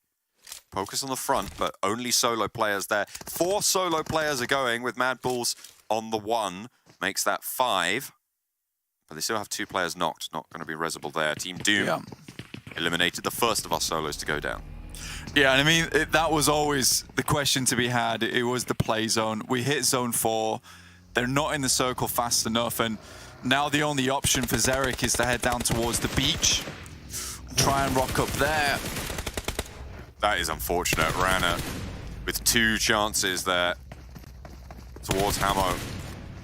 Focus on the front, but only solo players there. 4 solo players are going with Mad Balls on the 1. Makes that 5. But they still have 2 players knocked. Not going to be resable there. Team Doom eliminated the first of our solos to go down. Yeah, and I mean, that was always the question to be had. It was the play zone. We hit Zone 4. They're not in the circle fast enough, and now the only option for Xeric is to head down towards the beach. Try and rock up there. That is unfortunate. Rana with 2 chances there towards Hamo,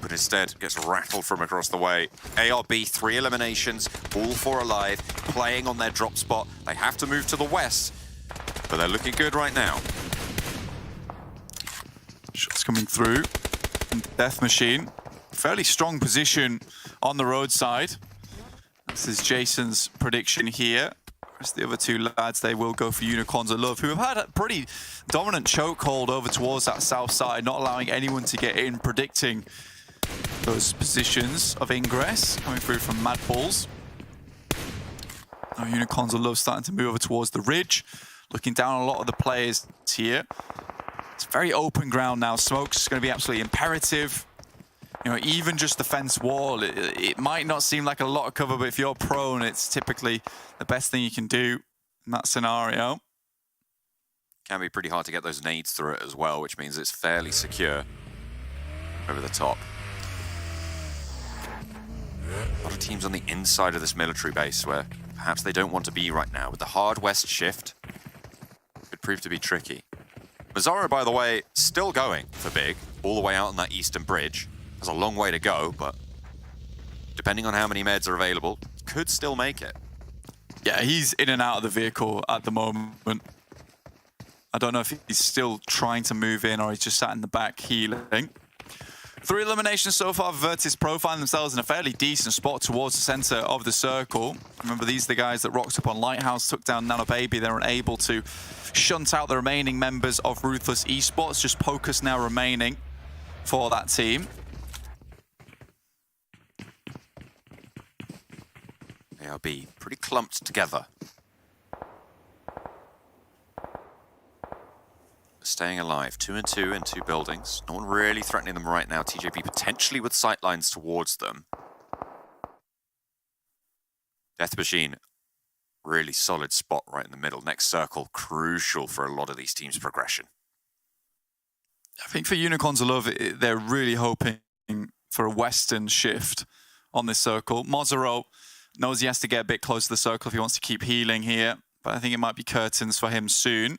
but instead gets rattled from across the way. ARB, 3 eliminations, all 4 alive, playing on their drop spot. They have to move to the west, but they're looking good right now. Shots coming through. Death Machine, fairly strong position on the roadside. This is Jason's prediction here. Whereas the other 2 lads, they will go for Unicorns of Love, who have had a pretty dominant chokehold over towards that south side, not allowing anyone to get in, predicting those positions of ingress coming through from Mad Balls. Now Unicorns of Love starting to move over towards the ridge, looking down on a lot of the players here. It's very open ground now. Smoke's going to be absolutely imperative. You know, even just the fence wall, it might not seem like a lot of cover, but if you're prone, it's typically the best thing you can do in that scenario. Can be pretty hard to get those nades through it as well, which means it's fairly secure over the top. A lot of teams on the inside of this military base where perhaps they don't want to be right now. With the hard west shift, could prove to be tricky. Mazzaro, by the way, still going for big, all the way out on that eastern bridge. Has a long way to go, but depending on how many meds are available, could still make it. Yeah, he's in and out of the vehicle at the moment. I don't know if he's still trying to move in or he's just sat in the back healing. 3 eliminations so far. Virtus Pro find themselves in a fairly decent spot towards the center of the circle. Remember, these are the guys that rocked up on Lighthouse, took down Nano Baby. They were able to shunt out the remaining members of Ruthless Esports. Just Pocus now remaining for that team. ARB pretty clumped together. Staying alive, 2 and 2 in 2 buildings. No one really threatening them right now. TJP potentially with sightlines towards them. Death Machine, really solid spot right in the middle. Next circle, crucial for a lot of these teams' progression. I think for Unicorns of Love, they're really hoping for a western shift on this circle. Mazzaro knows he has to get a bit close to the circle if he wants to keep healing here, but I think it might be curtains for him soon.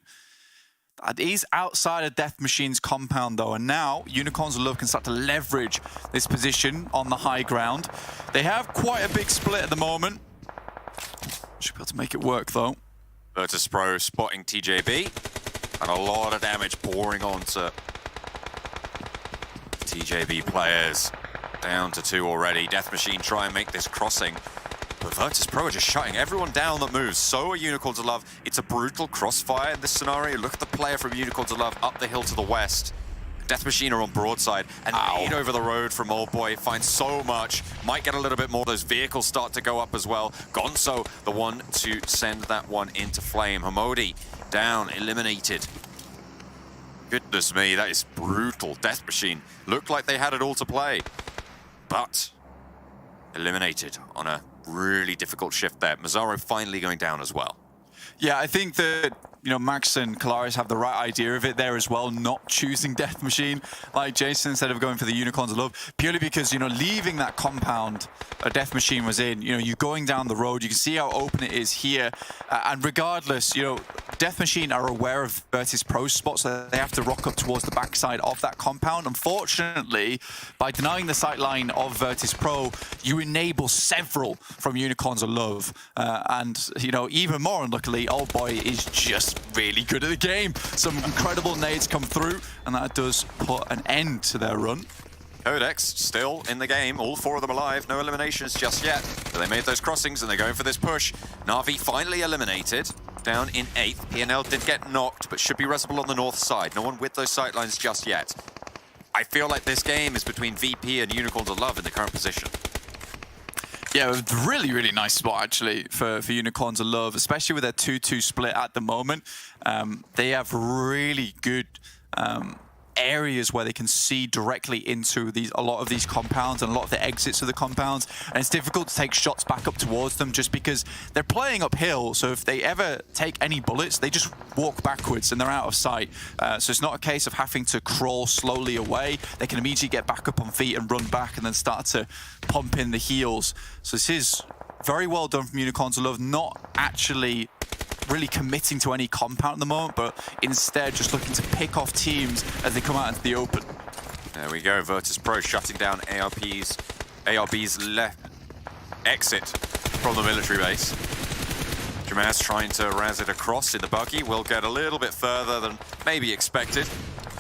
He's outside of Death Machine's compound though, and now Unicorns of Love can start to leverage this position on the high ground. They have quite a big split at the moment. Should be able to make it work though. Virtus Pro spotting TJB, and a lot of damage pouring onto TJB players. Down to 2 already. Death Machine try and make this crossing. But Virtus Pro are just shutting everyone down that moves. So are Unicorns of Love. It's a brutal crossfire in this scenario. Look at the player from Unicorns of Love up the hill to the west. Death Machine are on broadside. And nade over the road from Old Boy. Finds so much. Might get a little bit more. Those vehicles start to go up as well. Gonzo, the one to send that one into flame. Hamodi down, eliminated. Goodness me, that is brutal. Death Machine looked like they had it all to play. But eliminated on a really difficult shift there. Mazzaro finally going down as well. Yeah, I think that, you know, Max and Kalaris have the right idea of it there as well, not choosing Death Machine like Jason instead of going for the Unicorns of Love, purely because, you know, leaving that compound a Death Machine was in, you know, you're going down the road, you can see how open it is here, and regardless, you know, Death Machine are aware of Virtus Pro's spots, so they have to rock up towards the backside of that compound. Unfortunately, by denying the sight line of Virtus Pro, you enable several from Unicorns of Love, and, you know, even more unluckily, Old Boy is just really good at the game. Some incredible nades come through, and that does put an end to their run. Codex still in the game, all 4 of them alive, no eliminations just yet. But they made those crossings and they're going for this push. Na'Vi finally eliminated, down in 8th. PNL did get knocked, but should be resable on the north side. No one with those sightlines just yet. I feel like this game is between VP and Unicorns of Love in the current position. Yeah, a really, really nice spot, actually, for Unicorns of Love, especially with their 2-2 split at the moment. They have really good areas where they can see directly into a lot of these compounds and a lot of the exits of the compounds, and it's difficult to take shots back up towards them just because they're playing uphill, so if they ever take any bullets, they just walk backwards and they're out of sight. So it's not a case of having to crawl slowly away. They can immediately get back up on feet and run back and then start to pump in the heals. So this is very well done from Unicorns of Love, not actually really committing to any compound at the moment, but instead just looking to pick off teams as they come out into the open. There we go, Virtus Pro shutting down ARB's left exit from the military base. Jamaz trying to razz it across in the buggy, will get a little bit further than maybe expected,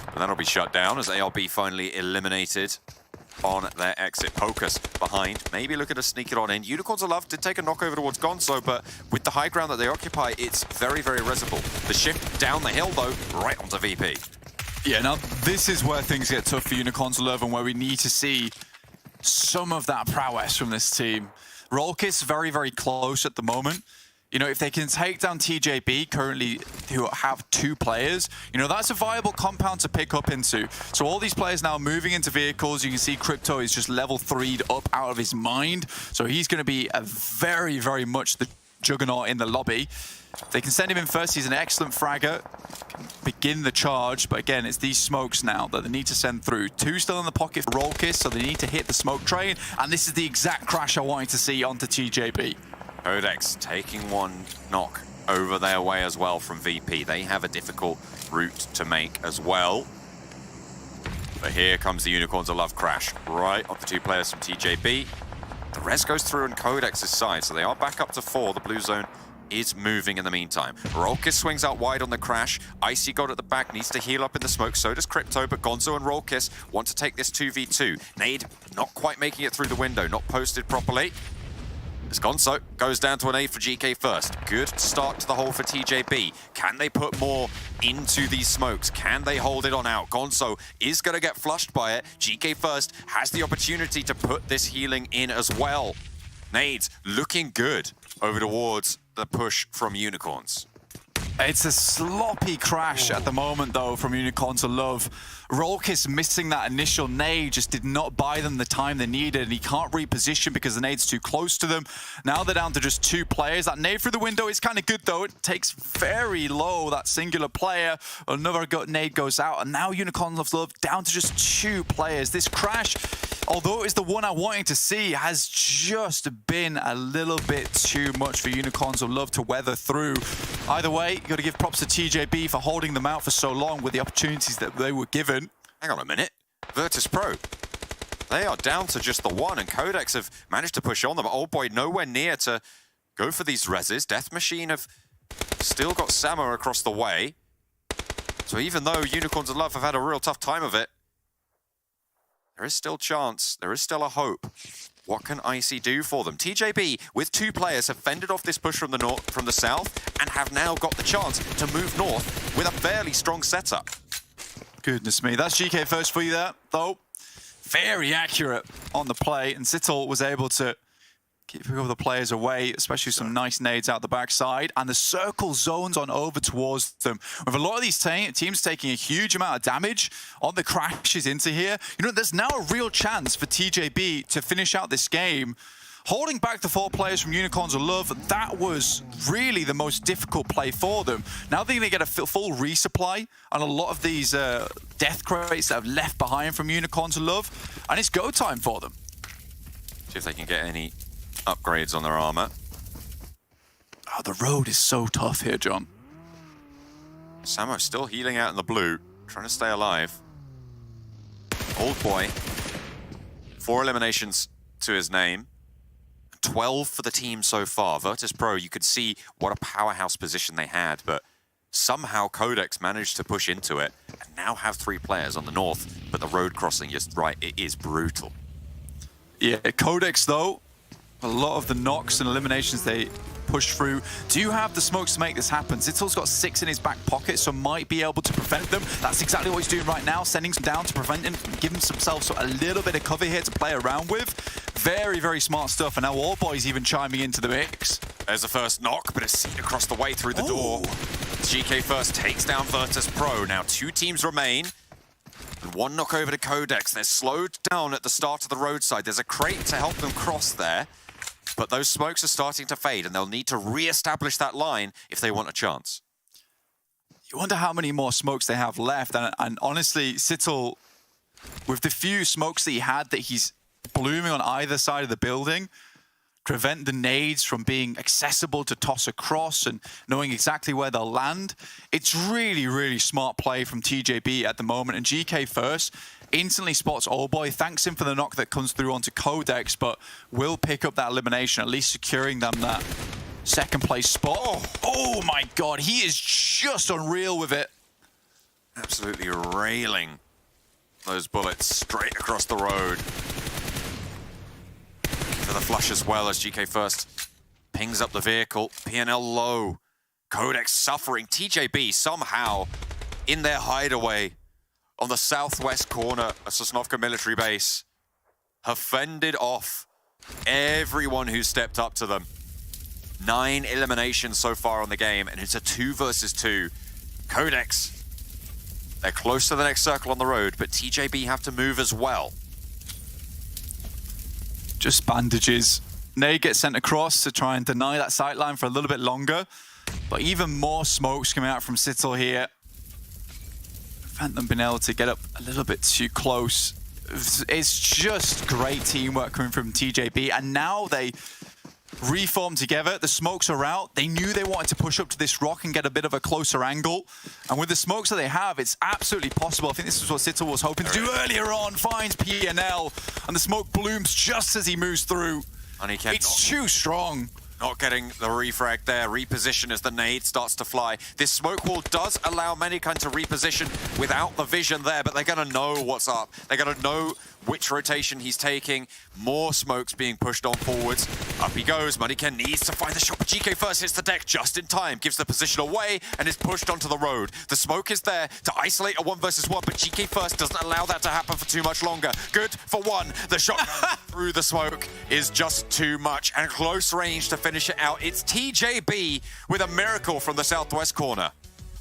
but that'll be shut down as ARB finally eliminated on their exit. Pocus behind, maybe looking to sneak it on in. Unicorns of Love did take a knock over towards Gonzo, but with the high ground that they occupy, it's very, very resible. The shift down the hill, though, right onto VP. Yeah, now this is where things get tough for Unicorns of Love and where we need to see some of that prowess from this team. Rolkis very, very close at the moment. You know, if they can take down TJB currently, who have 2 players, you know, that's a viable compound to pick up into. So all these players now moving into vehicles. You can see Crypto is just level 3'd up out of his mind. So he's going to be a very, very much the juggernaut in the lobby. They can send him in first. He's an excellent fragger. Can begin the charge, but again, it's these smokes now that they need to send through. 2 still in the pocket for Rolkis, so they need to hit the smoke train. And this is the exact crash I wanted to see onto TJB. Codex taking one knock over their way as well from VP. They have a difficult route to make as well. But here comes the Unicorns of Love crash right on the 2 players from TJB. The res goes through on Codex's side, so they are back up to 4. The blue zone is moving in the meantime. Rolkis swings out wide on the crash. Icy God at the back needs to heal up in the smoke. So does Crypto, but Gonzo and Rolkis want to take this 2v2. Nade not quite making it through the window, not posted properly. As Gonzo goes down to an A for GK first. Good start to the hole for TJB. Can they put more into these smokes? Can they hold it on out? Gonzo is going to get flushed by it. GK first has the opportunity to put this healing in as well. Nades looking good over towards the push from Unicorns. It's a sloppy crash at the moment, though, from Unicorns of Love. Rolkis missing that initial nade just did not buy them the time they needed, and he can't reposition because the nade's too close to them. Now they're down to just 2 players. That nade through the window is kind of good, though. It takes very low, that singular player. Another nade goes out, and now Unicorns of Love down to just 2 players. This crash, although it's the one I wanted to see, has just been a little bit too much for Unicorns of Love to weather through. Either way, you got to give props to TJB for holding them out for so long with the opportunities that they were given. Hang on a minute. Virtus Pro. They are down to just the 1, and Codex have managed to push on them. Old Boy nowhere near to go for these reses. Death Machine have still got Samo across the way. So even though Unicorns of Love have had a real tough time of it, there is still chance. There is still a hope. What can Icy do for them? TJB, with 2 players, have fended off this push from the north, from the south, and have now got the chance to move north with a fairly strong setup. Goodness me, that's GK first for you there, though. Very accurate on the play, and Sittle was able to keep all the players away, especially some nice nades out the backside, and the circle zones on over towards them. With a lot of these teams taking a huge amount of damage on the crashes into here, you know, there's now a real chance for TJB to finish out this game. Holding back the 4 players from Unicorns of Love, that was really the most difficult play for them. Now they're going to get a full resupply on a lot of these death crates that have left behind from Unicorns of Love, and it's go time for them. See if they can get any upgrades on their armor. Oh, the road is so tough here, John. Samo still healing out in the blue, trying to stay alive. Old Boy, 4 eliminations to his name. 12 for the team so far. Virtus Pro, you could see what a powerhouse position they had, but somehow Codex managed to push into it and now have 3 players on the north, but the road crossing is right, it is brutal. Yeah, Codex, though, a lot of the knocks and eliminations they push through do have the smokes to make this happen. Zittle's got 6 in his back pocket, so might be able to prevent them. That's exactly what he's doing right now, sending some down to prevent him, give himself a little bit of cover here to play around with. Very, very smart stuff, and now All Boy's even chiming into the mix. There's the first knock, but it's seen across the way through the door. GK first takes down Virtus Pro. Now 2 teams remain. And 1 knock over to Codex. They're slowed down at the start of the roadside. There's a crate to help them cross there. But those smokes are starting to fade, and they'll need to re-establish that line if they want a chance. You wonder how many more smokes they have left. And honestly, Sittle, with the few smokes that he had, that he's blooming on either side of the building, prevent the nades from being accessible to toss across and knowing exactly where they'll land. It's really, really smart play from TJB at the moment. And GK first instantly spots Old Boy, thanks him for the knock that comes through onto Codex, but will pick up that elimination, at least securing them that 2nd place spot. Oh my God, he is just unreal with it. Absolutely railing those bullets straight across the road. For the flush as well as GK first pings up the vehicle. PNL low. Codex suffering. TJB somehow in their hideaway on the southwest corner of Sosnovka military base have fended off everyone who stepped up to them. 9 eliminations so far on the game, and it's a 2 versus 2. Codex, they're close to the next circle on the road, but TJB have to move as well. Just bandages. Nade gets sent across to try and deny that sightline for a little bit longer. But even more smokes coming out from Sittle here. Prevent them being able to get up a little bit too close. It's just great teamwork coming from TJB. And now they reform together. The smokes are out. They knew they wanted to push up to this rock and get a bit of a closer angle. And with the smokes that they have, it's absolutely possible. I think this is what Sittle was hoping to do earlier on. Finds PNL, and the smoke blooms just as he moves through. And it's too strong. Not getting the refrag there. Reposition as the nade starts to fly. This smoke wall does allow Manikan to reposition without the vision there, but they're going to know what's up. They're going to know which rotation he's taking. More smokes being pushed on forwards. Up he goes. Manikan needs to find the shot, but GK first hits the deck just in time. Gives the position away and is pushed onto the road. The smoke is there to isolate a 1 versus 1, but GK first doesn't allow that to happen for too much longer. Good for 1. The shotgun through the smoke is just too much, and close range to finish it out. It's TJB with a miracle from the southwest corner.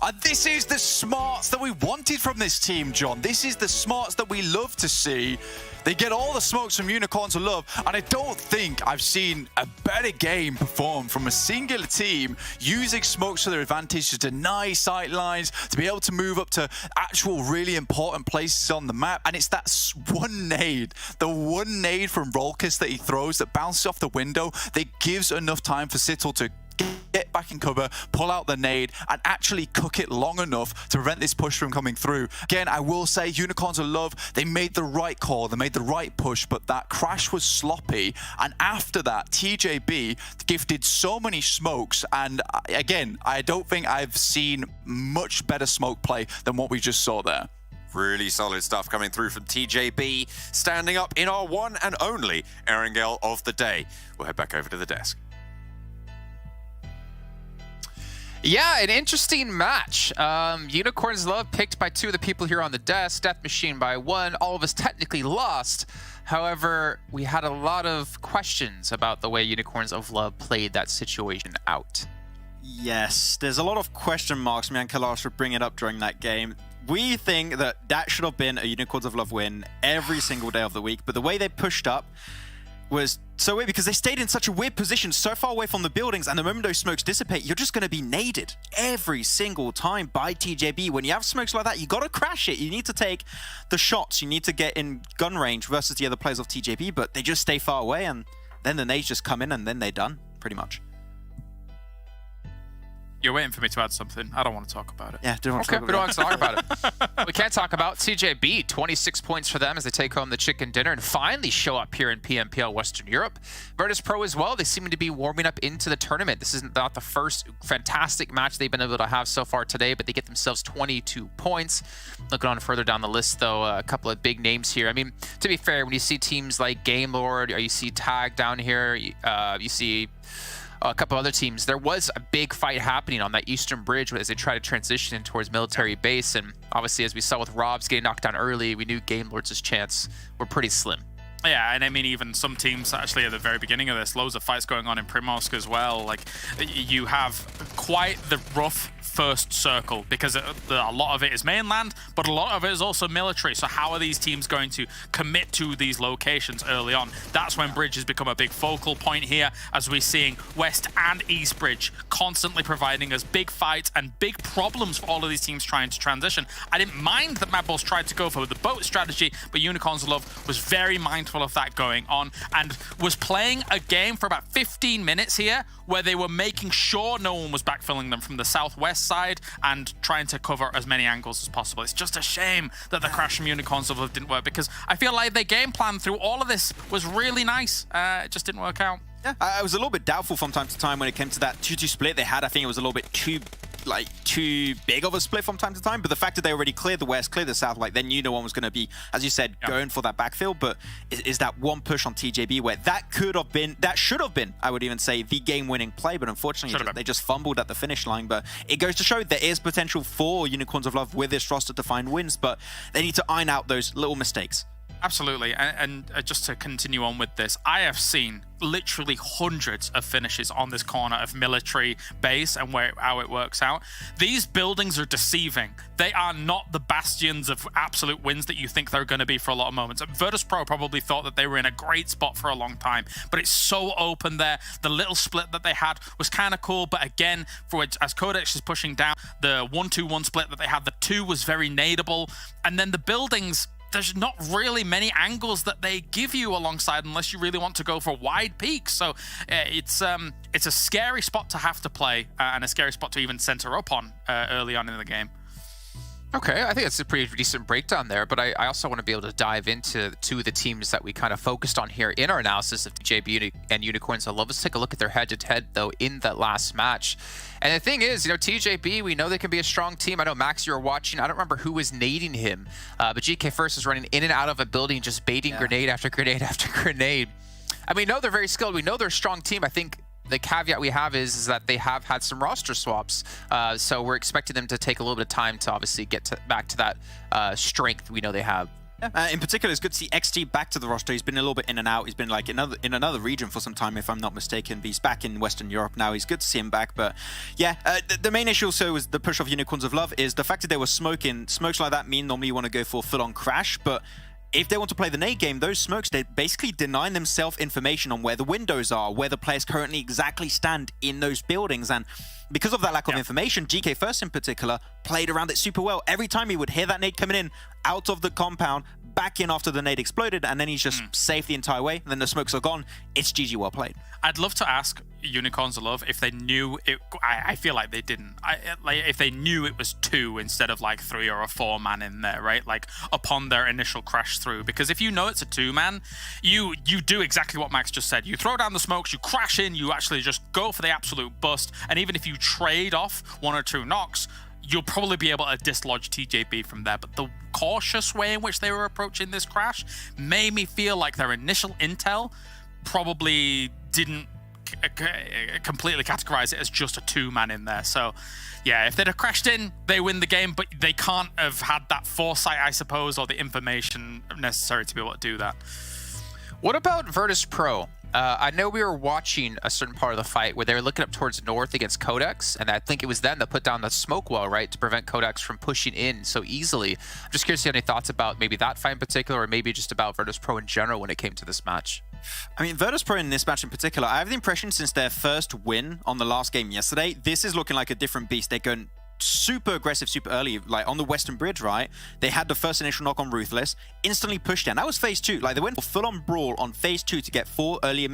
And this is the smarts that we wanted from this team, John. This is the smarts that we love to see. They get all the smokes from Unicorns of Love, and I don't think I've seen a better game performed from a singular team using smokes to their advantage to deny sight lines, to be able to move up to actual really important places on the map. And it's that one nade, the one nade from Rolkis that he throws that bounces off the window that gives enough time for Sittle to get back in cover, pull out the nade, and actually cook it long enough to prevent this push from coming through. Again, I will say, Unicorns of Love, they made the right call, they made the right push, but that crash was sloppy. And after that, TJB gifted so many smokes, and again, I don't think I've seen much better smoke play than what we just saw there. Really solid stuff coming through from TJB, standing up in our one and only Erangel of the day. We'll head back over to the desk. Yeah, an interesting match. Unicorns Love picked by 2 of the people here on the desk, Death Machine by 1. All of us technically lost. However, we had a lot of questions about the way Unicorns of Love played that situation out. Yes, there's a lot of question marks. Me and Kalash would bring it up during that game. We think that should have been a Unicorns of Love win every single day of the week, but the way they pushed up was so weird because they stayed in such a weird position, so far away from the buildings, and the moment those smokes dissipate, you're just going to be naded every single time by TJB. When you have smokes like that, you got to crash it. You need to take the shots. You need to get in gun range versus the other players of TJB, but they just stay far away, and then the nades just come in, and then they're done, pretty much. You're waiting for me to add something. I don't want to talk about it. Yeah, don't want to Okay, we don't want to talk about it. We can't talk about TJB. 26 points for them as they take home the chicken dinner and finally show up here in PMPL Western Europe. Virtus Pro as well. They seem to be warming up into the tournament. This is not the first fantastic match they've been able to have so far today, but they get themselves 22 points. Looking on further down the list, though, a couple of big names here. I mean, to be fair, when you see teams like Game Lord, or you see Tag down here, you see a couple other teams, there was a big fight happening on that eastern bridge as they try to transition in towards military base. And obviously, as we saw with Rob's getting knocked down early, we knew Game Lord's chance were pretty slim. Yeah, and I mean, even some teams actually at the very beginning of this, loads of fights going on in Primorsk as well. Like, you have quite the rough first circle because a lot of it is mainland, but a lot of it is also military. So how are these teams going to commit to these locations early on? That's when Bridge has become a big focal point here, as we're seeing West and East Bridge constantly providing us big fights and big problems for all of these teams trying to transition. I didn't mind that Mad Bulls tried to go for the boat strategy, but Unicorns of Love was very mindful of that going on and was playing a game for about 15 minutes here where they were making sure no one was backfilling them from the southwest side and trying to cover as many angles as possible. It's just a shame that the crash from Unicorns of Love didn't work, because I feel like their game plan through all of this was really nice. It just didn't work out. Yeah, I was a little bit doubtful from time to time when it came to that 2-2 split they had. I think it was a little bit too big of a split from time to time, but the fact that they already cleared the west, cleared the south, like they knew no one was going to be, as you said, going for that backfill. But is that one push on TJB where that should have been, I would even say, the game-winning play, but unfortunately they just fumbled at the finish line. But it goes to show there is potential for Unicorns of Love with this roster to find wins, but they need to iron out those little mistakes. Absolutely, and just to continue on with this, I have seen literally hundreds of finishes on this corner of military base and how it works out. These buildings are deceiving. They are not the bastions of absolute wins that you think they're going to be for a lot of moments. Virtus.pro probably thought that they were in a great spot for a long time, but it's so open there. The little split that they had was kind of cool, but again, as Codex is pushing down, the 1-2-1 split that they had, the 2 was very nadeable, and then the buildings, there's not really many angles that they give you alongside unless you really want to go for wide peaks. So it's a scary spot to have to play and a scary spot to even center up on early on in the game. Okay, I think that's a pretty decent breakdown there, but I also want to be able to dive into 2 of the teams that we kind of focused on here in our analysis of TJB and Unicorns. I'd love us to take a look at their head-to-head, though, in that last match. And the thing is, TJB, we know they can be a strong team. I know, Max, you were watching. I don't remember who was nading him, but GK First is running in and out of a building, just baiting grenade after grenade after grenade. And we know they're very skilled. We know they're a strong team. I think the caveat we have is that they have had some roster swaps. So we're expecting them to take a little bit of time to obviously get back to that strength we know they have. In particular, it's good to see XT back to the roster. He's been a little bit in and out. He's been like in another region for some time, if I'm not mistaken. But he's back in Western Europe now. He's good to see him back. But yeah, the main issue also was the push of Unicorns of Love is the fact that they were smoking. Smokes like that mean normally you want to go for full-on crash, but if they want to play the nade game, those smokes, they're basically denying themselves information on where the windows are, where the players currently exactly stand in those buildings. And because of that lack of information, GK First in particular played around it super well. Every time he would hear that nade coming in out of the compound, back in after the nade exploded, and then he's just safe the entire way. And then the smokes are gone. It's GG well played. I'd love to ask Unicorns of Love if they knew it. I feel like they didn't. Like if they knew it was 2 instead of like 3 or a 4-man in there, right? Like upon their initial crash through. Because if you know it's a 2-man, you do exactly what Max just said. You throw down the smokes, you crash in, you actually just go for the absolute bust. And even if you trade off 1 or 2 knocks, you'll probably be able to dislodge TJB from there. But the cautious way in which they were approaching this crash made me feel like their initial intel probably didn't completely categorize it as just a 2-man in there. So yeah, if they'd have crashed in, they win the game, but they can't have had that foresight, I suppose, or the information necessary to be able to do that. What about Virtus.pro? I know we were watching a certain part of the fight where they were looking up towards north against Codex, and I think it was them that put down the smoke wall, right, to prevent Codex from pushing in so easily. I'm just curious if you have any thoughts about maybe that fight in particular, or maybe just about Virtus.pro in general when it came to this match. I mean, Virtus.pro in this match in particular, I have the impression since their first win on the last game yesterday, this is looking like a different beast. They're going super aggressive, super early, like on the Western Bridge, right? They had the first initial knock on Ruthless, instantly pushed in. That was phase 2. Like they went for full-on brawl on phase 2 to get 4 early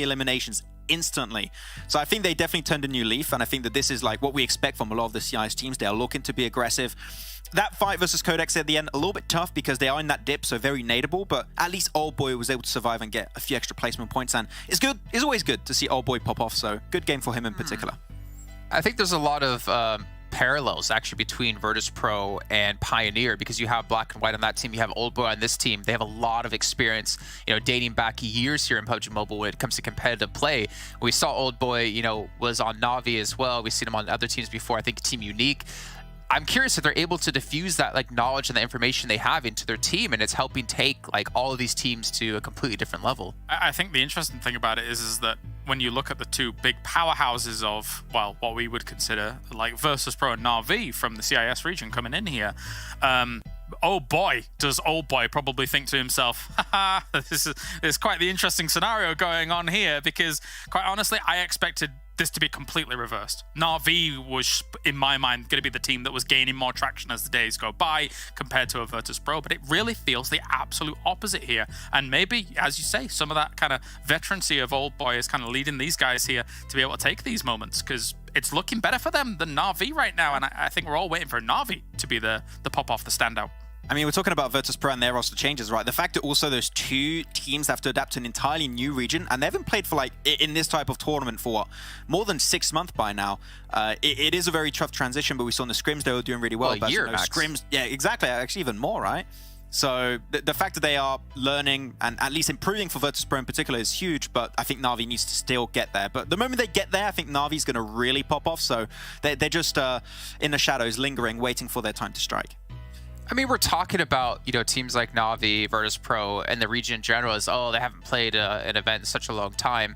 eliminations instantly. So I think they definitely turned a new leaf, and I think that this is like what we expect from a lot of the CIS teams. They are looking to be aggressive. That fight versus Codex at the end, a little bit tough because they are in that dip, so very nadeable, but at least Old Boy was able to survive and get a few extra placement points, and it's good. It's always good to see Old Boy pop off, so good game for him in particular. I think there's a lot of parallels actually between Virtus.pro and Pioneer, because you have Black and White on that team, you have Old Boy on this team. They have a lot of experience, dating back years here in PUBG Mobile when it comes to competitive play. We saw Old Boy, was on Na'Vi as well. We've seen him on other teams before. I think Team Unique. I'm curious if they're able to diffuse that knowledge and the information they have into their team, and it's helping take all of these teams to a completely different level. I think the interesting thing about it is that when you look at the 2 big powerhouses of, well, what we would consider like Virtus.pro and Na'Vi from the CIS region coming in here, oh boy, does Old Boy probably think to himself, haha, this is quite the interesting scenario going on here, because quite honestly, I expected this to be completely reversed. Na'Vi was, in my mind, going to be the team that was gaining more traction as the days go by compared to a Virtus.pro, but it really feels the absolute opposite here. And maybe, as you say, some of that kind of veterancy of Old Boy is kind of leading these guys here to be able to take these moments, because it's looking better for them than Na'Vi right now, and I think we're all waiting for Na'Vi to be the pop-off, the standout. I mean, we're talking about Virtus.pro and their roster changes, right? The fact that also those 2 teams have to adapt to an entirely new region, and they haven't played for in this type of tournament for more than 6 months by now. It is a very tough transition, but we saw in the scrims they were doing really well. Well, a year, Max. Scrims, yeah, exactly. Actually, even more, right? So the fact that they are learning and at least improving for Virtus.pro in particular is huge, but I think Na'Vi needs to still get there. But the moment they get there, I think Na'Vi's going to really pop off. So they're just in the shadows, lingering, waiting for their time to strike. I mean, we're talking about, teams like Na'Vi, Virtus.pro, and the region in general as, oh, they haven't played an event in such a long time.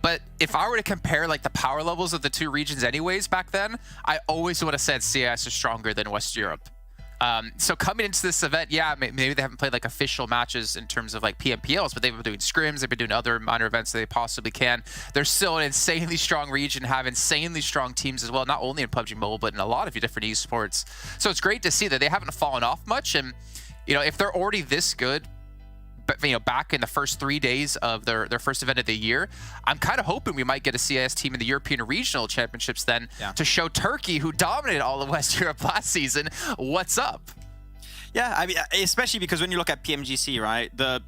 But if I were to compare like the power levels of the two regions anyways back then, I always would have said CIS is stronger than West Europe. So coming into this event, yeah, maybe they haven't played like official matches in terms of like PMPLs, but they've been doing scrims, they've been doing other minor events that they possibly can. They're still an insanely strong region, have insanely strong teams as well, not only in PUBG Mobile, but in a lot of different esports. So it's great to see that they haven't fallen off much. And, if they're already this good, but back in the first 3 days of their first event of the year, I'm kind of hoping we might get a CIS team in the European Regional Championships then to show Turkey, who dominated all of West Europe last season, what's up. Yeah, I mean, especially because when you look at PMGC, right, the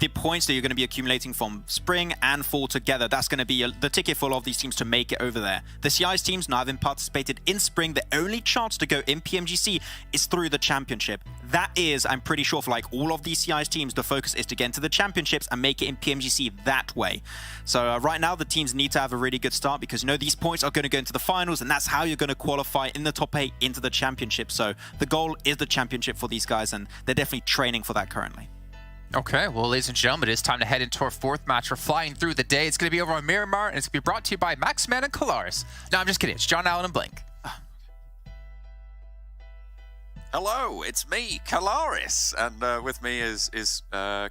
points that you're going to be accumulating from spring and fall together, that's going to be the ticket for a lot of these teams to make it over there. The CIS teams now having participated in spring, the only chance to go in PMGC is through the championship. That is, I'm pretty sure for like all of these CIS teams, the focus is to get into the championships and make it in PMGC that way. So right now, the teams need to have a really good start because, these points are going to go into the finals, and that's how you're going to qualify in the top 8 into the championship. So the goal is the championship for these guys, and they're definitely training for that currently. Okay, well, ladies and gentlemen, it is time to head into our 4th match. We're flying through the day. It's going to be over on Miramar, and it's going to be brought to you by Maxman and Kalaris. No, I'm just kidding. It's John Allen and Blink. Hello, it's me, Kalaris, and with me is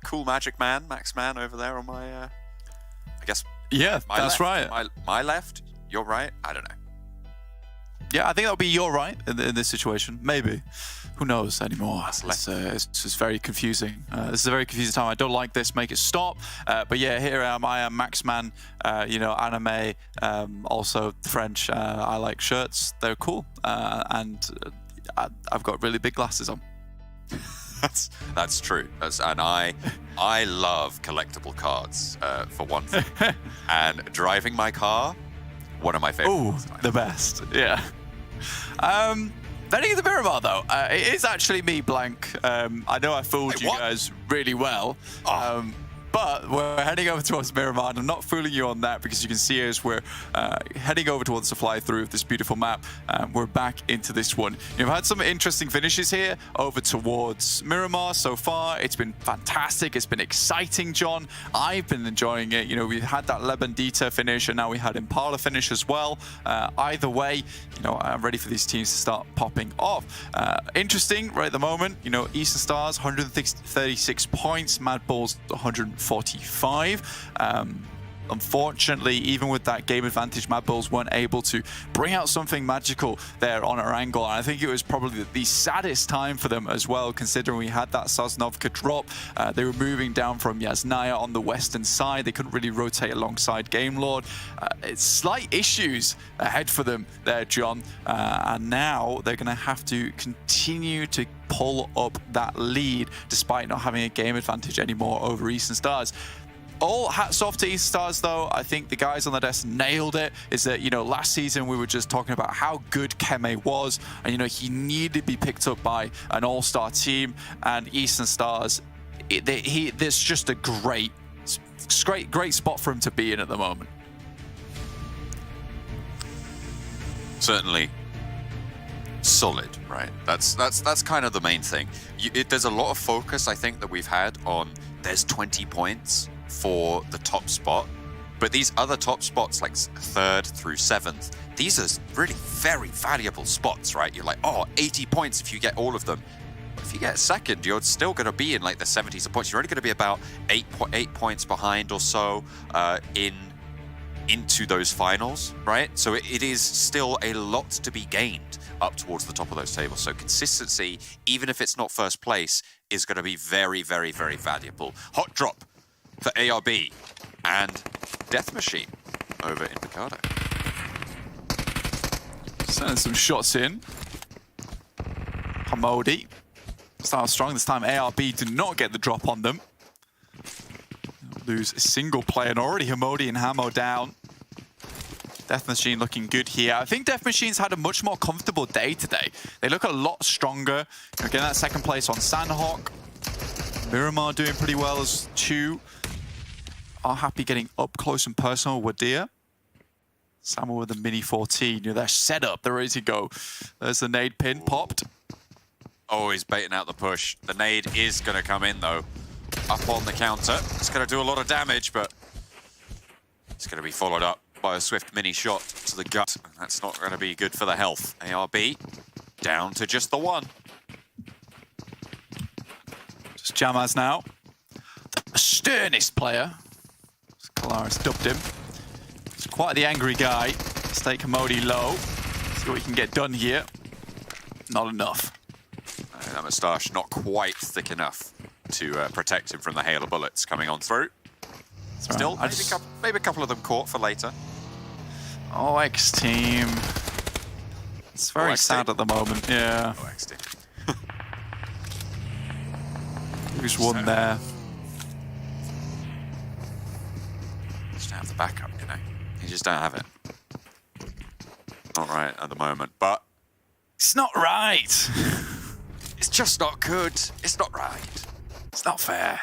Cool Magic Man, Maxman, over there on my, I guess. Yeah, my that's left. right. My left, your right. I don't know. Yeah, I think that'll be your right in this situation. Maybe. Who knows anymore? It's just very confusing. This is a very confusing time. I don't like this. Make it stop. But yeah, here I am. I am Maxman. Anime. Also French. I like shirts. They're cool. And I've got really big glasses on. That's true. And I love collectible cards for one thing. And driving my car, one of my favorites. Oh, the best. Yeah. Heading into Miramar, though, it is actually me, Blank. I know I fooled you guys really well. But we're heading over towards Miramar, and I'm not fooling you on that because you can see as we're heading over towards the fly-through of this beautiful map. We're back into this one. We've had some interesting finishes here over towards Miramar so far. It's been fantastic. It's been exciting, John. I've been enjoying it. We had that Lebandita finish, and now we had Impala finish as well. Either way, I'm ready for these teams to start popping off. Interesting right at the moment. Eastern Stars, 136 points. Mad Bulls, 145. Unfortunately, even with that game advantage, Mad Bulls weren't able to bring out something magical there on our angle. And I think it was probably the saddest time for them as well, considering we had that Sosnovka drop. They were moving down from Yasnaya on the western side. They couldn't really rotate alongside Game Lord. It's slight issues ahead for them there, John. And now they're going to have to continue to pull up that lead despite not having a game advantage anymore over Eastern Stars. All hats off to Eastern Stars, though. I think the guys on the desk nailed it. Is that, last season we were just talking about how good Keme was, and, he needed to be picked up by an all-star team, and Eastern Stars, there's just a great spot for him to be in at the moment. Certainly solid, right? That's kind of the main thing. There's a lot of focus, I think, that we've had on there's 20 points for the top spot, but these other top spots like 3rd through 7th, these are really very valuable spots, right? You're like, 80 points if you get all of them. But if you get 2nd, you're still going to be in like the 70s of points. You're only going to be about 8 points behind or so into those finals, right? So it is still a lot to be gained up towards the top of those tables. So consistency, even if it's not first place, is going to be very, very, very valuable. Hot drop for ARB and Death Machine over in Picardo. Sending some shots in. Hamodi starts strong this time. ARB do not get the drop on them. Lose a single player, and already Hamodi and Hamo down. Death Machine looking good here. I think Death Machine's had a much more comfortable day today. They look a lot stronger. Getting that 2nd place on Sandhawk. Miramar doing pretty well as 2. Are happy getting up close and personal with Wadir. Samuel with the Mini 14. They're set up. They're ready to go. There's the nade pin popped. Oh, he's baiting out the push. The nade is going to come in, though. Up on the counter. It's going to do a lot of damage, but it's going to be followed up by a swift mini shot to the gut. That's not going to be good for the health. ARB down to just the one. Just Jamaz now. The sternest player. Kalaris dubbed him. He's quite the angry guy. Stay Commodi low. See what he can get done here. Not enough. That moustache not quite thick enough to protect him from the hail of bullets coming on through. Still, maybe a couple of them caught for later. OX team. It's very OX sad team. at the moment, yeah. OX team. Who's won there? Just don't have the backup, you know. You just don't have it. Not right at the moment, but It's not right. it's just not good. It's not right. It's not fair.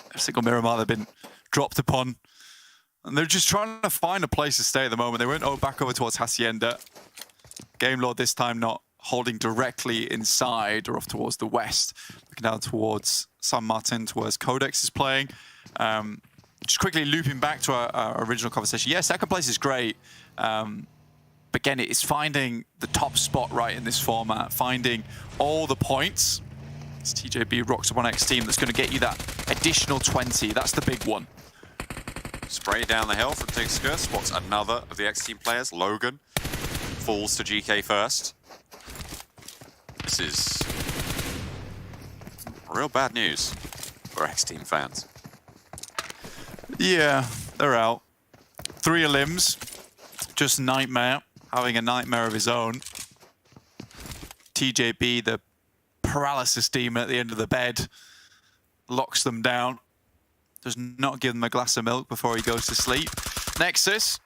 Every single Miramar they've been dropped upon. And they're just trying to find a place to stay at the moment. They went back over towards Hacienda. Game Lord this time not holding directly inside or off towards the west. Looking down towards San Martin, towards Codex is playing. Just quickly looping back to our original conversation. Yeah, second place is great. But again, it's finding the top spot right in this format. Finding all the points. It's TJB rocks up on X team that's going to get you that additional 20. That's the big one. Spray down the hill from Tigsker. Spots another of the X team players. Logan falls to GK first. This is real bad news for X team fans. Yeah, they're out. 3 limbs. Just Nightmare. Having a nightmare of his own. TJB, the paralysis demon at the end of the bed, locks them down. Does not give them a glass of milk before he goes to sleep. Nexus.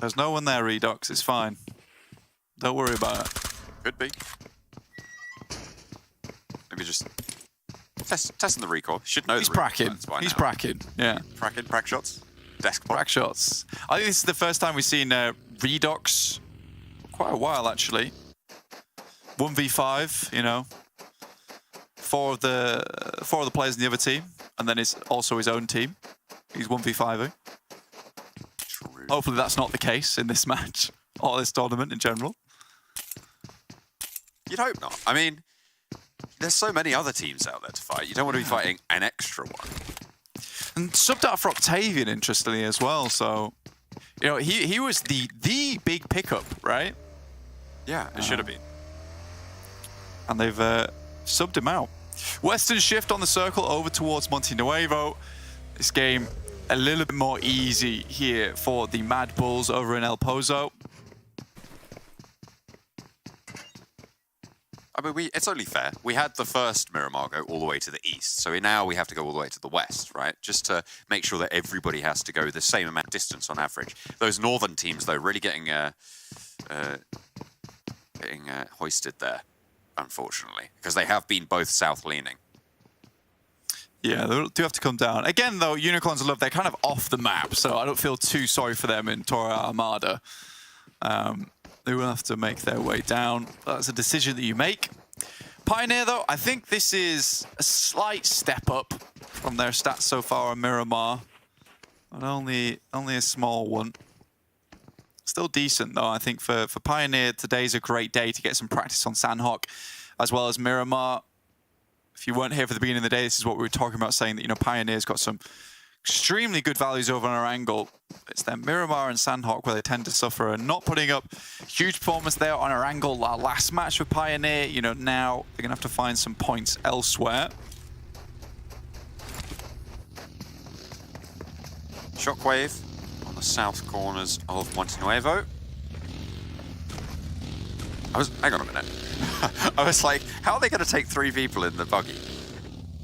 There's no one there, Redux. It's fine. Don't worry about it. Could be. Maybe just testing the recoil. Should know He's the recoil pracking. buttons by He's now. pracking. Yeah. Prack shots. Desk block. Prack shots. I think this is the first time we've seen Redux. Quite a while, actually. 1v5, you know. 4 of the players in the other team. And then it's also his own team. He's 1v5ing. True. Hopefully that's not the case in this match. Or this tournament in general. You'd hope not. I mean, there's so many other teams out there to fight. You don't want to be fighting an extra one. And subbed out for Octavian, interestingly, as well. So, you know, he was the big pickup, right? Yeah, it should have been. And they've subbed him out. Western shift on the circle over towards Monte Nuevo. This game a little bit more easy here for the Mad Bulls over in El Pozo. I mean, it's only fair. We had the first Miramar go all the way to the east, so now we have to go all the way to the west, right? Just to make sure that everybody has to go the same amount of distance on average. Those northern teams, though, really getting hoisted there, unfortunately, because they have been both south-leaning. Yeah, they do have to come down. Again, though, Unicorns Love, they're kind of off the map, so I don't feel too sorry for them in Torre Armada. They will have to make their way down. That's a decision that you make. Pioneer, though, I think this is a slight step up from their stats so far on Miramar. But only a small one. Still decent, though. I think for Pioneer, today's a great day to get some practice on Sandhawk, as well as Miramar. If you weren't here for the beginning of the day, this is what we were talking about, saying that, you know, Pioneer's got some extremely good values over on our angle. It's their Miramar and Sandhawk where they tend to suffer, and not putting up huge performance there on our angle. Our last match with Pioneer, you know, now they're gonna have to find some points elsewhere. Shockwave on the south corners of Monte Nuevo. Hang on a minute. I was like, how are they going to take 3 people in the buggy?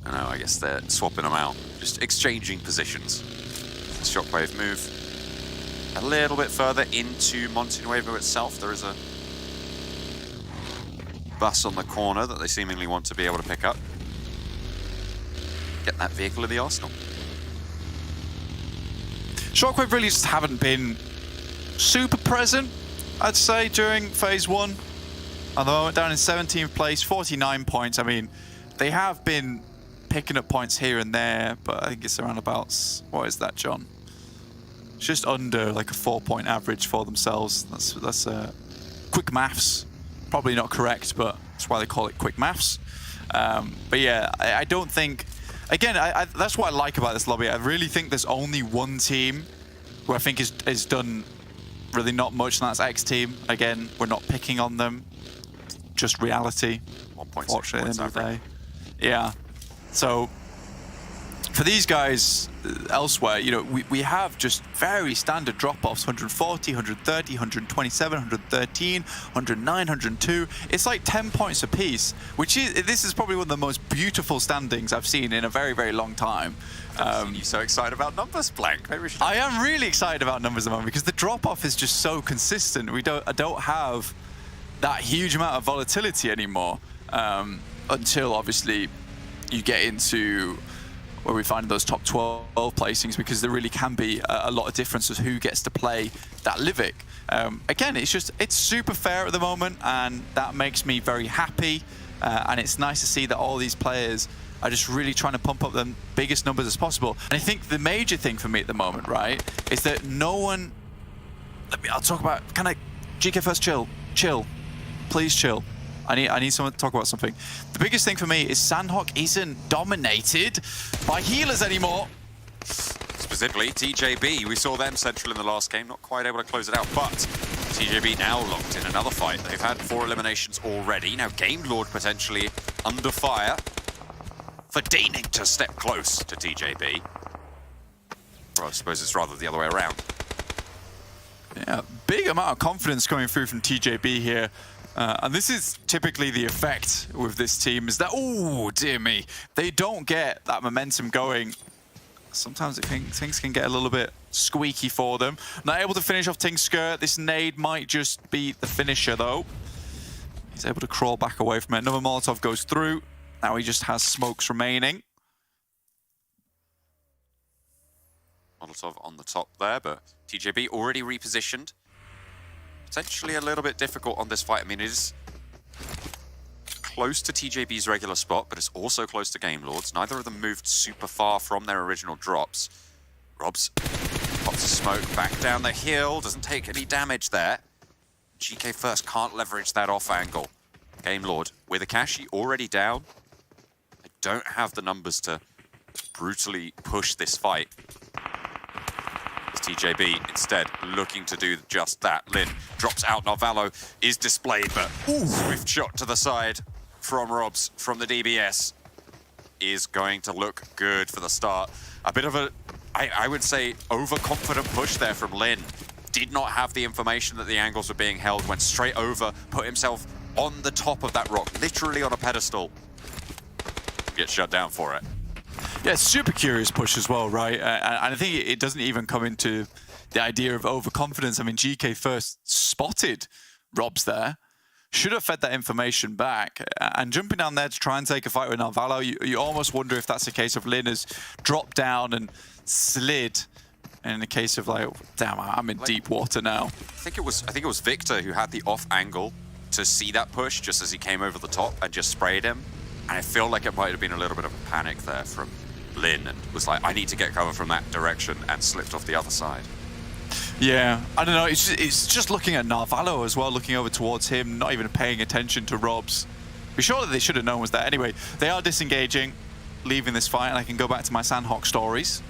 I know, I guess they're swapping them out. Just exchanging positions. Shockwave move a little bit further into Monte Nuevo itself. There is a bus on the corner that they seemingly want to be able to pick up. Get that vehicle in the arsenal. Shockwave really just haven't been super present, I'd say, during phase 1. at the moment, down in 17th place, 49 points. I mean, they have been picking up points here and there, but I think it's around about, what is that, John? It's just under like a 4-point average for themselves. That's quick maths. Probably not correct, but that's why they call it quick maths. But yeah, I don't think, again, that's what I like about this lobby. I really think there's only one team who I think is done really not much, and that's X Team. Again, we're not picking on them, just reality. 1.6 Fortunately, points at the end of the average. day. Yeah. So for these guys elsewhere, you know, we have just very standard drop-offs: 140, 130, 127, 113, 109, 102. It's like 10 points apiece, this is probably one of the most beautiful standings I've seen in a very, very long time. You're so excited about numbers, Blank. Maybe we should. I am really excited about numbers at the moment because the drop-off is just so consistent. I don't have that huge amount of volatility anymore until obviously you get into where we find those top 12 placings, because there really can be a lot of difference as who gets to play that Livic. Again, it's super fair at the moment, and that makes me very happy. And it's nice to see that all these players are just really trying to pump up the biggest numbers as possible. And I think the major thing for me at the moment, right, is that no one... I'll talk about... Can I... GK first, chill. Chill. Please chill. I need someone to talk about something. The biggest thing for me is Sandhawk isn't dominated by healers anymore. Specifically, TJB. We saw them central in the last game, not quite able to close it out, but TJB now locked in another fight. They've had 4 eliminations already. Now Game Lord potentially under fire for deigning to step close to TJB. Well, I suppose it's rather the other way around. Yeah, big amount of confidence coming through from TJB here. And this is typically the effect with this team, is that, oh, dear me, they don't get that momentum going. Sometimes things can get a little bit squeaky for them. Not able to finish off Tingsker. This nade might just be the finisher, though. He's able to crawl back away from it. Another Molotov goes through. Now he just has smokes remaining. Molotov on the top there, but TJB already repositioned. Potentially a little bit difficult on this fight. I mean, it is close to TJB's regular spot, but it's also close to Game Lords. Neither of them moved super far from their original drops. Robs pops a smoke back down the hill, doesn't take any damage there. GK first can't leverage that off angle. Game Lord with Akashi already down. They don't have the numbers to brutally push this fight. TJB instead looking to do just that. Lin drops out. Narvalo is displayed, but swift shot to the side from Robs from the DBS is going to look good for the start. A bit of a, I would say, overconfident push there from Lin. Did not have the information that the angles were being held, went straight over, put himself on the top of that rock, literally on a pedestal. Gets shut down for it. Yeah, super curious push as well, right? And I think it doesn't even come into the idea of overconfidence. I mean, GK first spotted Robs there, should have fed that information back, and jumping down there to try and take a fight with Narvalo, you almost wonder if that's a case of Lin has dropped down and slid. And in the case of like, damn, I'm in deep water now. I think it was Victor who had the off angle to see that push just as he came over the top and just sprayed him. And I feel like it might have been a little bit of a panic there from Lin, and was like, I need to get cover from that direction, and slipped off the other side. Yeah, I don't know, it's just looking at Narvalo as well, looking over towards him, not even paying attention to Robs. Be sure that they should have known was there. Anyway, they are disengaging, leaving this fight, and I can go back to my Sandhawk stories.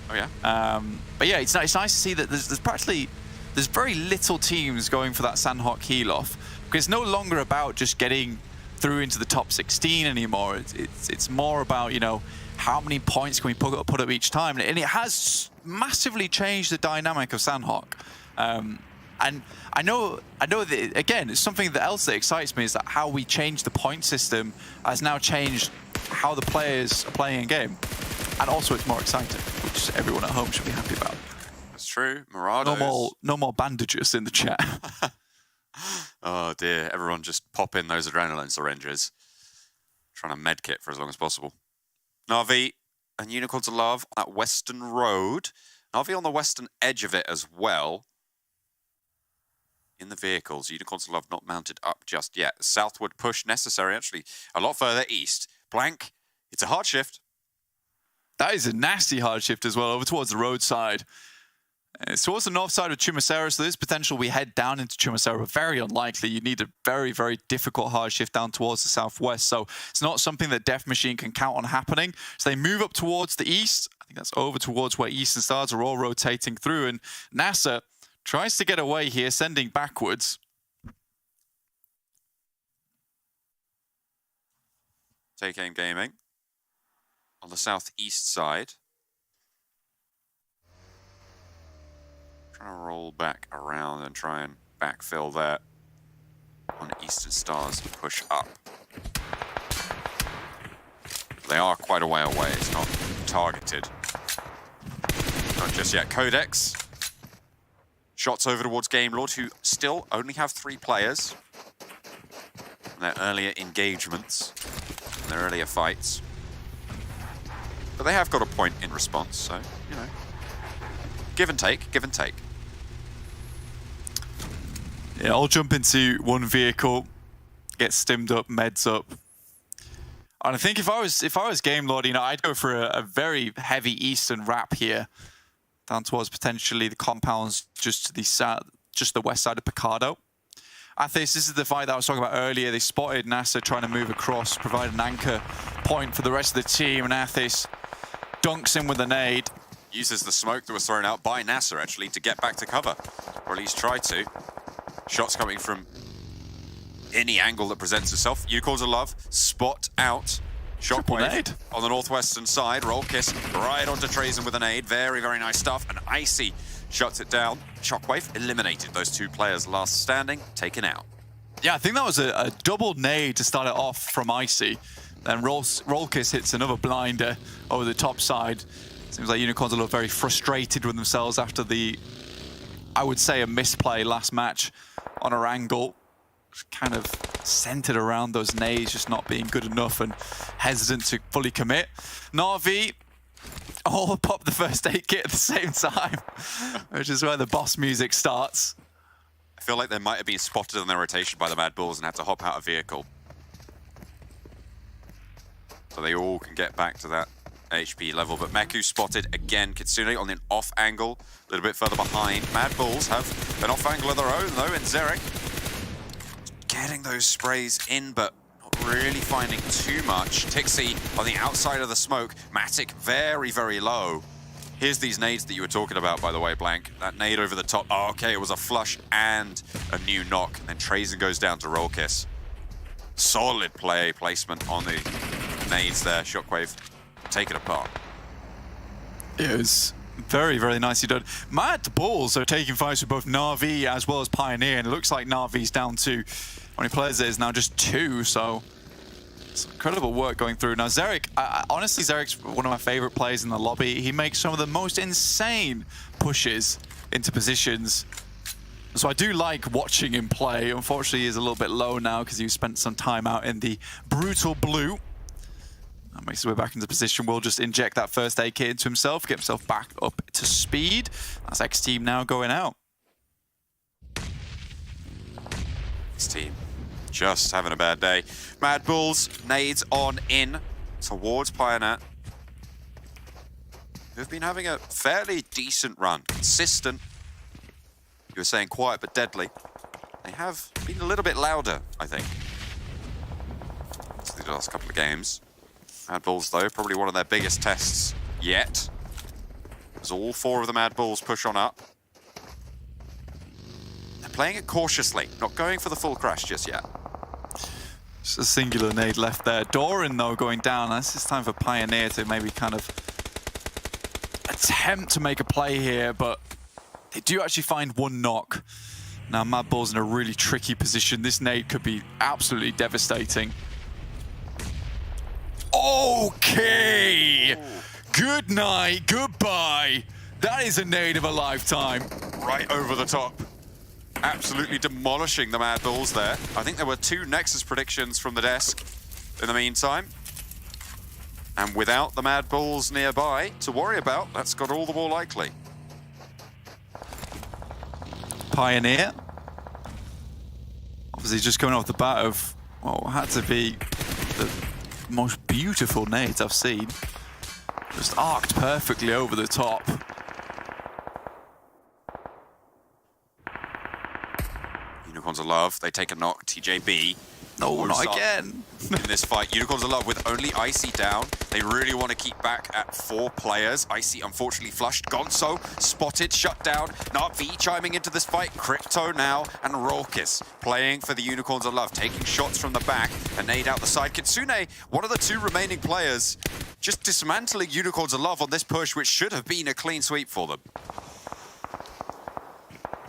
Oh yeah? But yeah, it's nice to see that there's very little teams going for that Sandhawk heal off, because it's no longer about just getting through into the top 16 anymore. It's more about, you know, how many points can we put up each time, and it has massively changed the dynamic of Sandhawk. And I know that, again, it's something else that excites me, is that how we change the point system has now changed how the players are playing a game, and also it's more exciting, which everyone at home should be happy about. That's true. Murados. No more bandages in the chat. Oh dear, everyone just pop in those adrenaline syringes. Trying to medkit for as long as possible. Na'Vi and Unicorns of Love on that western road. Na'Vi on the western edge of it as well. in the vehicles. Unicorns of Love not mounted up just yet. Southward push necessary, actually, a lot further east. Blank, it's a hard shift. That is a nasty hard shift as well, over towards the roadside. It's towards the north side of Chumasera, so there's potential we head down into Chumasera, but very unlikely. You need a very, very difficult hard shift down towards the southwest, so it's not something that Death Machine can count on happening. So they move up towards the east. I think that's over towards where Eastern Stars are all rotating through, and NASA tries to get away here, sending backwards. Take Aim Gaming on the southeast side. Trying to roll back around and try and backfill there on Eastern Stars to push up. They are quite a way away. It's not targeted. Not just yet. Codex. Shots over towards Game Lord, who still only have 3 players. From their earlier engagements, their earlier fights. But they have got a point in response, so, you know. Give and take, give and take. Yeah, I'll jump into one vehicle, get stimmed up, meds up. And I think if I was Game Lord, you know, I'd go for a very heavy eastern wrap here, down towards potentially the compounds just to the south, just the west side of Picardo. Athis, this is the fight that I was talking about earlier. They spotted NASA trying to move across, provide an anchor point for the rest of the team, and Athis dunks in with a nade. Uses the smoke that was thrown out by NASA, actually, to get back to cover, or at least try to. Shots coming from any angle that presents itself. Unicorns of Love, spot out. Shockwave on the northwestern side. Roll kiss right onto Trazen with an aid. Very, very nice stuff. And Icy shuts it down. Shockwave eliminated those 2 players last standing, taken out. Yeah, I think that was a double nade to start it off from Icy. Then Roll Kiss hits another blinder over the top side. Seems like Unicorns are very frustrated with themselves after the, I would say, a misplay last match on our angle. Kind of centered around those nades just not being good enough and hesitant to fully commit. Na'Vi all pop the first aid kit at the same time, which is where the boss music starts. I feel like they might have been spotted on their rotation by the Mad Bulls and had to hop out of vehicle. So they all can get back to that HP level, but Meku spotted again. Kitsune on an off angle, a little bit further behind. Mad Bulls have an off angle of their own though, and Zerek getting those sprays in, but not really finding too much. Tixie on the outside of the smoke. Matic very, very low. Here's these nades that you were talking about, by the way, Blank. That nade over the top. Oh, okay, it was a flush and a new knock. And Trazen goes down to Roll Kiss. Solid placement on the nades there. Shockwave, take it apart. It was very, very nicely done. Mad Bulls are taking fights with both Na'Vi as well as Pioneer, and it looks like Na'Vi's down to, how many players there is now? Just 2, so it's incredible work going through. Now, Zerek, honestly, Zerek's one of my favorite players in the lobby. He makes some of the most insane pushes into positions. So I do like watching him play. Unfortunately, he's a little bit low now because he spent some time out in the brutal blue. That makes his way back into position. We'll just inject that first aid kit into himself, get himself back up to speed. That's X Team now going out. This team just having a bad day. Mad Bulls, nades on in towards Pioneer. Who've been having a fairly decent run. Consistent. You were saying quiet but deadly. They have been a little bit louder, I think, to the last couple of games. Mad Bulls, though, probably one of their biggest tests yet. As all 4 of the Mad Bulls push on up. They're playing it cautiously, not going for the full crash just yet. Just a singular nade left there. Doran, though, going down. This is time for Pioneer to maybe kind of attempt to make a play here, but they do actually find 1 knock. Now, Mad Bull's in a really tricky position. This nade could be absolutely devastating. Okay! Good night, goodbye. That is a nade of a lifetime. Right over the top. Absolutely demolishing the Mad Bulls there. I think there were 2 Nexus predictions from the desk in the meantime. And without the Mad Bulls nearby to worry about, that's got all the more likely. Pioneer Obviously, just coming off the bat of what had to be the most beautiful nades I've seen. Just arced perfectly over the top. Unicorns of Love, they take a knock. TJB. No, not again. In this fight, Unicorns of Love with only Icy down. They really want to keep back at 4 players. Icy unfortunately flushed. Gonzo spotted, shut down. Na'Vi chiming into this fight. Crypto now and Raucous playing for the Unicorns of Love, taking shots from the back. A nade out the side. Kitsune, one of the 2 remaining players, just dismantling Unicorns of Love on this push, which should have been a clean sweep for them.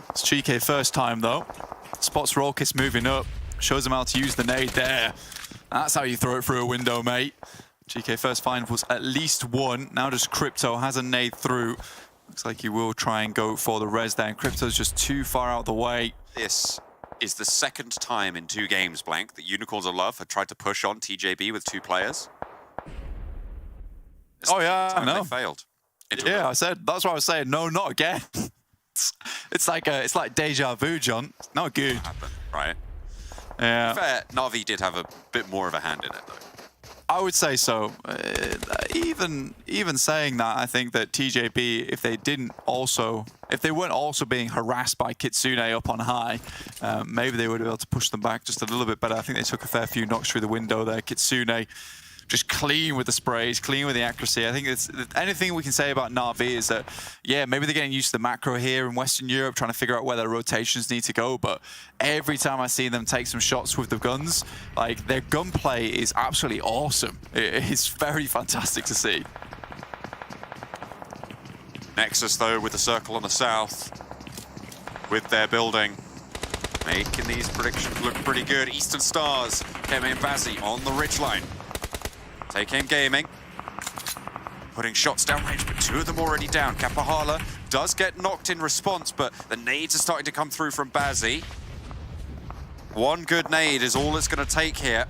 It's GK first time though. Spots Raucous moving up. Shows him how to use the nade there. That's how you throw it through a window, mate. GK first find was at least 1. Now just Crypto has a nade through. Looks like he will try and go for the res there. And Crypto's just too far out of the way. This is the 2nd time in 2 games, Blank, that Unicorns of Love had tried to push on TJB with 2 players. Oh yeah, I know. They failed. Yeah, I said, that's what I was saying. No, not again. It's like deja vu, John. It's not good. Happened, right? Yeah. Fair, Na'Vi did have a bit more of a hand in it, though. I would say so. Even saying that, I think that TJB, if they weren't also being harassed by Kitsune up on high, maybe they would have been able to push them back just a little bit better. I think they took a fair few knocks through the window there. Kitsune just clean with the sprays, clean with the accuracy. I think it's anything we can say about Na'Vi is that, yeah, maybe they're getting used to the macro here in Western Europe, trying to figure out where their rotations need to go. But every time I see them take some shots with the guns, like, their gunplay is absolutely awesome. It's very fantastic to see. Nexus, though, with the circle on the south, with their building, making these predictions look pretty good. Eastern Stars, Keme and Bazzi on the ridgeline. Take Aim Gaming, putting shots downrange, but 2 of them already down. Kapahala does get knocked in response, but the nades are starting to come through from Bazzi. 1 good nade is all it's going to take here.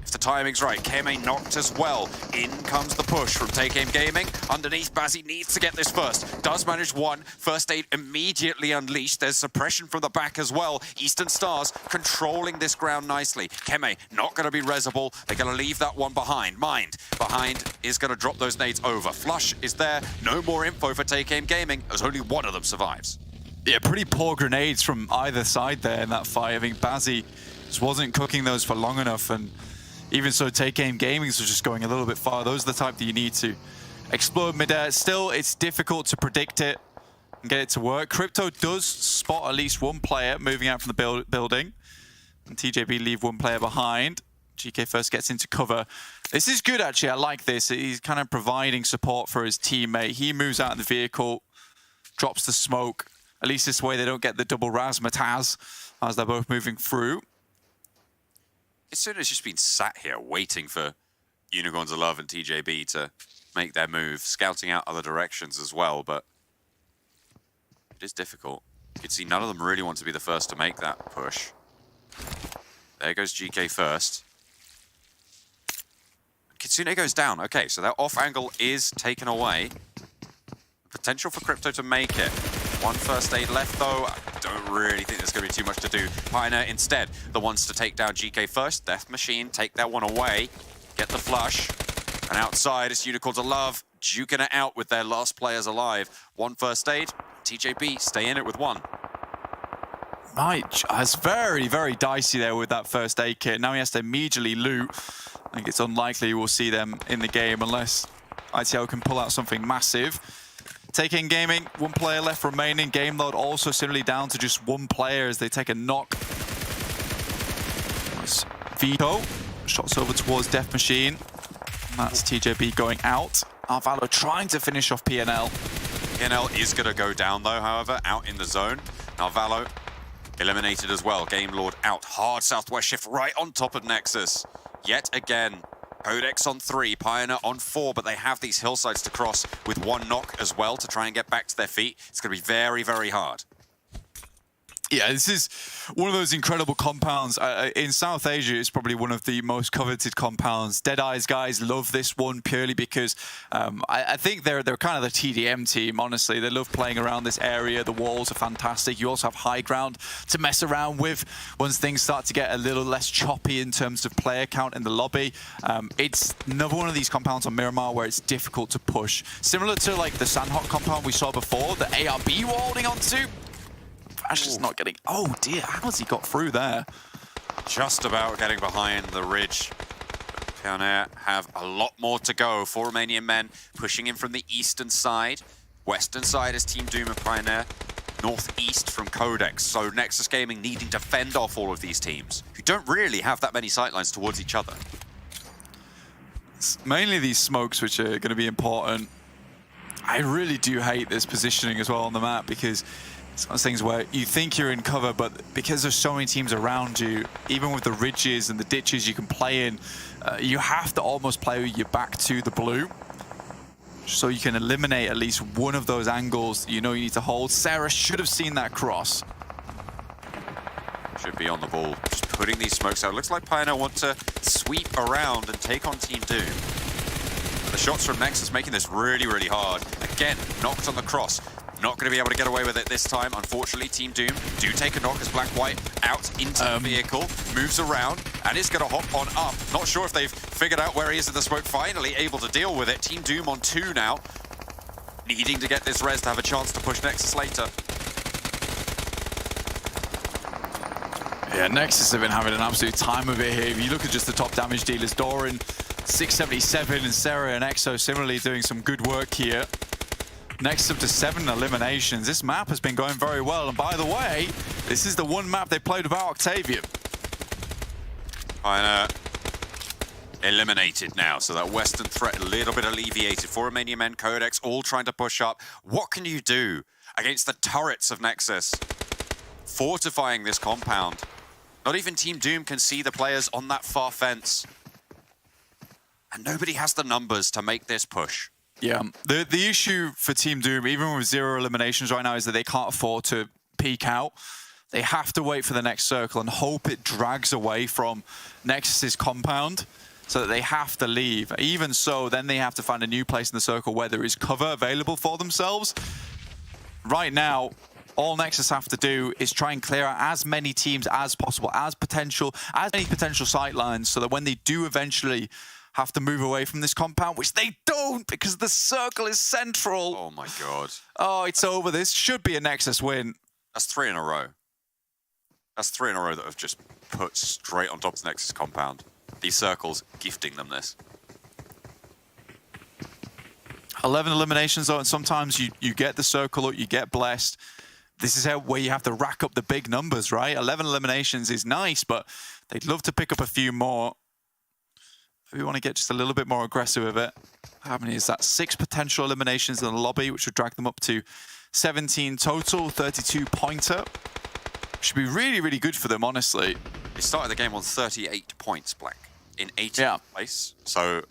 If the timing's right, Keme knocked as well. In comes the push from Take Aim Gaming. Underneath, Bazzi needs to get this first. Does manage 1. First aid immediately unleashed. There's suppression from the back as well. Eastern Stars controlling this ground nicely. Keme not going to be resable. They're going to leave that one behind. Mind behind is going to drop those nades over. Flush is there. No more info for Take Aim Gaming as only 1 of them survives. Yeah, pretty poor grenades from either side there in that fight. I think Bazzi just wasn't cooking those for long enough, and even so, Take Aim Gaming was just going a little bit far. Those are the type that you need to explode midair. Still, it's difficult to predict it and get it to work. Crypto does spot at least 1 player moving out from the building, and TJB leave 1 player behind. GK first gets into cover. This is good, actually. I like this. He's kind of providing support for his teammate. He moves out of the vehicle, drops the smoke. At least this way they don't get the double razzmatazz as they're both moving through. Kitsune has just been sat here waiting for Unicorns of Love and TJB to make their move, scouting out other directions as well, but it is difficult. You can see none of them really want to be the first to make that push. There goes GK first. Kitsune goes down. Okay, so that off angle is taken away. Potential for Crypto to make it. 1 first aid left, though. I don't really think there's going to be too much to do. Pioneer, instead, the ones to take down GK first. Death Machine, take that one away. Get the flush. And outside, it's Unicorns of Love, duking it out with their last players alive. 1 first aid. TJB, stay in it with 1. Mike, it's very, very dicey there with that first aid kit. Now he has to immediately loot. I think it's unlikely we'll see them in the game unless ITL can pull out something massive. Take Aim Gaming, 1 player left remaining. Game load also similarly down to just 1 player as they take a knock. That's Vito. Shots over towards Death Machine. And that's TJB going out. Arvalo trying to finish off PNL. PNL is going to go down, though, however, out in the zone. Arvalo eliminated as well. Game Lord out. Hard southwest shift right on top of Nexus. Yet again. Codex on 3, Pioneer on 4, but they have these hillsides to cross with 1 knock as well to try and get back to their feet. It's going to be very, very hard. Yeah, this is one of those incredible compounds. In South Asia, it's probably one of the most coveted compounds. Deadeye's guys love this one purely because I think they're kind of the TDM team, honestly. They love playing around this area. The walls are fantastic. You also have high ground to mess around with once things start to get a little less choppy in terms of player count in the lobby. It's another one of these compounds on Miramar where it's difficult to push. Similar to like the Sandhawk compound we saw before, the ARB were holding on to. Ash is not getting... Oh, dear. How has he got through there? Just about getting behind the ridge. karnaAur have a lot more to go. 4 Romanian men pushing in from the eastern side. Western side is Team Doom and Pioneer. Northeast from Codex. So Nexus Gaming needing to fend off all of these teams who don't really have that many sightlines towards each other. It's mainly these smokes which are going to be important. I really do hate this positioning as well on the map because it's one of those things where you think you're in cover, but because there's so many teams around you, even with the ridges and the ditches you can play in, you have to almost play with your back to the blue so you can eliminate at least one of those angles you know you need to hold. Sarah should have seen that cross. Should be on the ball, just putting these smokes out. Looks like Pioneer want to sweep around and take on Team Doom. The shots from Nexus making this really, really hard. Again, knocked on the cross. Not going to be able to get away with it this time. Unfortunately, Team Doom do take a knock as Black-White out into the vehicle, moves around, and is going to hop on up. Not sure if they've figured out where he is in the smoke. Finally able to deal with it. Team Doom on 2 now. Needing to get this res to have a chance to push Nexus later. Yeah, Nexus have been having an absolute time of it here. If you look at just the top damage dealers, Doran, 677, and Sarah and Exo similarly doing some good work here. Next up to 7 eliminations. This map has been going very well. And by the way, this is the one map they played without Octavian. Pioneer eliminated now, so that western threat a little bit alleviated. 4 Romanian men, Codex, all trying to push up. What can you do against the turrets of Nexus? Fortifying this compound. Not even Team Doom can see the players on that far fence. And nobody has the numbers to make this push. Yeah, the issue for Team Doom, even with 0 eliminations right now, is that they can't afford to peek out. They have to wait for the next circle and hope it drags away from Nexus's compound so that they have to leave. Even so, then they have to find a new place in the circle where there is cover available for themselves. Right now, all Nexus have to do is try and clear out as many teams as possible, as many potential sightlines, so that when they do eventually have to move away from this compound, which they don't because the circle is central. Oh my god. Oh, it's over. This should be a Nexus win. That's 3 in a row. That's 3 in a row that have just put straight on top of the Nexus compound. These circles gifting them this. 11 eliminations though, and sometimes you get the circle up, you get blessed. This is where you have to rack up the big numbers, right? 11 eliminations is nice, but they'd love to pick up a few more. We want to get just a little bit more aggressive with it. How many is that? 6 potential eliminations in the lobby, which would drag them up to 17 total, 32 pointer. Should be really, really good for them, honestly. They started the game on 38 points, Black, in 18th place. So,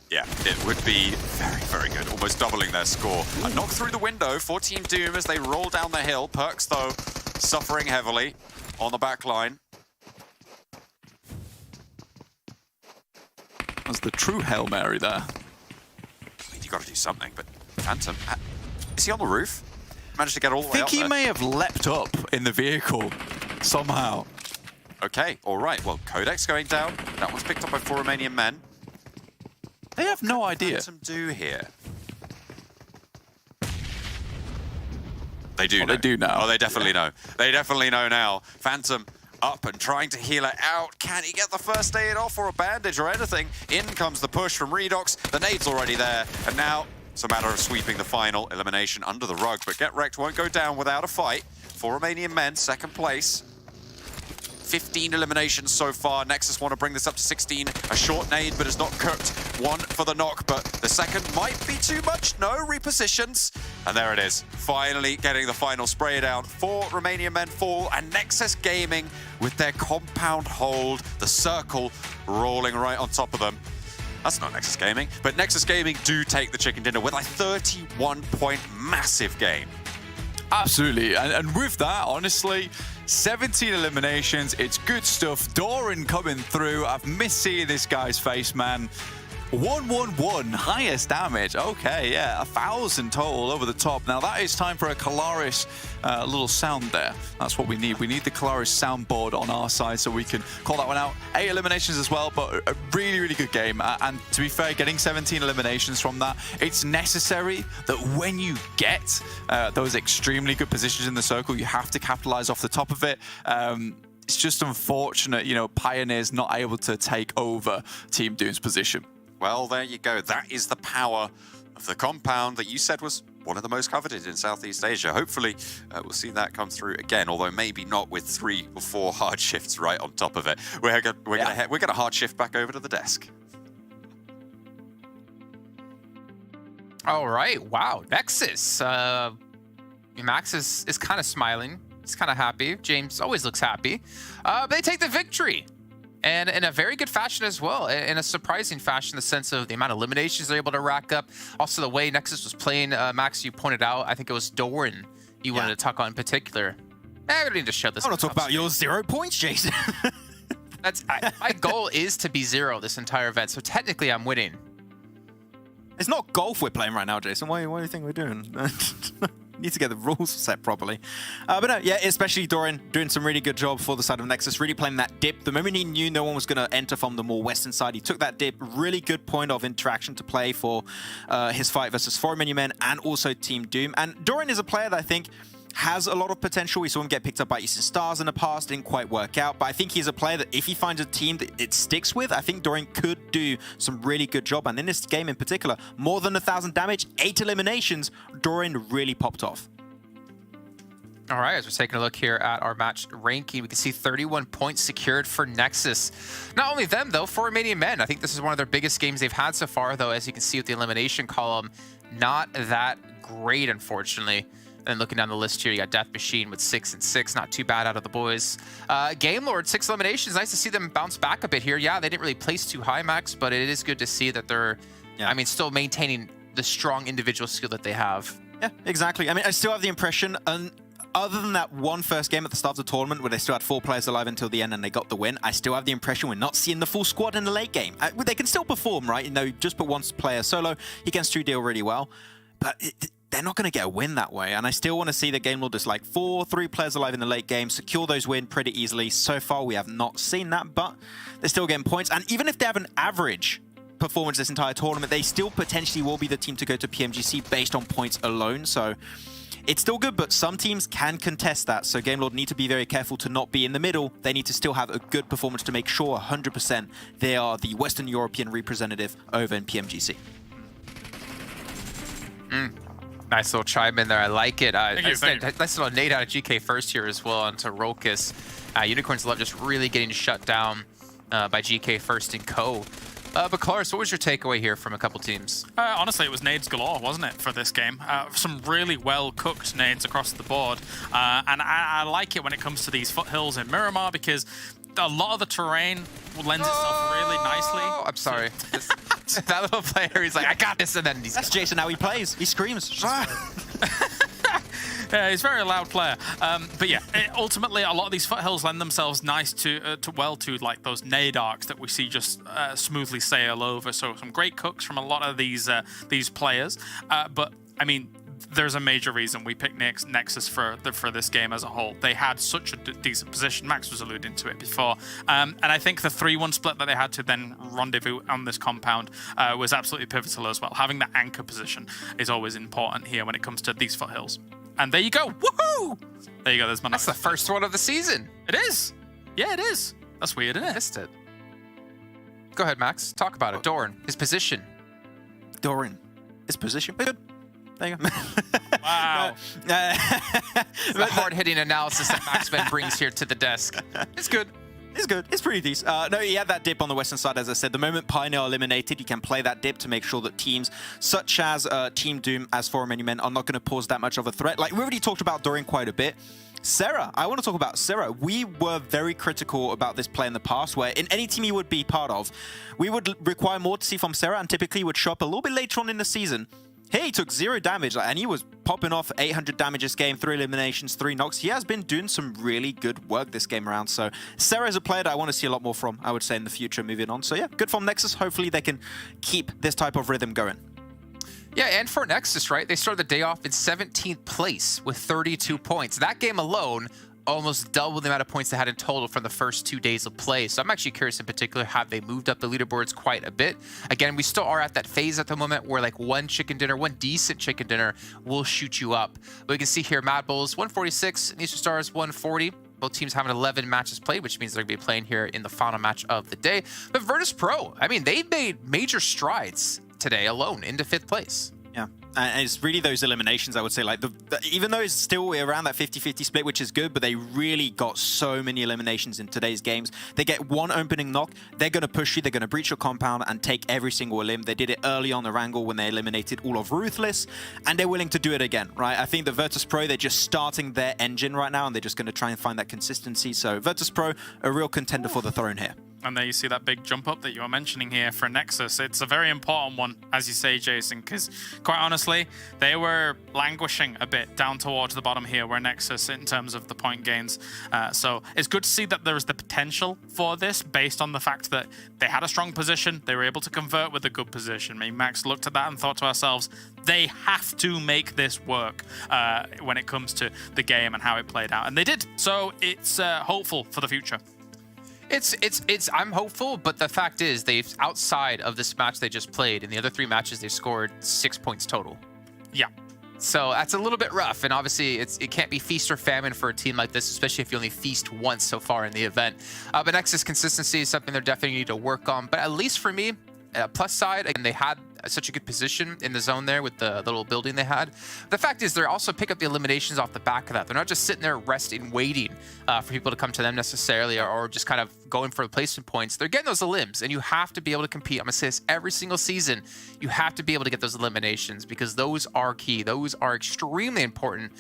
yeah, it would be very, very good. Almost doubling their score. A knock through the window for Team Doom as they roll down the hill. Perks, though, suffering heavily on the back line. That's the true Hail Mary there. I mean, you got to do something, but Phantom, is he on the roof? Managed to get all the way up I think he there. may have leapt up in the vehicle somehow. Okay, all right. Well, Codex going down. That one's picked up by 4 Romanian men. They have no idea. Phantom do here? They do know. They do know. Oh, they definitely know. They definitely know now. Phantom up and trying to heal it out. Can he get the first aid off or a bandage or anything? In comes the push from Redox. The nade's already there. And now it's a matter of sweeping the final elimination under the rug. But Get Wrecked won't go down without a fight. 4 Romanian men, second place. 15 eliminations so far. Nexus want to bring this up to 16. A short nade, but it's not cooked. 1 for the knock, but the second might be too much. No repositions. And there it is. Finally getting the final spray down. 4 Romanian men fall, and Nexus Gaming with their compound hold. The circle rolling right on top of them. That's not Nexus Gaming, but Nexus Gaming do take the chicken dinner with a 31-point massive game. Absolutely, and with that, honestly, 17 eliminations. It's good stuff. Doran coming through. I've missed seeing this guy's face, man. 111, highest damage. Okay, yeah, 1,000 total over the top. Now that is time for a Kalaris little sound there. That's what we need. We need the Kalaris soundboard on our side so we can call that one out. 8 eliminations as well, but a really, really good game. And to be fair, getting 17 eliminations from that, it's necessary that when you get those extremely good positions in the circle, you have to capitalize off the top of it. It's just unfortunate, you know, Pioneer's not able to take over Team Doom's position. Well, there you go. That is the power of the compound that you said was one of the most coveted in Southeast Asia. Hopefully, we'll see that come through again, although maybe not with 3 or 4 hard shifts right on top of it. We're gonna hard shift back over to the desk. All right, wow, Nexus. Max is kind of smiling. He's kind of happy. James always looks happy. They take the victory. And in a very good fashion as well, in a surprising fashion in the sense of the amount of eliminations they're able to rack up. Also, the way Nexus was playing, Max, you pointed out, I think it was Doran you wanted to talk on in particular. We don't need to show this. I want to talk about your 0 points, Jason. My goal is to be 0 this entire event, so technically I'm winning. It's not golf we're playing right now, Jason. What do you think we're doing? Need to get the rules set properly. But no, yeah, especially Doran doing some really good job for the side of Nexus, really playing that dip. The moment he knew no one was going to enter from the more western side, he took that dip. Really good point of interaction to play for his fight versus 4 Menu Men and also Team Doom. And Doran is a player that I think has a lot of potential. We saw him get picked up by Eastern Stars in the past, didn't quite work out, but I think he's a player that if he finds a team that it sticks with, I think Doran could do some really good job. And in this game in particular, more than 1,000 damage, 8 eliminations, Doran really popped off. All right, as we're taking a look here at our match ranking, we can see 31 points secured for Nexus. Not only them, though, 4 Mania Men. I think this is one of their biggest games they've had so far, though, as you can see with the elimination column, not that great, unfortunately. And looking down the list here, you got Death Machine with 6 and 6. Not too bad out of the boys. Game Lord, 6 eliminations. Nice to see them bounce back a bit here. Yeah, they didn't really place too high, Max, but it is good to see that they're, I mean, still maintaining the strong individual skill that they have. Yeah, exactly. I mean, I still have the impression, other than that one first game at the start of the tournament where they still had 4 players alive until the end and they got the win, I still have the impression we're not seeing the full squad in the late game. They can still perform, right? You know, just put one player solo, he can deal really well, but they're not going to get a win that way. And I still want to see the game will just like 3 players alive in the late game, secure those wins pretty easily. So far, we have not seen that, but they're still getting points. And even if they have an average performance this entire tournament, they still potentially will be the team to go to PMGC based on points alone. So it's still good, but some teams can contest that. So Game Lord need to be very careful to not be in the middle. They need to still have a good performance to make sure 100% they are the Western European representative over in PMGC. Nice little chime in there. I like it. Thank you. Nice little nade out of GK first here as well onto Rokus. Unicorns Love just really getting shut down by GK first and co. But Kalaris, what was your takeaway here from a couple teams? Honestly, it was nades galore, wasn't it, for this game? Some really well-cooked nades across the board. And I like it when it comes to these foothills in Miramar because a lot of the terrain lends itself really nicely. Oh, I'm sorry. That little player, he's like, I got this, and then he's... That's Jason how he plays. He screams. Yeah, he's a very loud player. But yeah, ultimately, a lot of these foothills lend themselves nice to like those nade arcs that we see just smoothly sail over. So some great cooks from a lot of these players. But I mean, there's a major reason we picked Nexus for this game as a whole. They had such a decent position. Max was alluding to it before. And I think the 3-1 split that they had to then rendezvous on this compound was absolutely pivotal as well. Having that anchor position is always important here when it comes to these foothills. And there you go. Woohoo! There you go. There's my That's the first one of the season. It is. Yeah, it is. That's weird, isn't it? Missed it. Go ahead, Max. Talk about it. Doran, his position. Doran, his position. Good. There you go. Wow. The hard-hitting analysis that Maxman brings here to the desk. It's good. It's good. It's pretty decent. No, he had that dip on the western side, as I said. The moment Pioneer eliminated, you can play that dip to make sure that teams such as Team Doom, as 4 Many Men, are not going to pose that much of a threat. Like, we already talked about Doran quite a bit. Sarah, I want to talk about Sarah. We were very critical about this play in the past, where in any team he would be part of, we would require more to see from Sarah, and typically would show up a little bit later on in the season. He took 0 damage, and he was popping off 800 damage this game, 3 eliminations, 3 knocks. He has been doing some really good work this game around. So Sarah is a player that I want to see a lot more from, I would say, in the future moving on. So yeah, good from Nexus. Hopefully they can keep this type of rhythm going. Yeah, and for Nexus, right? They started the day off in 17th place with 32 points. That game alone almost double the amount of points they had in total from the first 2 days of play. So I'm actually curious in particular, have they moved up the leaderboards quite a bit? Again, we still are at that phase at the moment where like one decent chicken dinner will shoot you up. But we can see here Mad Bulls 146, and Eastern Stars 140. Both teams having 11 matches played, which means they're going to be playing here in the final match of the day. But Virtus Pro, I mean, they've made major strides today alone into 5th place. Yeah, and it's really those eliminations, I would say, like even though it's still around that 50-50 split, which is good, but they really got so many eliminations in today's games. They get one opening knock, they're going to push you, they're going to breach your compound and take every single elim. They did it early on the Wrangle when they eliminated all of Ruthless, and they're willing to do it again, right? I think the Virtus Pro, they're just starting their engine right now, and they're just going to try and find that consistency. So Virtus Pro, a real contender for the throne here. And there you see that big jump up that you were mentioning here for Nexus. It's a very important one, as you say, Jason, because quite honestly, they were languishing a bit down towards the bottom here, where Nexus in terms of the point gains. So it's good to see that there is the potential for this based on the fact that they had a strong position. They were able to convert with a good position. Me and Max looked at that and thought to ourselves, they have to make this work when it comes to the game and how it played out. And they did. So it's hopeful for the future. I'm hopeful, but the fact is they've, outside of this match they just played, in the other 3 matches they scored 6 points total. Yeah. So that's a little bit rough, and obviously it can't be feast or famine for a team like this, especially if you only feast once so far in the event. But Nexus consistency is something they're definitely need to work on. But at least for me, plus side, again, they had such a good position in the zone there with the little building they had. The fact is they're also pick up the eliminations off the back of that. They're not just sitting there resting, waiting for people to come to them necessarily, or just kind of going for the placement points. They're getting those elims, and you have to be able to compete. I'm going to say this every single season. You have to be able to get those eliminations because those are key. Those are extremely important.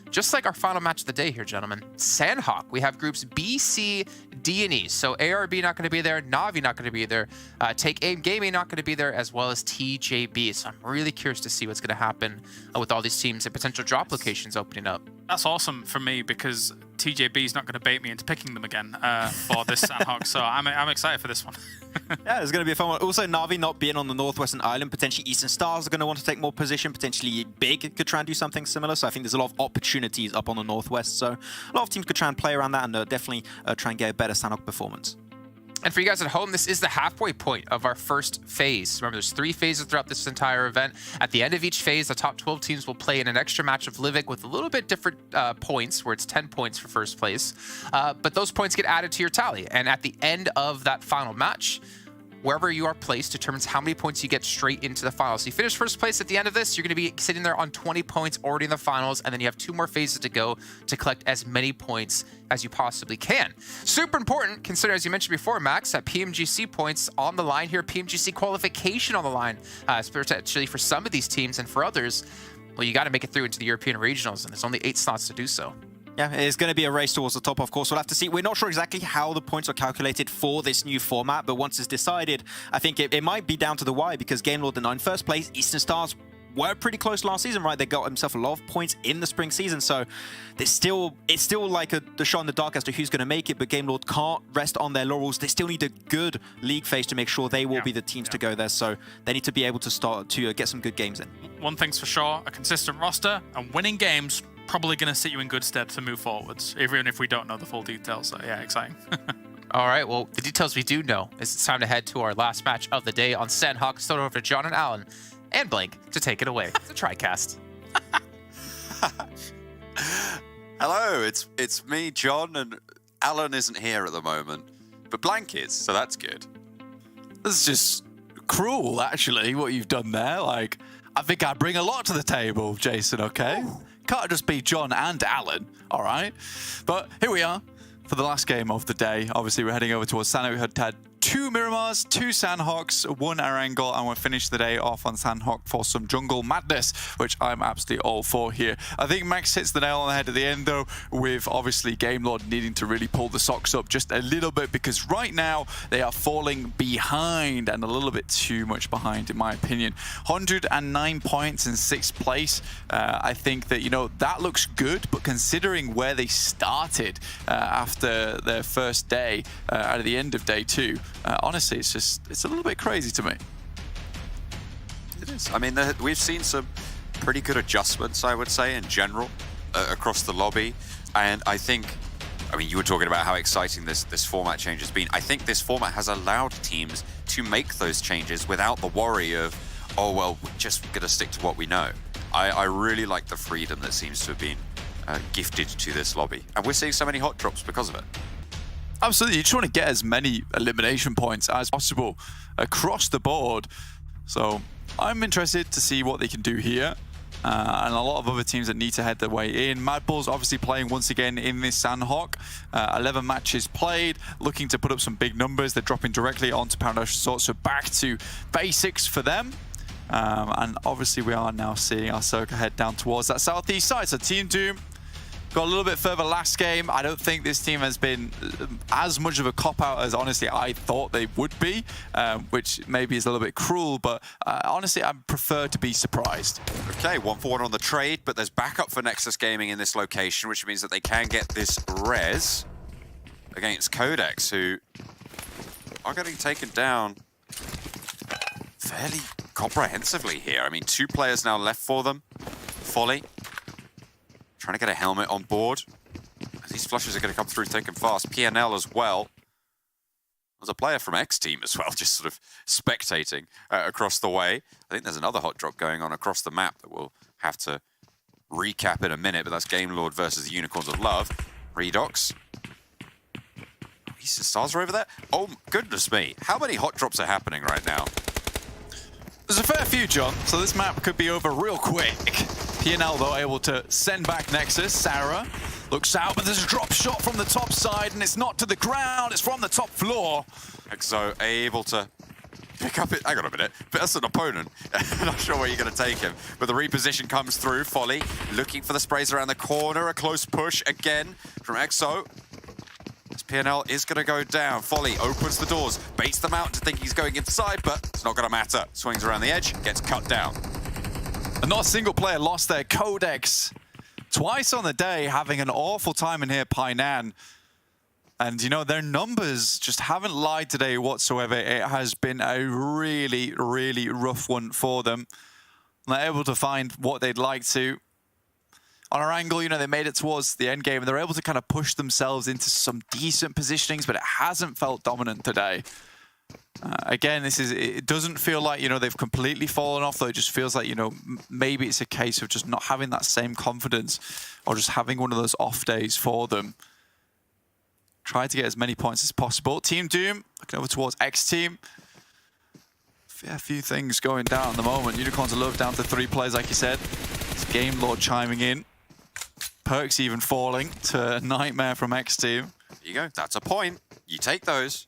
Just like our final match of the day here, gentlemen. Sandhawk. We have groups B, C, D, and E. So ARB not going to be there. Na'Vi not going to be there. Take Aim Gaming not going to be there, as well as TJB. So I'm really curious to see what's going to happen with all these teams and potential drop locations opening up. That's awesome for me because TJB is not going to bait me into picking them again for this Sandhawk. So I'm excited for this one. Yeah, it's going to be a fun one. Also, Na'Vi not being on the Northwestern Island, potentially Eastern Stars are going to want to take more position. Potentially Big could try and do something similar. So I think there's a lot of opportunities up on the Northwest. So a lot of teams could try and play around that and definitely try and get a better Sandhawk performance. And for you guys at home, this is the halfway point of our first phase. Remember, there's 3 phases throughout this entire event. At the end of each phase, the top 12 teams will play in an extra match of Livik with a little bit different points, where it's 10 points for first place. But those points get added to your tally. And at the end of that final match, wherever you are placed determines how many points you get straight into the finals. So you finish first place at the end of this, you're going to be sitting there on 20 points already in the finals, and then you have 2 more phases to go to collect as many points as you possibly can. Super important, consider, as you mentioned before, Max, that PMGC points on the line here, PMGC qualification on the line, especially for some of these teams, and for others, well, you got to make it through into the European regionals, and there's only 8 slots to do so. Yeah, it's going to be a race towards the top, of course. We'll have to see. We're not sure exactly how the points are calculated for this new format, but once it's decided, I think it might be down to the wire because Gamelord are in first place. Eastern Stars were pretty close last season, right? They got themselves a lot of points in the spring season, so it's still like the shot in the dark as to who's going to make it, but Gamelord can't rest on their laurels. They still need a good league phase to make sure they will be the teams to go there, so they need to be able to start to get some good games in. One thing's for sure, a consistent roster and winning games probably going to sit you in good stead to move forwards, even if we don't know the full details. So yeah, exciting. All right, well, the details we do know is it's time to head to our last match of the day on Sandhawk. So over to John and Alan and Blake to take it away. The TriCast. Hello, it's me, John, and Alan isn't here at the moment, but Blank is, so that's good. This is just cruel, actually, what you've done there. Like, I think I bring a lot to the table, Jason, okay? Ooh. Can't just be John and Alan, all right? But here we are for the last game of the day. Obviously, we're heading over towards Sandhawk. We had 2 Miramars, 2 Sandhawks, 1 Erangel, and we'll finish the day off on Sandhawk for some jungle madness, which I'm absolutely all for here. I think Max hits the nail on the head at the end, though, with obviously Game Lord needing to really pull the socks up just a little bit, because right now they are falling behind, and a little bit too much behind, in my opinion. 109 points in 6th place. I think that, you know, that looks good, but considering where they started after their first day at the end of day 2, honestly, it's a little bit crazy to me. It is. I mean, we've seen some pretty good adjustments, I would say, in general, across the lobby. And I think, I mean, you were talking about how exciting this format change has been. I think this format has allowed teams to make those changes without the worry of, oh, well, we're just going to stick to what we know. I really like the freedom that seems to have been gifted to this lobby. And we're seeing so many hot drops because of it. Absolutely, you just want to get as many elimination points as possible across the board. So I'm interested to see what they can do here. And a lot of other teams that need to head their way in. Mad Bulls obviously playing once again in this Sandhawk. 11 matches played, looking to put up some big numbers. They're dropping directly onto karnaShare, so back to basics for them. And obviously we are now seeing our Circa head down towards that southeast side. So Team Doom got a little bit further last game. I don't think this team has been as much of a cop-out as honestly I thought they would be, which maybe is a little bit cruel, but honestly I prefer to be surprised. Okay, 1-for-1 on the trade, but there's backup for Nexus Gaming in this location, which means that they can get this res against Codex, who are getting taken down fairly comprehensively here. I mean, 2 players now left for them. Folly trying to get a helmet on board. These flushes are going to come through thick and fast. PNL as well. There's a player from X Team as well, just sort of spectating across the way. I think there's another hot drop going on across the map that we'll have to recap in a minute, but that's Game Lord versus the Unicorns of Love. Redox. Eastern Stars are over there. Oh, goodness me. How many hot drops are happening right now? There's a fair few, John, so this map could be over real quick. PNL, though, able to send back Nexus. Sarah looks out, but there's a drop shot from the top side, and it's not to the ground, it's from the top floor. Exo able to pick up it. Hang on a minute, but that's an opponent. Not sure where you're going to take him, but the reposition comes through. Folly looking for the sprays around the corner. A close push again from Exo. This PNL is going to go down. Folly opens the doors, baits them out to think he's going inside, but it's not going to matter. Swings around the edge, gets cut down. And not a single player lost their Codex. Twice on the day, having an awful time in here, Painan. And, you know, their numbers just haven't lied today whatsoever. It has been a really, really rough one for them. They're able to find what they'd like to. On our angle, you know, they made it towards the end game, and they're able to kind of push themselves into some decent positionings, but it hasn't felt dominant today. Again, it doesn't feel like, you know, they've completely fallen off, though. It just feels like, you know, maybe it's a case of just not having that same confidence, or just having one of those off days for them. Try to get as many points as possible. Team Doom looking over towards X Team. Fair few things going down at the moment. Unicorns of Love down to 3 players, like you said. It's Game Lord chiming in. Perks even falling to Nightmare from X Team. There you go. That's a point. You take those.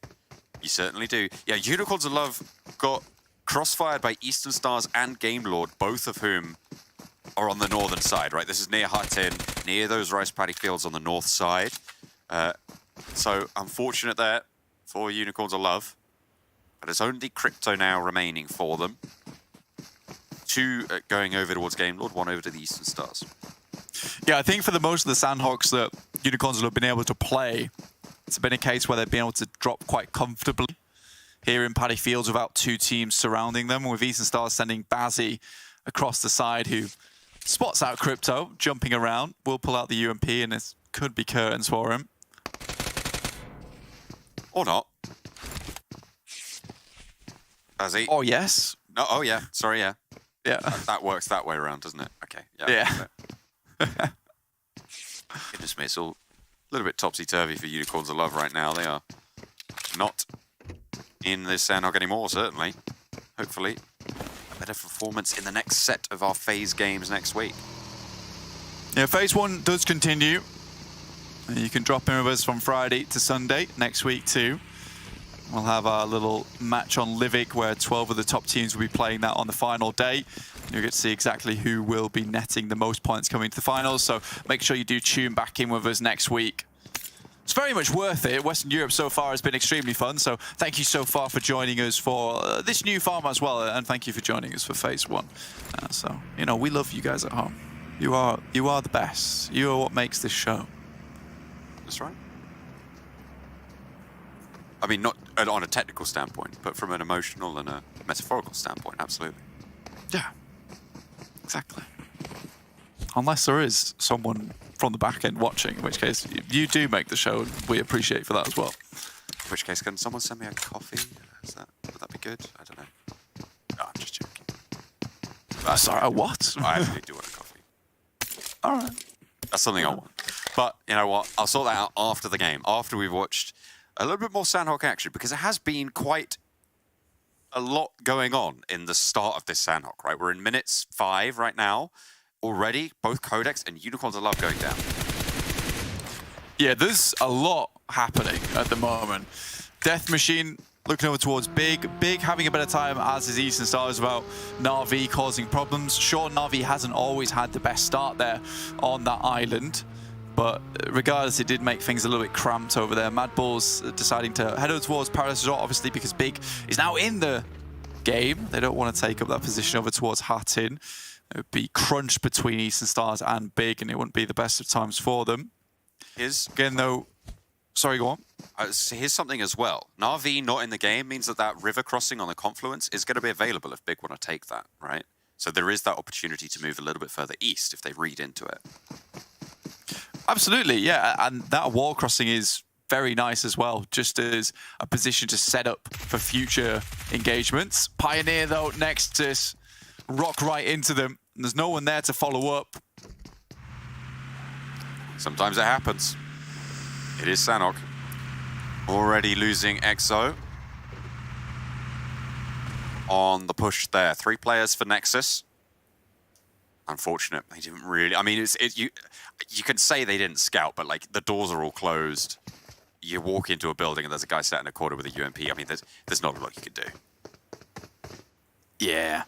You certainly do. Yeah, Unicorns of Love got crossfired by Eastern Stars and Game Lord, both of whom are on the northern side, right? This is near Hutton, near those rice paddy fields on the north side. So unfortunate there for Unicorns of Love. But it's only Crypto now remaining for them. 2 going over towards Game Lord, 1 over to the Eastern Stars. Yeah, I think for the most of the Sandhawks that Unicorns have been able to play, it's been a case where they've been able to drop quite comfortably here in Paddy Fields without 2 teams surrounding them, with Eastern Stars sending Bazzy across the side, who spots out Crypto, jumping around, will pull out the UMP, and it could be curtains for him. Or not. Bazzy. Oh, yes. No, oh, yeah. Sorry, yeah. Yeah. That works that way around, doesn't it? Okay. Yeah. Goodness me, it's all a little bit topsy-turvy for Unicorns of Love right now. They are not in this Sandhawk anymore, certainly. Hopefully, a better performance in the next set of our phase games next week. Yeah, phase 1 does continue. You can drop in with us from Friday to Sunday next week too. We'll have our little match on Livik where 12 of the top teams will be playing that on the final day. You'll get to see exactly who will be netting the most points coming to the finals. So make sure you do tune back in with us next week. It's very much worth it. Western Europe so far has been extremely fun. So thank you so far for joining us for this new farm as well. And thank you for joining us for phase 1. So, you know, we love you guys at home. You are the best. You are what makes this show. That's right. I mean, not on a technical standpoint, but from an emotional and a metaphorical standpoint, absolutely. Yeah, exactly. Unless there is someone from the back end watching, in which case you do make the show, and we appreciate for that as well. In which case, can someone send me a coffee? Would that be good? I don't know. No, I'm just joking. Sorry, what? I actually do want a coffee. All right. That's something I want. But you know what? I'll sort that out after the game, after we've watched a little bit more Sandhawk action, because it has been quite a lot going on in the start of this Sandhawk, right? We're in minutes 5 right now. Already, both Codex and Unicorns of Love going down. Yeah, there's a lot happening at the moment. Death Machine looking over towards Big. Big having a better time, as is Eastern Stars, about Na'Vi causing problems. Sure, Na'Vi hasn't always had the best start there on that island, but regardless, it did make things a little bit cramped over there. Mad Bulls deciding to head over towards Paradise Resort, obviously, because Big is now in the game. They don't want to take up that position over towards Hattin. It would be crunched between Eastern Stars and Big, and it wouldn't be the best of times for them. Again, though, sorry, go on. So here's something as well. Na'Vi not in the game means that river crossing on the confluence is going to be available if Big want to take that, right? So there is that opportunity to move a little bit further east if they read into it. Absolutely, yeah, and that wall crossing is very nice as well, just as a position to set up for future engagements. Pioneer, though, Nexus, rock right into them. And there's no one there to follow up. Sometimes it happens. It is Sanhok. Already losing EXO. On the push there. 3 players for Nexus. Unfortunate. They didn't really... I mean, you can say they didn't scout, but like the doors are all closed. You walk into a building and there's a guy sat in a corner with a UMP. I mean, there's not a lot you can do. Yeah.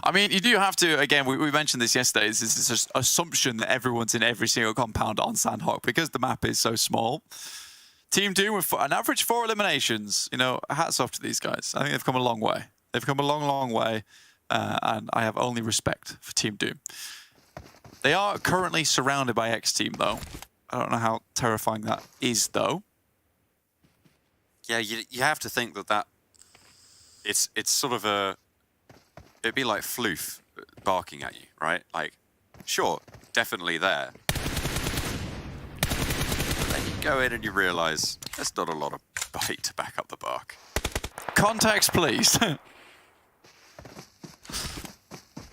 I mean, you do have to, again, we mentioned this yesterday, it's this assumption that everyone's in every single compound on Sandhawk because the map is so small. Team Doom with an average 4 eliminations. You know, hats off to these guys. I think they've come a long way. They've come a long, long way, and I have only respect for Team Doom. They are currently surrounded by X-Team, though. I don't know how terrifying that is, though. Yeah, you have to think that it's sort of a... It'd be like Floof barking at you, right? Like, sure, definitely there. But then you go in and you realise there's not a lot of bite to back up the bark. Context, please.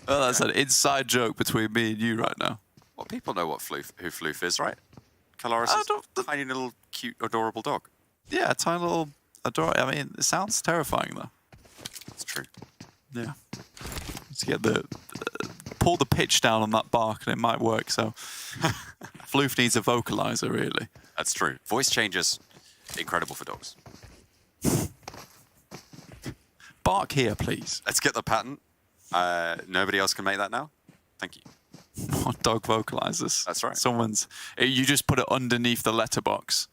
Oh, that's an inside joke between me and you right now. Well, people know who Floof is, right? Calaris' tiny little, cute, adorable dog. Yeah, a tiny little adorable... I mean, it sounds terrifying, though. That's true. Yeah. To get pull the pitch down on that bark and it might work, so Floof needs a vocalizer, really. That's true. Voice changes, incredible for dogs. Bark here, please. Let's get the patent. Nobody else can make that now? Thank you. Dog vocalizers. That's right. You just put it underneath the letterbox.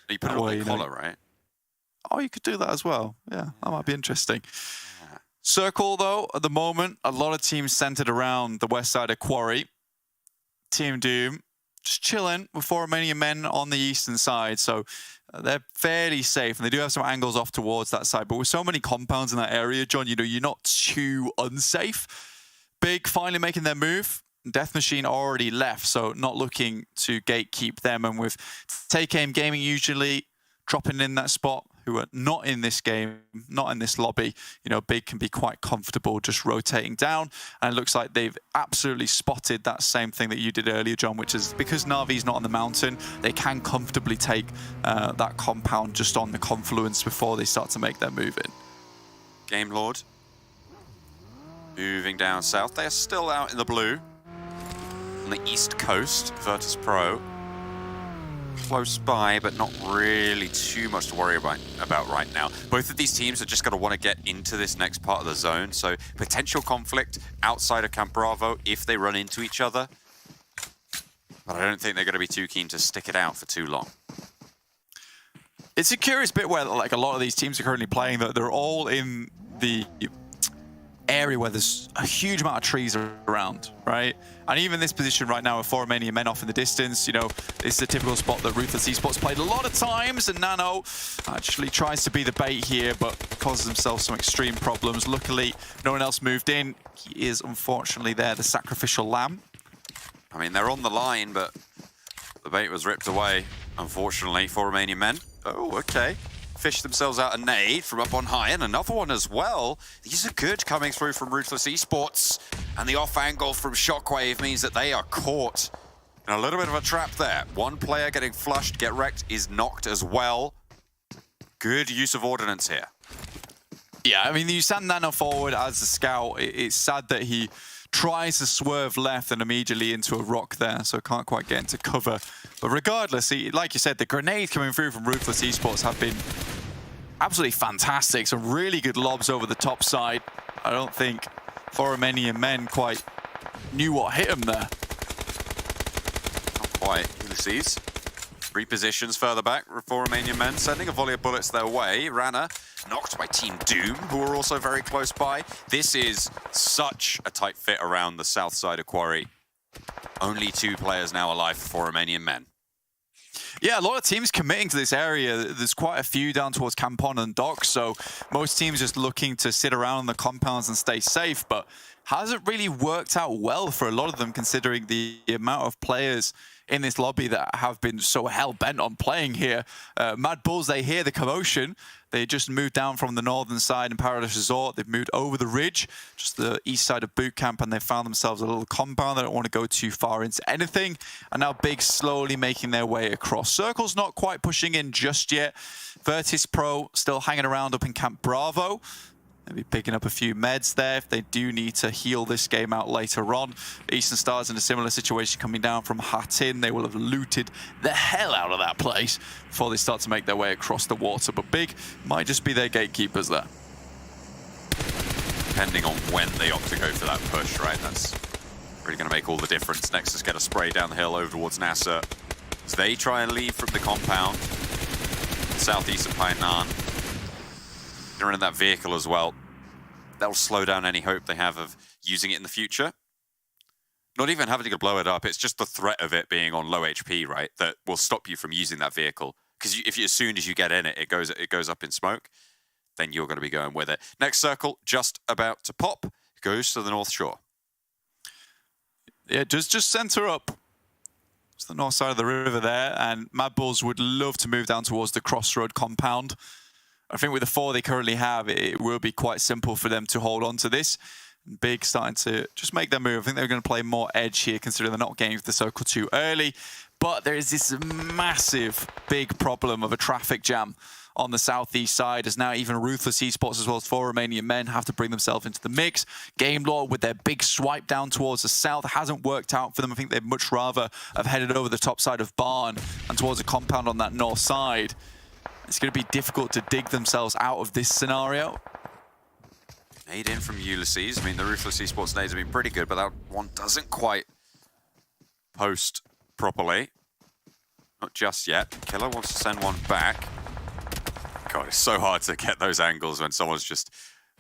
You put it on the collar, right? Oh, you could do that as well. Yeah, that might be interesting. Circle, though, at the moment, a lot of teams centered around the west side of Quarry. Team Doom just chilling with 4 Romanian men on the eastern side, so they're fairly safe, and they do have some angles off towards that side. But with so many compounds in that area, John, you know, you're not too unsafe. Big finally making their move. Death Machine already left, so not looking to gatekeep them. And with Take Aim Gaming usually dropping in that spot, who are not in this game, not in this lobby, you know, Big can be quite comfortable just rotating down. And it looks like they've absolutely spotted that same thing that you did earlier, John, which is because Na'Vi's not on the mountain, they can comfortably take that compound just on the confluence before they start to make their move in. Game Lord moving down south. They are still out in the blue on the east coast. Virtus Pro close by, but not really too much to worry about right now. Both of these teams are just going to want to get into this next part of the zone, so potential conflict outside of Camp Bravo if they run into each other. But I don't think they're going to be too keen to stick it out for too long. It's a curious bit where like a lot of these teams are currently playing that they're all in the area where there's a huge amount of trees around, right? And even this position right now with 4 Romanian men off in the distance, you know, this is a typical spot that Ruthless Esports played a lot of times, and Nano actually tries to be the bait here, but causes himself some extreme problems. Luckily, no one else moved in. He is unfortunately there, the sacrificial lamb. I mean, they're on the line, but the bait was ripped away, unfortunately, 4 Romanian men. Oh, okay. Fished themselves out a nade from up on high, and another one as well. These are good coming through from Ruthless Esports. And the off angle from Shockwave means that they are caught in a little bit of a trap there. One player getting flushed, get wrecked, is knocked as well. Good use of ordnance here. Yeah, I mean, you send Nano forward as a scout. It's sad that he tries to swerve left and immediately into a rock there, so can't quite get into cover. But regardless, like you said, the grenades coming through from Ruthless Esports have been absolutely fantastic. Some really good lobs over the top side. I don't think 4 Romanian men quite knew what hit him there. Not quite. Ulysses repositions further back. 4 Romanian men sending a volley of bullets their way. Rana knocked by Team Doom, who are also very close by. This is such a tight fit around the south side of Quarry. Only 2 players now alive for 4 Romanian men. Yeah, a lot of teams committing to this area. There's quite a few down towards Campon and Docks, so most teams just looking to sit around the compounds and stay safe, but hasn't really worked out well for a lot of them, considering the amount of players in this lobby that have been so hell-bent on playing here. Mad Bulls, they hear the commotion. They just moved down from the northern side in Paradise Resort. They've moved over the ridge, just the east side of Boot Camp, and they found themselves a little compound. They don't want to go too far into anything. And now Big slowly making their way across. Circle's not quite pushing in just yet. Virtus Pro still hanging around up in Camp Bravo. Maybe picking up a few meds there if they do need to heal this game out later on. Eastern Stars in a similar situation coming down from Hatin. They will have looted the hell out of that place before they start to make their way across the water. But Big might just be their gatekeepers there. Depending on when they opt to go for that push, right? That's really going to make all the difference. Nexus get a spray down the hill over towards Nasser. As they try and leave from the compound, southeast of Painan. They're in that vehicle as well. That'll slow down any hope they have of using it in the future. Not even having to blow it up, it's just the threat of it being on low HP, right, that will stop you from using that vehicle. Because as soon as you get in it, it goes up in smoke, then you're going to be going with it. Next circle, just about to pop, goes to the North Shore. Yeah, just center up. It's the north side of the river there, and Mad Bulls would love to move down towards the Crossroad compound. I think with the 4 they currently have, it will be quite simple for them to hold on to this. Big starting to just make their move. I think they're going to play more edge here, considering they're not getting to the circle too early. But there is this massive, big problem of a traffic jam on the southeast side, as now even Ruthless Esports as well as 4 Romanian men have to bring themselves into the mix. Game Law with their big swipe down towards the south hasn't worked out for them. I think they'd much rather have headed over the top side of Barn and towards a compound on that north side. It's going to be difficult to dig themselves out of this scenario. Nade in from Ulysses. I mean, the Ruthless Esports nades have been pretty good, but that one doesn't quite post properly. Not just yet. Killer wants to send one back. God, it's so hard to get those angles when someone's just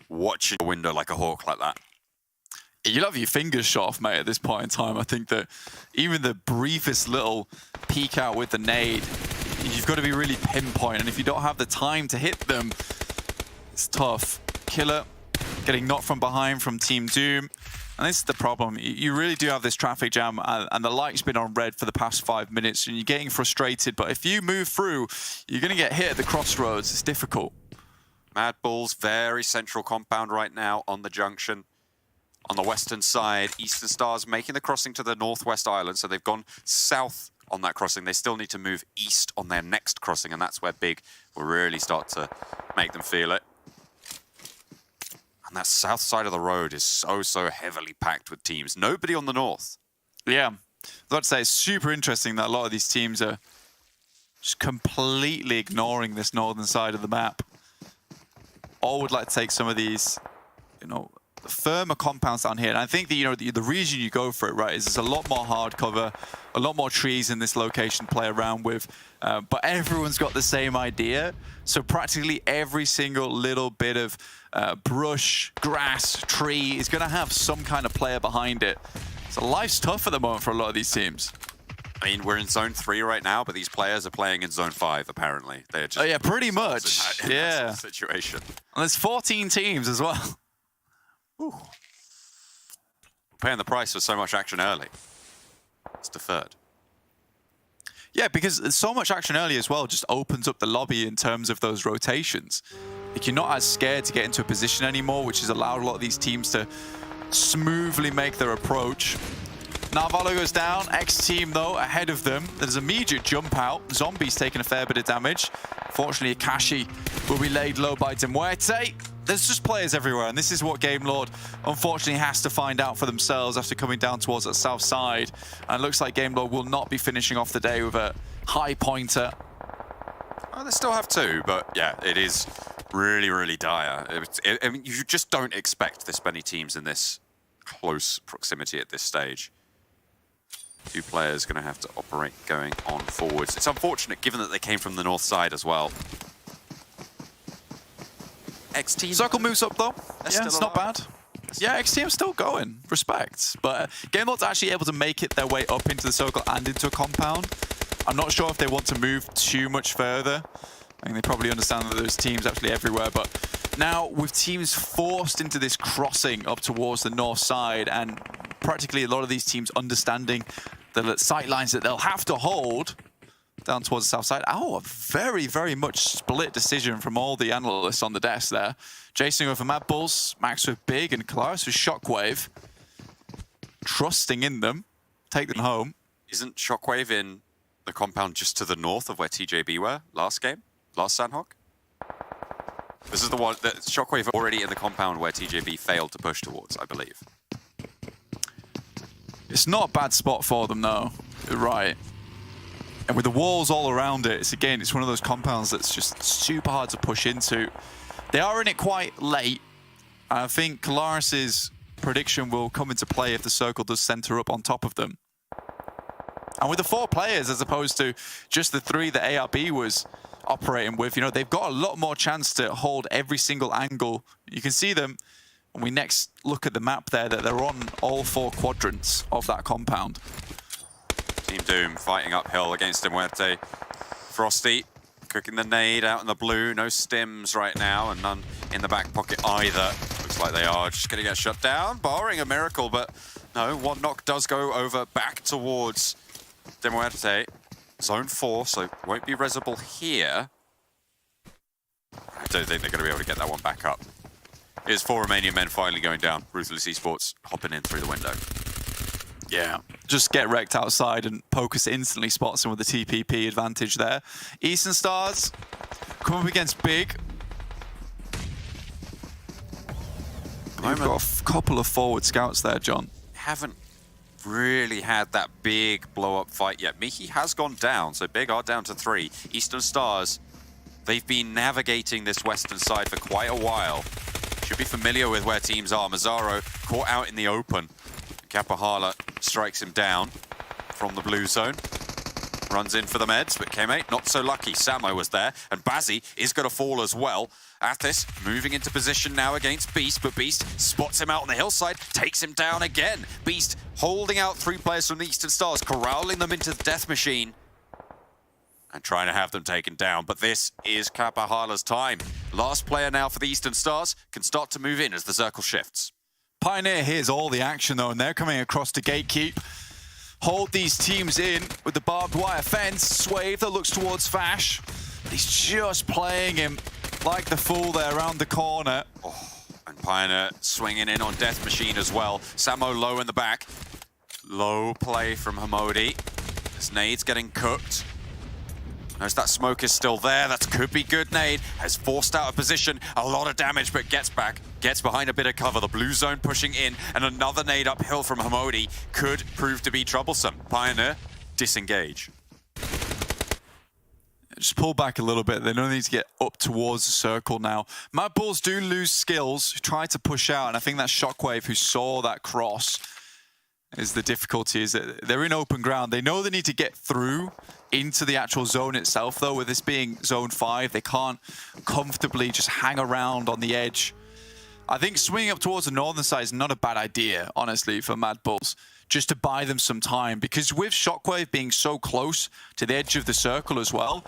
watching a window like a hawk like that. You'll have your fingers shot off, mate, at this point in time. I think that even the briefest little peek out with the nade, you've got to be really pinpoint, and if you don't have the time to hit them, it's tough. Killer getting knocked from behind from Team Doom, and this is the problem. You really do have this traffic jam, and the light's been on red for the past 5 minutes, and you're getting frustrated, but if you move through, you're going to get hit at the crossroads. It's difficult. Mad Bulls, very central compound right now on the junction. On the western side, Eastern Stars making the crossing to the northwest island, so they've gone south on that crossing. They still need to move east on their next crossing, and that's where Big will really start to make them feel it. And that south side of the road is so heavily packed with teams. Nobody on the north. Yeah, I'd say it's super interesting that a lot of these teams are just completely ignoring this northern side of the map. All would like to take some of these, you know, firmer compounds down here. And I think that, you know, the reason you go for it, right, is there's a lot more hard cover, a lot more trees in this location to play around with, but everyone's got the same idea. So practically every single little bit of brush, grass, tree is going to have some kind of player behind it. So life's tough at the moment for a lot of these teams. I mean, we're in Zone 3 right now, but these players are playing in Zone 5, apparently. They're just... Oh, yeah, pretty much. In that Yeah. situation. And there's 14 teams as well. We're paying the price for so much action early. It's deferred. Yeah, because so much action early as well just opens up the lobby in terms of those rotations. Like, you're not as scared to get into a position anymore, which has allowed a lot of these teams to smoothly make their approach. Narvalo goes down. X-Team, though, ahead of them. There's immediate jump out. Zombies taking a fair bit of damage. Fortunately, Akashi will be laid low by Demuerte. There's just players everywhere, and this is what Game Lord unfortunately has to find out for themselves after coming down towards that south side. And it looks like Game Lord will not be finishing off the day with a high pointer. Well, they still have two, but yeah, it is really, really dire. I mean, you just don't expect this many teams in this close proximity at this stage. Two players going to have to operate going on forwards. It's unfortunate given that they came from the north side as well. X-Team. Circle moves up, though. Still It's not alive. bad. Yeah, X-Team's still going. Respect. But Game Lord's actually able to make it their way up into the circle and into a compound. I'm not sure if they want to move too much further. I think they probably understand that there's teams actually everywhere, but now with teams forced into this crossing up towards the north side, and practically a lot of these teams understanding the sight lines that they'll have to hold down towards the south side. Oh, a very, very much split decision from all the analysts on the desk there. Jason over Mad Bulls, Max with Big, and Kalaris with Shockwave. Trusting in them. Take them home. Isn't Shockwave in the compound just to the north of where TJB were last game? Last Sandhawk? This is the one that Shockwave already in the compound where TJB failed to push towards, I believe. It's not a bad spot for them, though. You're right. And with the walls all around it, it's one of those compounds that's just super hard to push into. They are in it quite late. I think Kalaris' prediction will come into play if the circle does center up on top of them. And with the 4 players, as opposed to just the 3 that ARB was operating with, you know, they've got a lot more chance to hold every single angle. You can see them when we next look at the map there, that they're on all 4 quadrants of that compound. Team Doom fighting uphill against Demuerte. Frosty cooking the nade out in the blue. No stims right now, and none in the back pocket either. Looks like they are just going to get shut down, barring a miracle, but no, one knock does go over back towards Demuerte. Zone 4, so won't be resible here. I don't think they're going to be able to get that one back up. Here's 4 Romanian men finally going down. Ruthless Esports hopping in through the window. Yeah. Just get wrecked outside, and Pocus instantly spots him with the TPP advantage there. Eastern Stars come up against Big. You've got a couple of forward scouts there, John. Haven't really had that big blow-up fight yet. Mickey has gone down, so Big are down to 3. Eastern Stars, they've been navigating this western side for quite a while. Should be familiar with where teams are. Mazzaro caught out in the open. Kapahala strikes him down from the blue zone. Runs in for the meds, but Keme not so lucky. Samo was there, and Bazzi is going to fall as well. Athis moving into position now against Beast, but Beast spots him out on the hillside, takes him down again. Beast holding out 3 players from the Eastern Stars, corralling them into the death machine and trying to have them taken down. But this is Kapahala's time. Last player now for the Eastern Stars can start to move in as the circle shifts. Pioneer hears all the action, though, and they're coming across to gatekeep. Hold these teams in with the barbed wire fence. Swave that looks towards Fash. He's just playing him like the fool there around the corner. Oh, and Pioneer swinging in on Death Machine as well. Samo low in the back. Low play from Hamodi. His nade's getting cooked. Notice that smoke is still there. That could be good nade. Has forced out of position. A lot of damage, but gets back. Gets behind a bit of cover. The blue zone pushing in. And another nade uphill from Hamodi could prove to be troublesome. Pioneer, disengage. just pull back a little bit. They don't need to get up towards the circle now. Mad Bulls do lose skills, try to push out, and I think that Shockwave, who saw that cross, is the difficulty, is that they're in open ground. They know they need to get through into the actual zone itself, though. With this being zone 5, they can't comfortably just hang around on the edge. I think swinging up towards the northern side is not a bad idea, honestly, for Mad Bulls, just to buy them some time. Because with Shockwave being so close to the edge of the circle as well,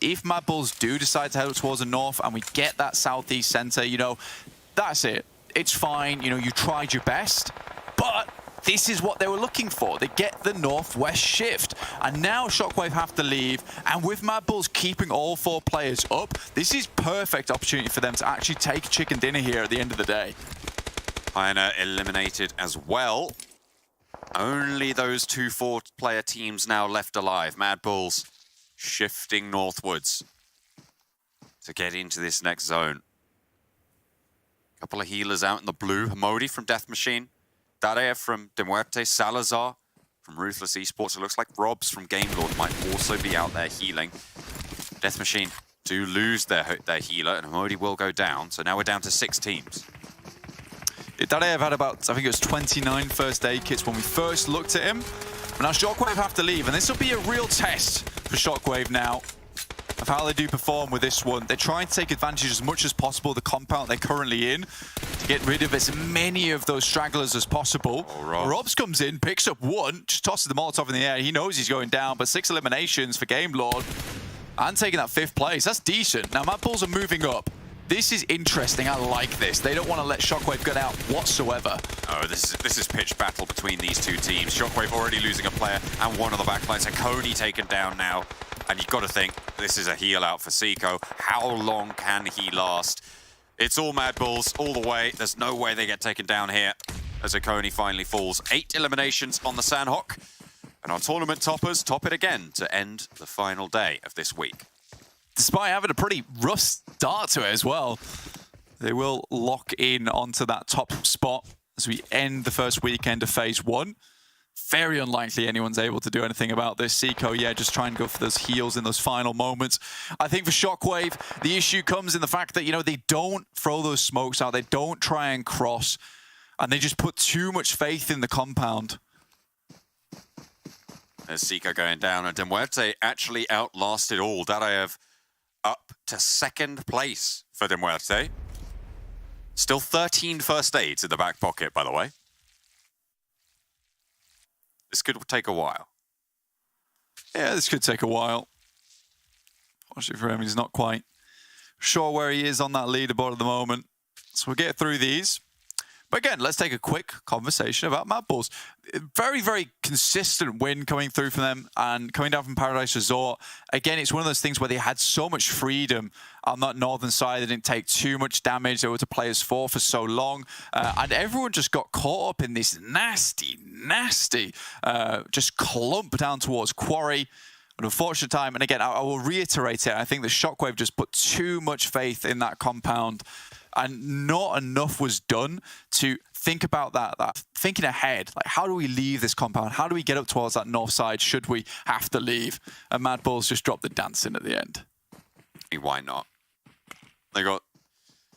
if Mad Bulls do decide to head up towards the north and we get that southeast center, you know, that's it. It's fine. You know, you tried your best, but this is what they were looking for. They get the northwest shift. And now Shockwave have to leave. And with Mad Bulls keeping all 4 players up, this is perfect opportunity for them to actually take chicken dinner here at the end of the day. Karna eliminated as well. Only those 2 4-player teams now left alive. Mad Bulls shifting northwards to get into this next zone. Couple of healers out in the blue. Hamodi from Death Machine. Darev from De Muerte, Salazar from Ruthless Esports. It looks like Robs from Game Lord might also be out there healing. Death Machine do lose their healer, and Hamodi will go down. So now we're down to 6 teams. Darev had about, I think it was 29 first aid kits when we first looked at him. But now Shockwave have to leave, and this will be a real test for Shockwave now of how they do perform with this one. They're trying to take advantage as much as possible of the compound they're currently in to get rid of as many of those stragglers as possible. Robs comes in, picks up 1, just tosses the Molotov in the air. He knows he's going down, but 6 eliminations for Game Lord and taking that 5th place. That's decent. Now, Mad Bulls are moving up. This is interesting. I like this. They don't want to let Shockwave get out whatsoever. Oh, this is pitched battle between these 2 teams. Shockwave already losing a player and one of the backlines. And Coney taken down now. And you've got to think, this is a heal out for Seiko. How long can he last? It's all Mad Bulls all the way. There's no way they get taken down here as Coney finally falls. 8 eliminations on the Sandhawk. And our tournament toppers top it again to end the final day of this week. Despite having a pretty rough start to it as well, they will lock in onto that top spot as we end the first weekend of Phase 1. Very unlikely anyone's able to do anything about this. Seiko, yeah, just try and go for those heals in those final moments. I think for Shockwave, the issue comes in the fact that, you know, they don't throw those smokes out. They don't try and cross. And they just put too much faith in the compound. There's Seiko going down, and De Muerte actually outlasted all. Daraev up to 2nd place for De Muerte. Still 13 first aids in the back pocket, by the way. This could take a while. Yeah, this could take a while. Fortunately for him, he's not quite sure where he is on that leaderboard at the moment. So we'll get through these. But again, let's take a quick conversation about Mad Bulls. Very, very consistent win coming through from them and coming down from Paradise Resort. Again, it's one of those things where they had so much freedom on that northern side. They didn't take too much damage. They were to play as 4 for so long. And everyone just got caught up in this nasty, just clump down towards Quarry. An unfortunate time. And again, I will reiterate it. I think the Shockwave just put too much faith in that compound. And not enough was done to think about that thinking ahead. Like, how do we leave this compound? How do we get up towards that north side should we have to leave? And Mad Bulls just dropped the dancing at the end. Why not? They got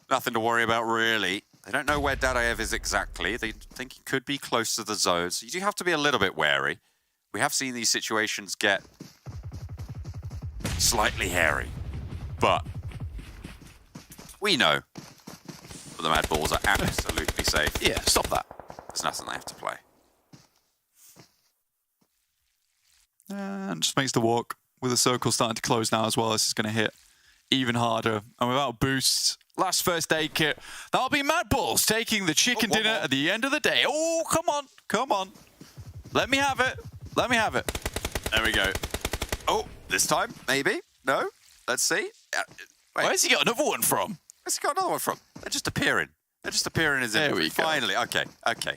nothing to worry about, really. They don't know where Daraev is exactly. They think he could be close to the zones. You do have to be a little bit wary. We have seen these situations get slightly hairy. But we know that the Mad Bulls are absolutely safe. Yeah, stop that. There's nothing they have to play. And just makes the walk with the circle starting to close now as well. This is going to hit even harder. And without boosts, last first aid kit, that'll be Mad Bulls taking the chicken dinner at the end of the day. Oh, come on, come on. Let me have it. Let me have it. There we go. Oh, this time, maybe? No? Let's see. Where's he got another one from? Where's he got another one from? They're just appearing. They're just appearing as There we go. Finally. Okay.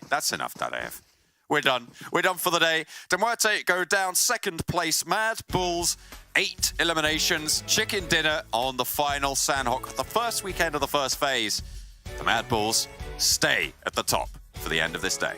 That's enough, Daraev. We're done. We're done for the day. De Muerte go down 2nd place. Mad Bulls, 8 eliminations. Chicken dinner on the final Sandhawk. The first weekend of the first phase. The Mad Bulls stay at the top for the end of this day.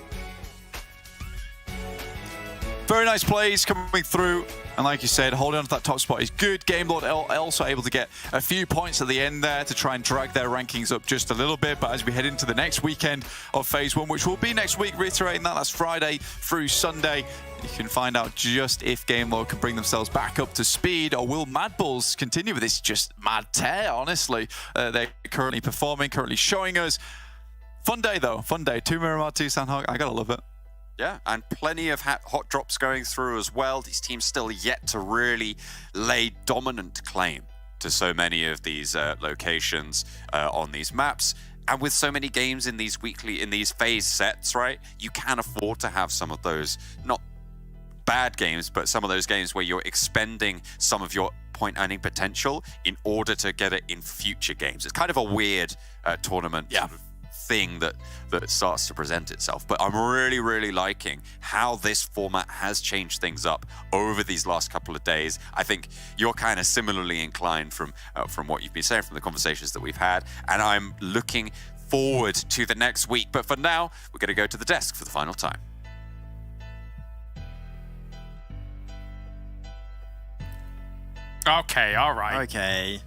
Very nice plays coming through. And like you said, holding on to that top spot is good. Game Lord also able to get a few points at the end there to try and drag their rankings up just a little bit. But as we head into the next weekend of Phase 1, which will be next week, reiterating that's Friday through Sunday, you can find out just if Game Lord can bring themselves back up to speed, or will Mad Bulls continue with this just mad tear, honestly. They're currently performing, currently showing us. Fun day, though. Fun day. 2 Miramar, 2 Sandhawk. I gotta love it. Yeah, and plenty of hot drops going through as well. These teams still yet to really lay dominant claim to so many of these locations on these maps. And with so many games in these phase sets, right, you can afford to have some of those, not bad games, but some of those games where you're expending some of your point earning potential in order to get it in future games. It's kind of a weird tournament sort of thing that starts to present itself. But I'm really liking how this format has changed things up over these last couple of days. I think you're kind of similarly inclined from what you've been saying, from the conversations that we've had, and I'm looking forward to the next week. But for now, we're going to go to the desk for the final time. Okay, all right. Okay.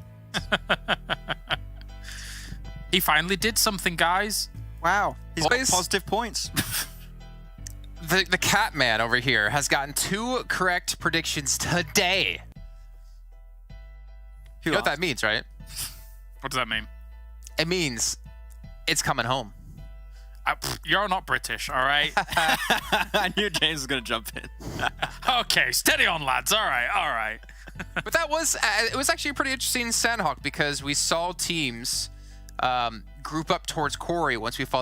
He finally did something, guys. Wow. He's got Boys. positive points. The cat man over here has gotten 2 correct predictions today. You know what that means, right? What does that mean? It means it's coming home. You're not British, all right? I knew James was going to jump in. Okay, steady on, lads. All right. But that was it was actually a pretty interesting Sandhawk, because we saw teams group up towards Corey once we saw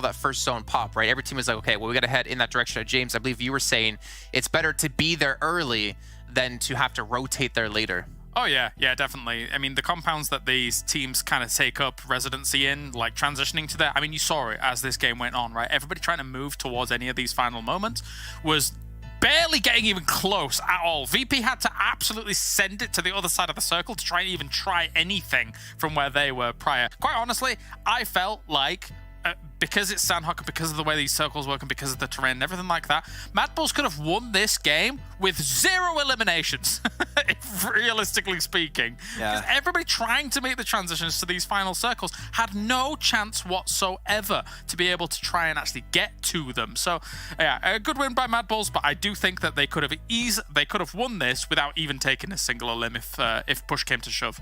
that first zone pop, right? Every team was like, okay, well, we got to head in that direction. James, I believe you were saying it's better to be there early than to have to rotate there later. Oh, yeah, definitely. I mean, the compounds that these teams kind of take up residency in, like transitioning to that, I mean, you saw it as this game went on, right? Everybody trying to move towards any of these final moments was barely getting even close at all. VP had to absolutely send it to the other side of the circle to try and even try anything from where they were prior. Quite honestly, I felt like because it's Sandhawk, because of the way these circles work and because of the terrain and everything like that, Mad Bulls could have won this game with 0 eliminations, realistically speaking. Yeah. Because everybody trying to make the transitions to these final circles had no chance whatsoever to be able to try and actually get to them. So, yeah, a good win by Mad Bulls, but I do think that they could have won this without even taking a single elim if push came to shove.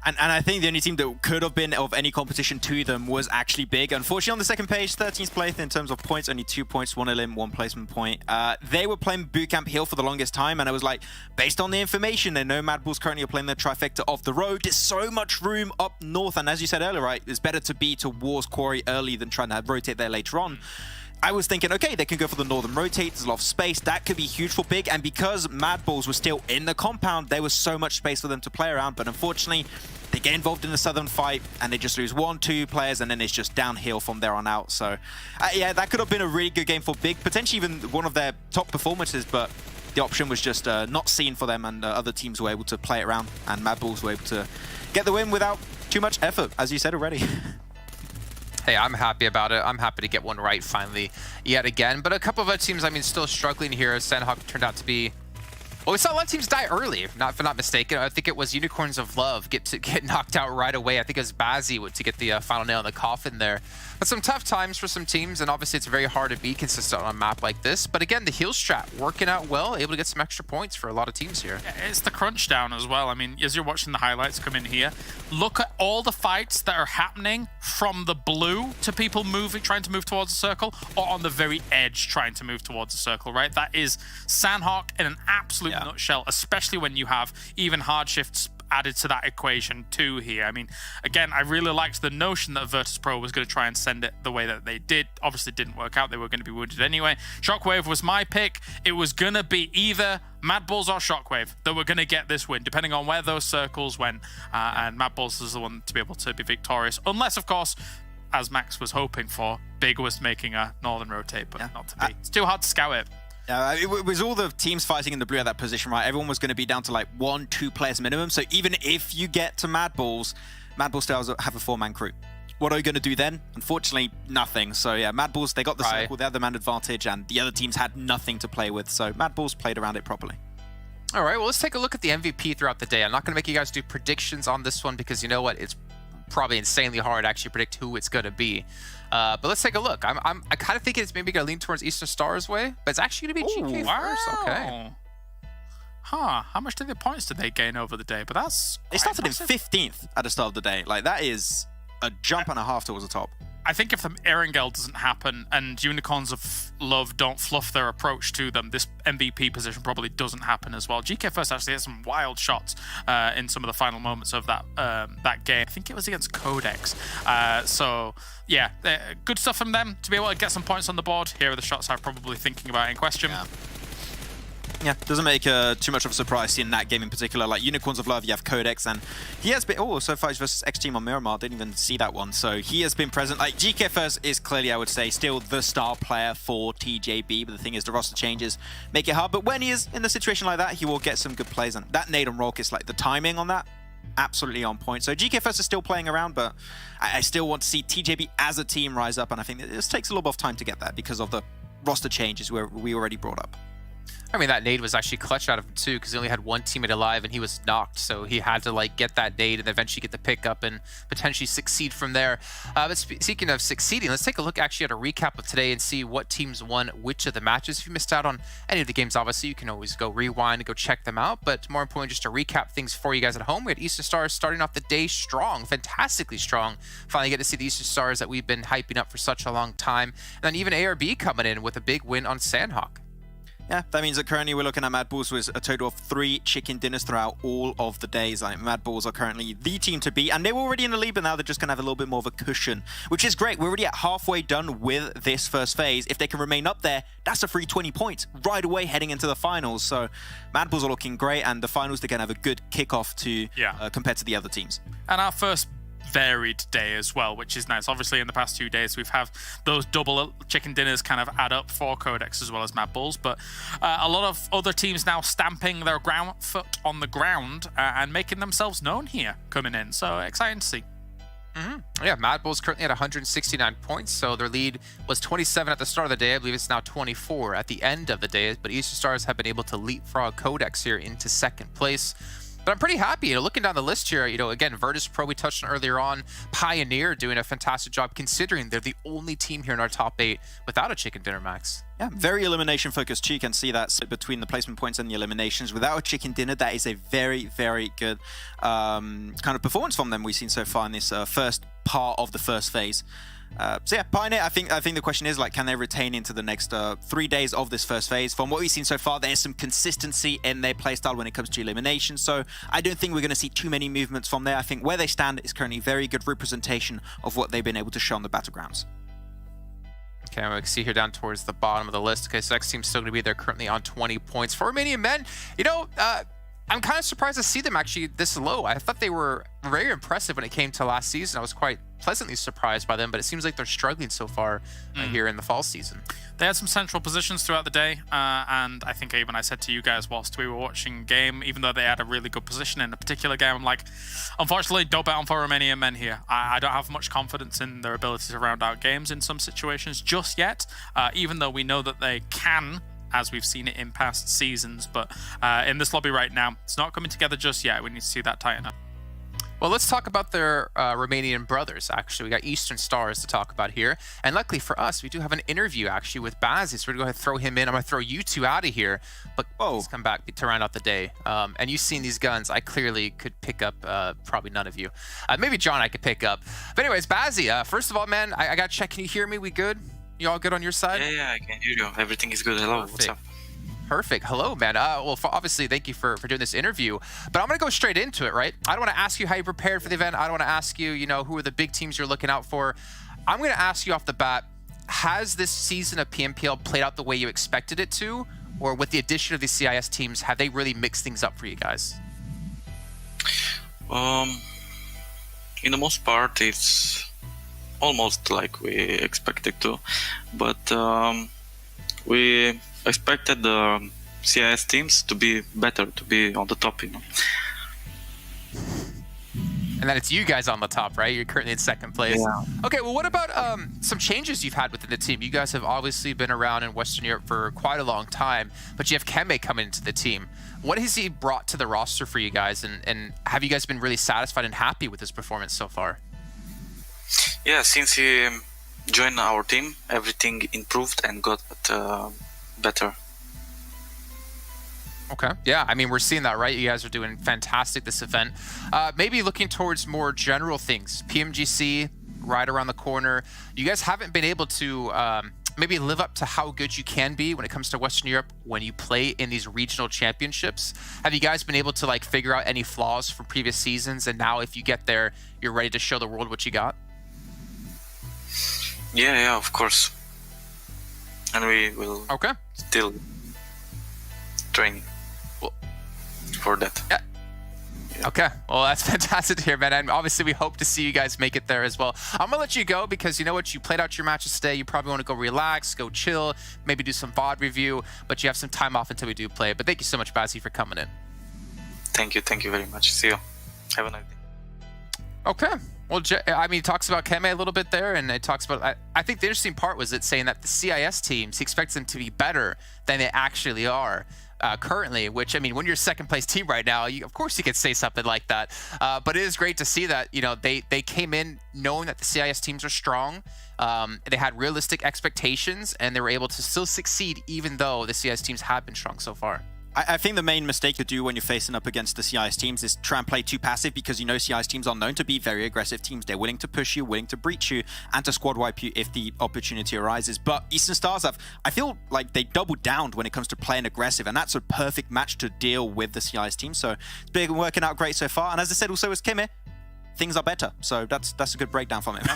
And I think the only team that could have been of any competition to them was actually Big. Unfortunately, on the second page, 13th place in terms of points, only 2 points, 1 elim, 1 placement point. They were playing Bootcamp Hill for the longest time, and I was like, based on the information, they know Mad Bulls currently are playing the trifecta off the road. There's so much room up north, and as you said earlier, right, it's better to be towards Quarry early than trying to rotate there later on. I was thinking, okay, they can go for the northern rotate. There's a lot of space. That could be huge for Big. And because Mad Bulls were still in the compound, there was so much space for them to play around. But unfortunately, they get involved in the southern fight and they just lose 1, 2 players, and then it's just downhill from there on out. So, yeah, that could have been a really good game for Big, potentially even one of their top performances. But the option was just not seen for them, and other teams were able to play it around. And Mad Bulls were able to get the win without too much effort, as you said already. Hey, I'm happy about it. I'm happy to get one right finally yet again. But a couple of other teams, I mean, still struggling here. Sandhawk turned out to be... Well, we saw a lot of teams die early, if I'm not mistaken. I think it was Unicorns of Love get knocked out right away. I think it was Bazzi to get the final nail in the coffin there. But some tough times for some teams, and obviously it's very hard to be consistent on a map like this. But again, the heal strat working out well, able to get some extra points for a lot of teams here. It's the crunch down as well. I mean, as you're watching the highlights come in here, look at all the fights that are happening from the blue to people trying to move towards a circle, or on the very edge trying to move towards a circle, right? That is Sandhawk in an absolute nutshell, especially when you have even hard shifts added to that equation too here. I mean, again, I really liked the notion that Virtus Pro was going to try and send it the way that they did. Obviously, it didn't work out. They were going to be wounded anyway. Shockwave was my pick. It was going to be either Mad Bulls or Shockwave that were going to get this win, depending on where those circles went. And Mad Bulls is the one to be able to be victorious. Unless, of course, as Max was hoping for, Big was making a northern rotate, but not to be. It's too hard to scout it. It was all the teams fighting in the blue at that position, right? Everyone was going to be down to like 1, 2 players minimum. So even if you get to Mad Bulls still have a 4-man crew. what are you going to do then? Unfortunately, nothing. So yeah, Mad Balls, they got the circle, they had the man advantage, and the other teams had nothing to play with. So Mad Balls played around it properly. All right, well, let's take a look at the MVP throughout the day. I'm not going to make you guys do predictions on this one because you know what? It's probably insanely hard to actually predict who it's going to be. But let's take a look. I kind of think it's maybe going to lean towards Eastern Stars' way, but it's actually going to be GK first. Okay. Huh, how much points did they gain over the day? But that's They started impressive. in 15th at the start of the day. Like, that is a jump and a half towards the top. I think if the Erangel doesn't happen and Unicorns of Love don't fluff their approach to them, this MVP position probably doesn't happen as well. GK First actually had some wild shots in some of the final moments of that game. I think it was against Codex. So, yeah, good stuff from them to be able to get some points on the board. Here are the shots I'm probably thinking about in question. Yeah, doesn't make too much of a surprise in that game in particular. Like Unicorns of Love, you have Codex, and he has been... Oh, so Fights versus X Team on Miramar. Didn't even see that one. So he has been present. Like GK First is clearly, I would say, still the star player for TJB. But the thing is, the roster changes make it hard. But when he is in a situation like that, he will get some good plays. And that nade on Rolk is like the timing on that, absolutely on point. So GK First is still playing around, but I still want to see TJB as a team rise up. And I think it just takes a little bit of time to get that because of the roster changes where we already brought up. I mean, that nade was actually clutch out of him too, because he only had one teammate alive and he was knocked, so he had to like get that nade and eventually get the pickup and potentially succeed from there. But speaking of succeeding, let's take a look actually at a recap of today and see what teams won which of the matches. If you missed out on any of the games, obviously you can always go rewind and go check them out, but more importantly, just to recap things for you guys at home, we had Eastern Stars starting off the day strong, fantastically strong. Finally get to see the Eastern Stars that we've been hyping up for such a long time, and then even ARB coming in with a big win on Sandhawk. Yeah, that means that currently we're looking at Mad Balls with a total of 3 chicken dinners throughout all of the days. Like, Mad Balls are currently the team to beat, and they were already in the lead, but now they're just going to have a little bit more of a cushion, which is great. We're already at halfway done with this first phase. If they can remain up there, that's a free 20 points right away heading into the finals. So Mad Balls are looking great, and the finals, they're going to have a good kickoff to compared to the other teams. And our first varied day as well, which is nice. Obviously, in the past 2 days, we've had those double chicken dinners kind of add up for Codex as well as Mad Balls, but a lot of other teams now stamping their foot on the ground and making themselves known here coming in. So exciting to see. Yeah, Mad Bulls currently at 169 points, so their lead was 27 at the start of the day. I believe it's now 24 at the end of the day, but Eastern Stars have been able to leapfrog Codex here into second place. But I'm pretty happy, looking down the list here, again, Virtus Pro we touched on earlier on, Pioneer doing a fantastic job considering they're the only team here in our top 8 without a chicken dinner, Max. Yeah, very elimination focused. You can see that split between the placement points and the eliminations. Without a chicken dinner, that is a very, very good kind of performance from them we've seen so far in this first part of the first phase. So yeah, Pioneer, I think the question is, like, can they retain into the next 3 days of this first phase? From what we've seen so far, there's some consistency in their playstyle when it comes to elimination, so I don't think we're going to see too many movements from there. I think where they stand is currently very good representation of what they've been able to show on the Battlegrounds. Okay, we can see here down towards the bottom of the list. Okay, so next team's still going to be there currently on 20 points. For Romanian men, I'm kind of surprised to see them actually this low. I thought they were very impressive when it came to last season. I was quite pleasantly surprised by them, but it seems like they're struggling so far here in the fall season. They had some central positions throughout the day, and I think even I said to you guys whilst we were watching game, even though they had a really good position in a particular game, I'm like, unfortunately, don't bet on for Romanian men here. I don't have much confidence in their ability to round out games in some situations just yet, even though we know that they can, as we've seen it in past seasons, but in this lobby right now, it's not coming together just yet. We need to see that tighten up. Well, let's talk about their Romanian brothers, actually. We got Eastern Stars to talk about here. And luckily for us, we do have an interview, actually, with Bazzi. So we're going to go ahead and throw him in. I'm going to throw you two out of here. But let's come back to round out the day. And you've seen these guns. I clearly could pick up, probably none of you. Maybe John I could pick up. But anyways, Bazzi, first of all, man, I got to check. Can you hear me? We good? You all good on your side? Yeah, I can hear you. Everything is good. Hello, Perfect. what's up? Perfect. Hello, man. Well, obviously, thank you for doing this interview. But I'm going to go straight into it, right? I don't want to ask you how you prepared for the event. I don't want to ask you, who are the big teams you're looking out for. I'm going to ask you off the bat, has this season of PMPL played out the way you expected it to? Or with the addition of the CIS teams, have they really mixed things up for you guys? In the most part, it's almost like we expected to. But we expected the CIS teams to be better, to be on the top, And then it's you guys on the top, right? You're currently in second place. Yeah. Okay, well, what about some changes you've had within the team? You guys have obviously been around in Western Europe for quite a long time, but you have Keme coming into the team. What has he brought to the roster for you guys, and have you guys been really satisfied and happy with his performance so far? Yeah, since he joined our team, everything improved and got better. Okay. Yeah, I mean, we're seeing that, right? You guys are doing fantastic this event. Maybe looking towards more general things. PMGC, right around the corner. You guys haven't been able to maybe live up to how good you can be when it comes to Western Europe when you play in these regional championships. Have you guys been able to like figure out any flaws from previous seasons, and now if you get there, you're ready to show the world what you got? Yeah, of course. And we will still train for that. Yeah. Okay, well, that's fantastic to hear, man. And obviously, we hope to see you guys make it there as well. I'm gonna let you go because you know what? You played out your matches today. You probably want to go relax, go chill, maybe do some VOD review, but you have some time off until we do play. But thank you so much, Bazzi, for coming in. Thank you very much. See you. Have a nice day. Okay. Well, I mean, he talks about Keme a little bit there, and it talks about, I think the interesting part was it saying that the CIS teams, he expects them to be better than they actually are currently, which, I mean, when you're a second place team right now, of course you could say something like that. But it is great to see that, you know, they came in knowing that the CIS teams are strong. They had realistic expectations, and they were able to still succeed even though the CIS teams have been strong so far. I think the main mistake you do when you're facing up against the CIS teams is try and play too passive, because you know CIS teams are known to be very aggressive teams. They're willing to push you, willing to breach you, and to squad wipe you if the opportunity arises. But Eastern Stars I feel like they doubled down when it comes to playing aggressive, and that's a perfect match to deal with the CIS team. So it's been working out great so far. And as I said, also with Keme, things are better. So that's a good breakdown from it.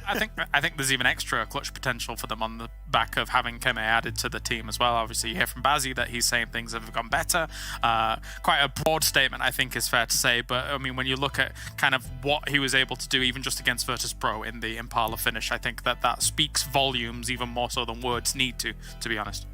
I think there's even extra clutch potential for them on the back of having Keme added to the team as well. Obviously, you hear from Bazzi that he's saying things have gone better. Quite a broad statement, I think, is fair to say. But I mean, when you look at kind of what he was able to do, even just against Virtus Pro in the Impala finish, I think that speaks volumes even more so than words need to be honest.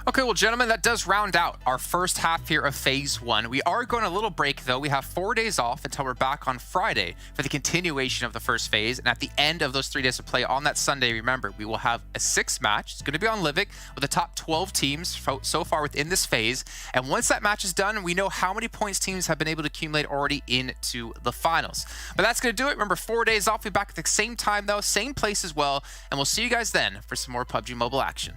Okay, well, gentlemen, that does round out our first half here of Phase 1. We are going a little break, though. We have 4 days off until we're back on Friday for the continuation of the first phase. And at the end of those 3 days of play on that Sunday, remember, we will have a 6th match. It's going to be on Livik with the top 12 teams so far within this phase. And once that match is done, we know how many points teams have been able to accumulate already into the finals. But that's going to do it. Remember, 4 days off. We'll be back at the same time, though, same place as well. And we'll see you guys then for some more PUBG Mobile action.